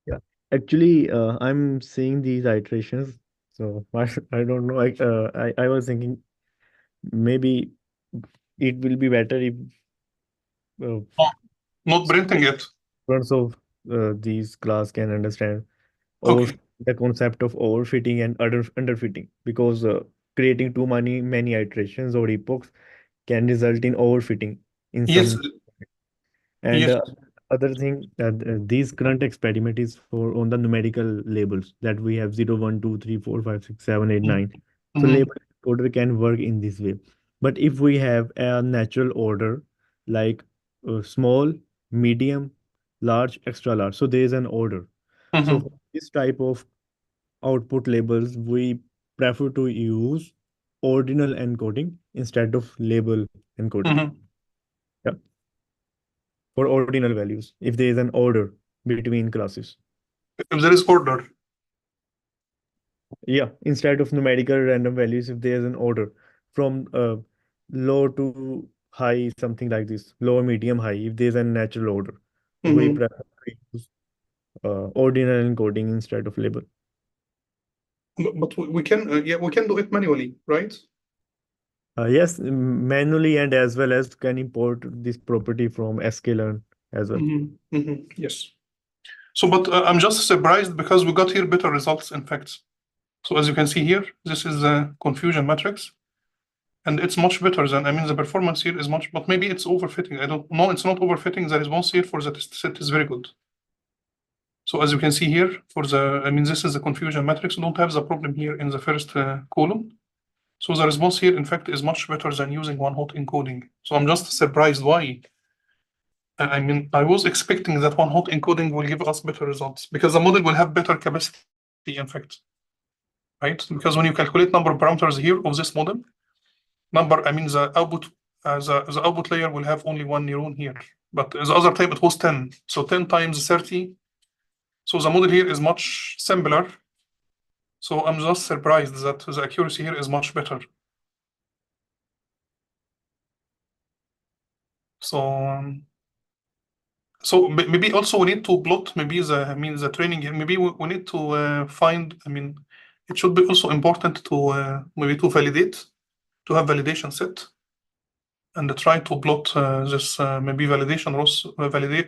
Yeah, actually, I'm seeing these iterations, so I don't know. I was thinking maybe it will be better if uh, Oh, not printing it. students of these class can understand over Okay. the concept of overfitting and underfitting, because creating too many iterations or epochs can result in overfitting in Yes, some. And yes. other thing that these current experiment is for on the numerical labels that we have 0, 1, 2, 3, 4, 5, 6, 7, 8, 9. So Mm-hmm. label encoder can work in this way. But if we have a natural order like small, medium, large, extra large, so there is an order. So Mm-hmm. for this type of output labels, we prefer to use ordinal encoding instead of label encoding. Mm-hmm. Yeah, for ordinal values, if there is an order between classes. If there is order. Yeah, instead of numerical random values, if there is an order from low to high, something like this, low, medium, high, if there is a natural order, we Mm-hmm. prefer to use ordinal encoding instead of label. But we can, we can do it manually, right? Yes, manually, and as well as can import this property from sklearn as well. Yes. So, but I'm just surprised because we got here better results, in fact. So as you can see here, this is a confusion matrix, and it's much better than, I mean, the performance here is much, but maybe it's overfitting. I don't know, it's not overfitting. The response here for the test set is very good. So as you can see here, for the, I mean, this is the confusion matrix. We don't have the problem here in the first column. So the response here, in fact, is much better than using one-hot encoding. So I'm just surprised why. I mean, I was expecting that one-hot encoding will give us better results because the model will have better capacity, in fact, right? Because when you calculate number of parameters here of this model, I mean, the output, the output layer will have only one neuron here, but the other time it was 10. So 10 times 30. So the model here is much simpler. So I'm just surprised that the accuracy here is much better. So, so maybe also we need to plot maybe the training here. Maybe we need to find, I mean, it should be also important to maybe to validate, to have validation set, and try to plot this maybe validation loss,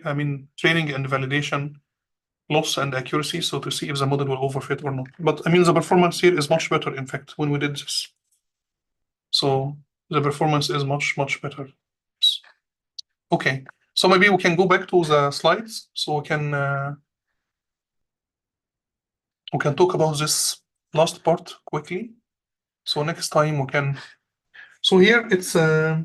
I mean, training and validation loss and accuracy, so to see if the model will overfit or not. But I mean, the performance here is much better, in fact, when we did this. So the performance is much, much better. Okay, so maybe we can go back to the slides, so we can talk about this last part quickly. So next time we can. So here it's so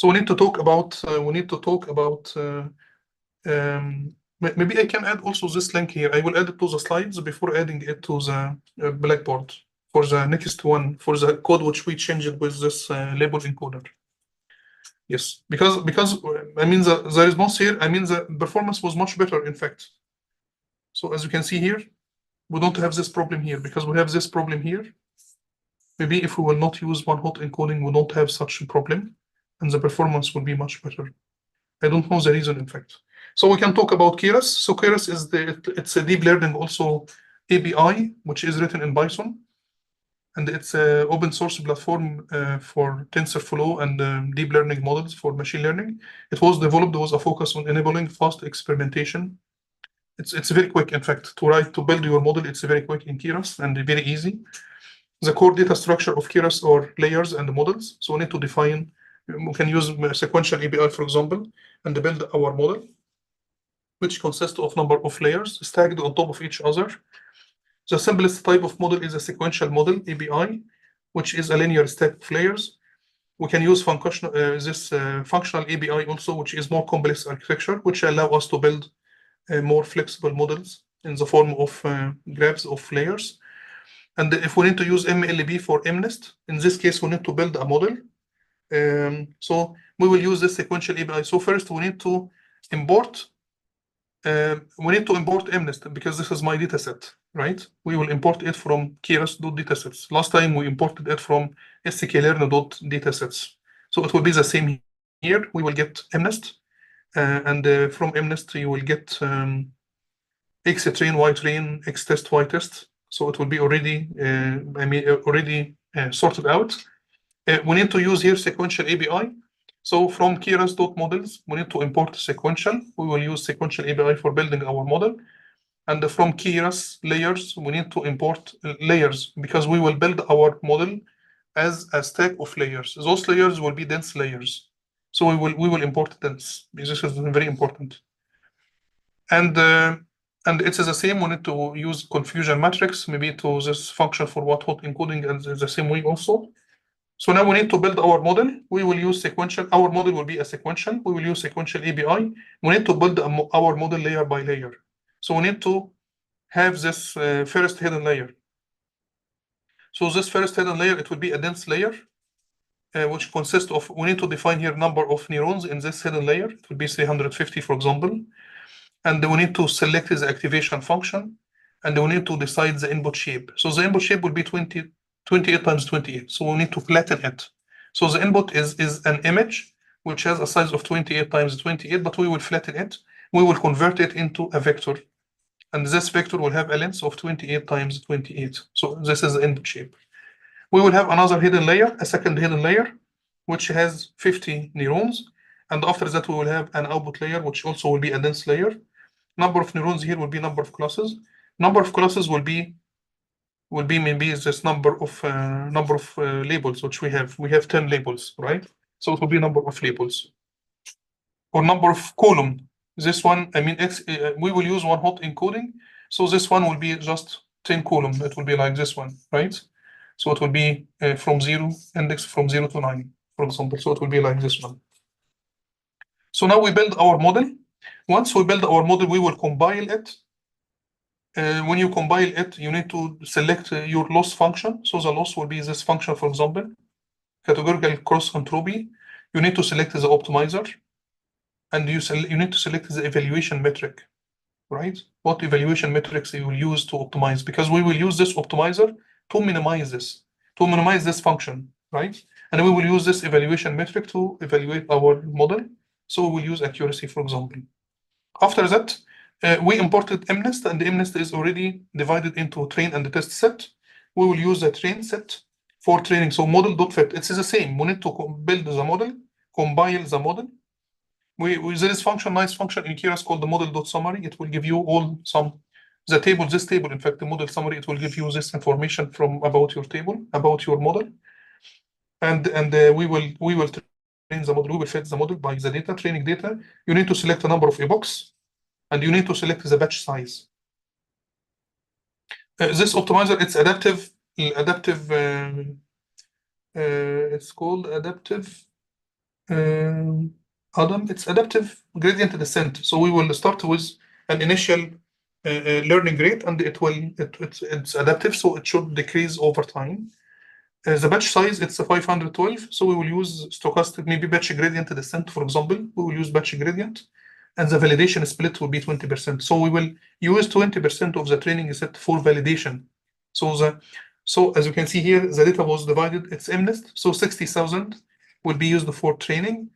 we need to talk about maybe I can add also this link here. I will add it to the slides before adding it to the Blackboard for the next one, for the code which we changed with this label encoder. Yes, because I mean the response here, I mean the performance was much better, in fact. So as you can see here, we don't have this problem here because we have this problem here. Maybe if we will not use one-hot encoding, we don't have such a problem, and the performance will be much better. I don't know the reason, in fact. So we can talk about Keras. So Keras is it's a deep learning also API, which is written in Python, and it's an open source platform for TensorFlow and deep learning models for machine learning. It was developed with a focus on enabling fast experimentation. It's very quick, in fact, to build your model. It's very quick in Keras and very easy. The core data structure of Keras are layers and models. So we need to define. We can use a sequential API, for example, and build our model, which consists of number of layers stacked on top of each other. The simplest type of model is a sequential model API, which is a linear stack of layers. We can use functional API also, which is more complex architecture, which allow us to build more flexible models in the form of graphs of layers. And if we need to use MLB for MNIST, in this case, we need to build a model. So we will use this sequential API. So first we need to import MNIST because this is my data set, right? We will import it from keras.datasets. Last time we imported it from sklearn.datasets. So it will be the same here. We will get MNIST, and from MNIST you will get X-train, Y-train, X-test, Y-test. So it will be already, sorted out. We need to use here sequential API. So from keras.models, we need to import sequential. We will use sequential API for building our model. And from keras layers, we need to import layers because we will build our model as a stack of layers. Those layers will be dense layers. So we will import dense. This is very important. And it's the same. We need to use confusion matrix, maybe to this function for one-hot encoding, and the same way also. So now we need to build our model. We will use sequential. Our model will be a sequential. We will use sequential API. We need to build our model layer by layer. So we need to have this first hidden layer. So this first hidden layer, it will be a dense layer, which consists of, we need to define here number of neurons in this hidden layer. It will be 350, for example. And we need to select the activation function, and we need to decide the input shape. So the input shape will be 28 times 28. So we need to flatten it. So the input is an image which has a size of 28 times 28, but we will flatten it. We will convert it into a vector. And this vector will have a length of 28 times 28. So this is the input shape. We will have another hidden layer, a second hidden layer, which has 50 neurons. And after that, we will have an output layer, which also will be a dense layer. Number of neurons here will be number of classes. Number of classes will be maybe this number of labels which we have. We have 10 labels, right? So it will be number of labels or number of column. This one, I mean, we will use one hot encoding. So this one will be just 10 column. It will be like this one, right? So it will be from 0, index from 0 to 9, for example. So it will be like this one. So now we build our model. Once we build our model, we will compile it. When you compile it, you need to select your loss function. So the loss will be this function, for example, categorical cross entropy. You need to select the optimizer, and you need to select the evaluation metric, right? What evaluation metrics you will use to optimize, because we will use this optimizer to minimize this function, right? And we will use this evaluation metric to evaluate our model. So we will use accuracy, for example. After that, we imported MNIST, and the MNIST is already divided into train and the test set. We will use the train set for training. So model.fit, it's the same. We need to build the model, compile the model. There is nice function in Keras called the model.summary. It will give you this table, in fact, the model summary, it will give you this information about your table, about your model. And we will train the model, we will fit the model by the data, training data. You need to select a number of epochs, and you need to select the batch size. This optimizer, it's adaptive. It's called adaptive. It's adaptive gradient descent. So we will start with an initial learning rate, and it's adaptive, so it should decrease over time. The batch size, it's a 512. So we will use stochastic, maybe batch gradient descent, for example. We will use batch gradient. And the validation split will be 20%. So we will use 20% of the training set for validation. So as you can see here, the data was divided, it's MNIST. So 60,000 will be used for training.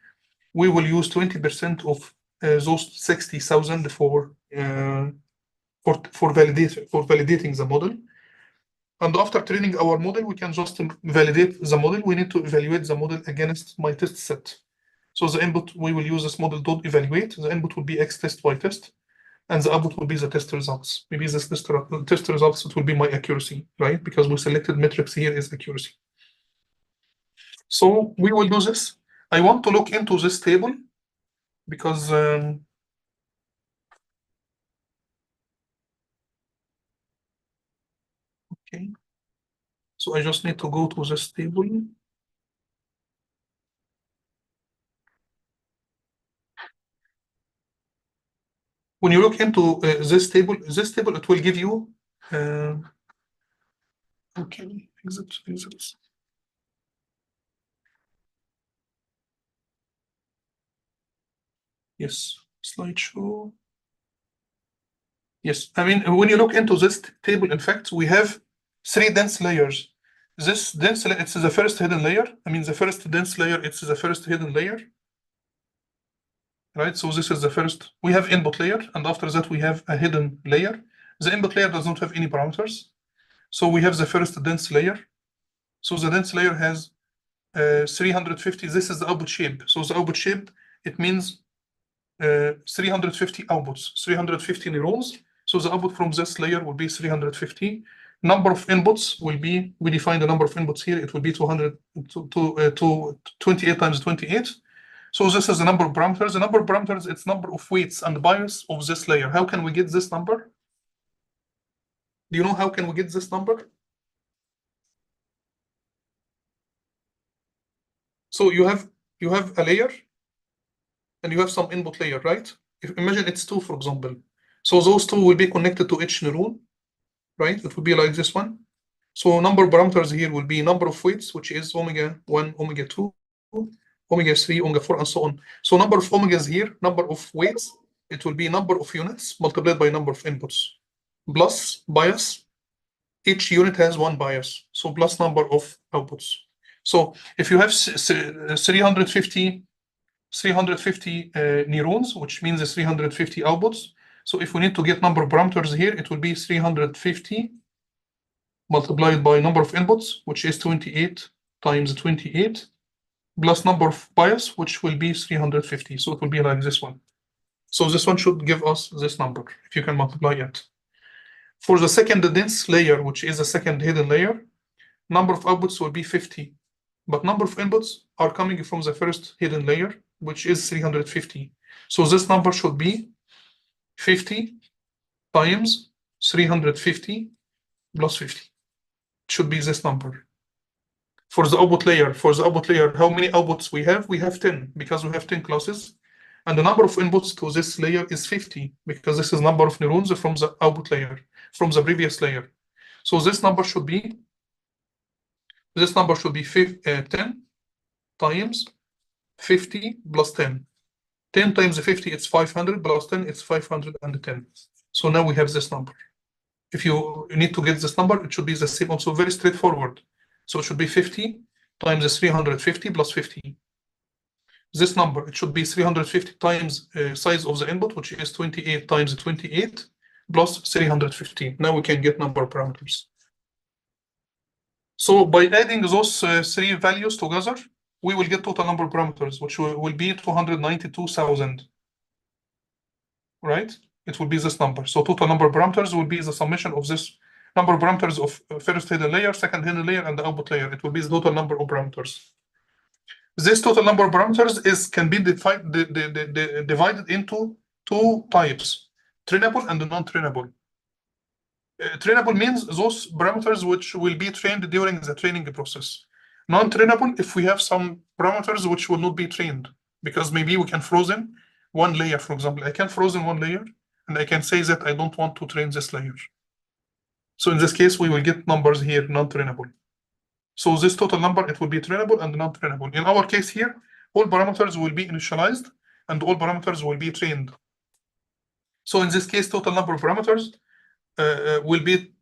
We will use 20% of those 60,000 for validating the model. And after training our model, we can just validate the model. We need to evaluate the model against my test set. So the input, we will use this model.evaluate. The input will be X test, Y test, and the output will be the test results. Maybe this test results, it will be my accuracy, right? Because we selected metrics here is accuracy. So we will do this. I want to look into this table because okay. So I just need to go to this table. When you look into this table, it will give you, okay, exit. Yes, slideshow. Yes, I mean, when you look into this table, in fact, we have 3 dense layers. This dense layer, it's the first hidden layer. I mean, the first dense layer, it's the first hidden layer. Right, so this is the first. We have input layer, and after that we have a hidden layer. The input layer does not have any parameters. So we have the first dense layer. So the dense layer has 350. This is the output shape. So the output shape, it means 350 outputs, 350 neurons. So the output from this layer will be 350. Number of inputs will be, we define the number of inputs here. It will be 28 times 28. So this is the number of parameters. The number of parameters, it's number of weights and bias of this layer. How can we get this number? Do you know how can we get this number? So you have a layer, and you have some input layer, right? Imagine it's 2, for example. So those 2 will be connected to each neuron, right? It will be like this one. So number of parameters here will be number of weights, which is omega 1, omega 2, omega 3, omega 4, and so on. So number of omegas here, number of weights, it will be number of units multiplied by number of inputs, plus bias. Each unit has 1 bias, so plus number of outputs. So if you have 350 neurons, which means 350 outputs. So if we need to get number of parameters here, it will be 350 multiplied by number of inputs, which is 28 times 28, plus number of bias, which will be 350. So it will be like this one. So this one should give us this number, if you can multiply it. For the second dense layer, which is the second hidden layer, number of outputs will be 50. But number of inputs are coming from the first hidden layer, which is 350. So this number should be 50 times 350 plus 50. It should be this number. For the output layer, how many outputs we have? We have 10, because we have 10 classes. And the number of inputs to this layer is 50, because this is number of neurons from the output layer, from the previous layer. So this number should be 10 times 50 plus 10. 10 times 50, it's 500, plus 10, it's 510. So now we have this number. If you need to get this number, it should be the same, also very straightforward. So it should be 50 times 350 plus 50. This number, it should be 350 times size of the input, which is 28 times 28 plus 350. Now we can get number of parameters. So by adding those three values together, we will get total number of parameters, which will be 292,000. Right? It will be this number. So total number of parameters will be the summation of this number of parameters of first hidden layer, second hidden layer, and the output layer. It will be the total number of parameters. This total number of parameters can be divided into two types, trainable and non-trainable. Trainable means those parameters which will be trained during the training process. Non-trainable, if we have some parameters which will not be trained, because maybe we can frozen one layer, for example. I can frozen one layer, and I can say that I don't want to train this layer. So in this case, we will get numbers here, non-trainable. So this total number, it will be trainable and non-trainable. In our case here, all parameters will be initialized, and all parameters will be trained. So in this case, total number of parameters will be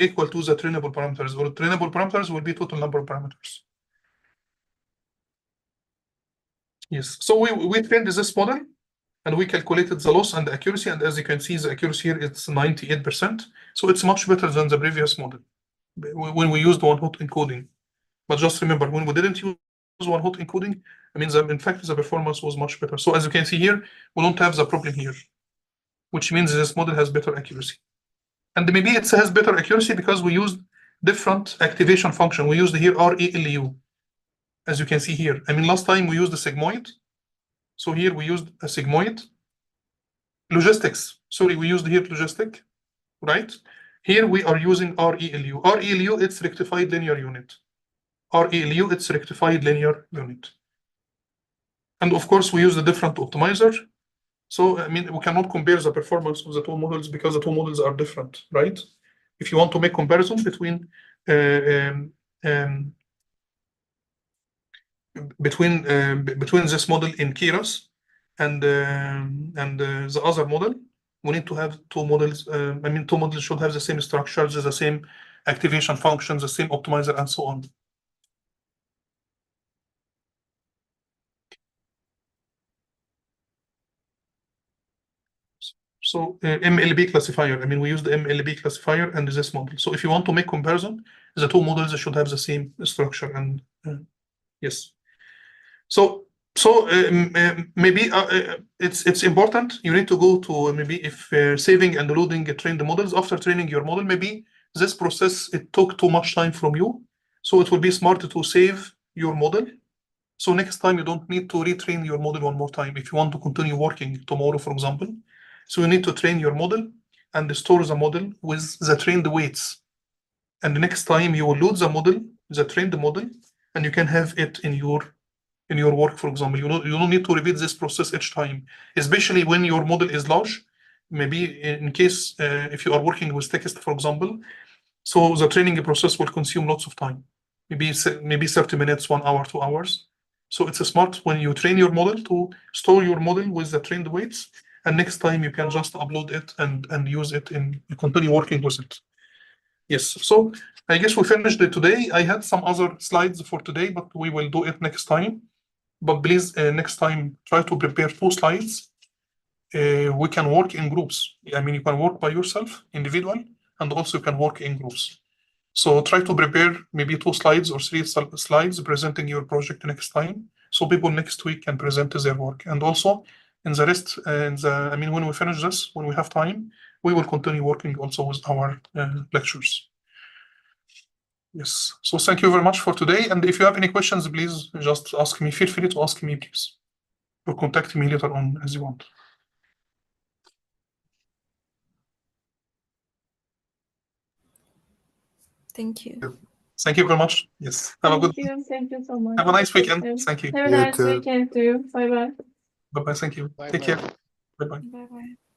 equal to the trainable parameters, or trainable parameters will be total number of parameters. Yes, so we trained this model, and we calculated the loss and the accuracy, and as you can see, the accuracy here is 98%. So it's much better than the previous model when we used one-hot encoding. But just remember, when we didn't use one-hot encoding, I mean, in fact, the performance was much better. So as you can see here, we don't have the problem here, which means this model has better accuracy. And maybe it has better accuracy because we used different activation function. We used here RELU, as you can see here. I mean, last time we used a sigmoid. So here we used a sigmoid. Logistics, sorry, we used here logistic, right? Here we are using RELU. RELU, it's rectified linear unit. RELU, it's rectified linear unit. And of course, we use a different optimizer. So, I mean, we cannot compare the performance of the two models because the two models are different, right? If you want to make comparison between this model in Keras and the other model, we need to have two models. I mean, two models should have the same structures, the same activation functions, the same optimizer, and so on. So MLB classifier, I mean, we use the MLB classifier and this model. So if you want to make comparison, the two models should have the same structure, and yes. So maybe it's important. You need to go to maybe if saving and loading trained models. After training your model, maybe this process, it took too much time from you. So it will be smart to save your model. So next time you don't need to retrain your model one more time. If you want to continue working tomorrow, for example, so you need to train your model and store the model with the trained weights. And the next time you will load the model, the trained model, and you can have it in your work, for example. You don't need to repeat this process each time, especially when your model is large. Maybe in case if you are working with text, for example, so the training process will consume lots of time, maybe 30 minutes, 1 hour, 2 hours. So it's smart when you train your model to store your model with the trained weights, and next time you can just upload it and use it and continue working with it. Yes, so I guess we finished it today. I had some other slides for today, but we will do it next time. But please, next time, try to prepare 2 slides. We can work in groups. I mean, you can work by yourself, individual, and also you can work in groups. So try to prepare maybe 2 slides or 3 slides presenting your project next time, so people next week can present their work. And also, in the rest, I mean, when we finish this, when we have time, we will continue working also with our lectures. Yes. So thank you very much for today. And if you have any questions, please just ask me. Feel free to ask me, please, or contact me later on as you want. Thank you. Thank you very much. Yes. Have a good. Thank you so much. Have a nice weekend. Thank you. Have a You nice too. weekend too. Bye bye. Bye bye. Thank you. Bye Take bye. care. Bye bye. Bye bye.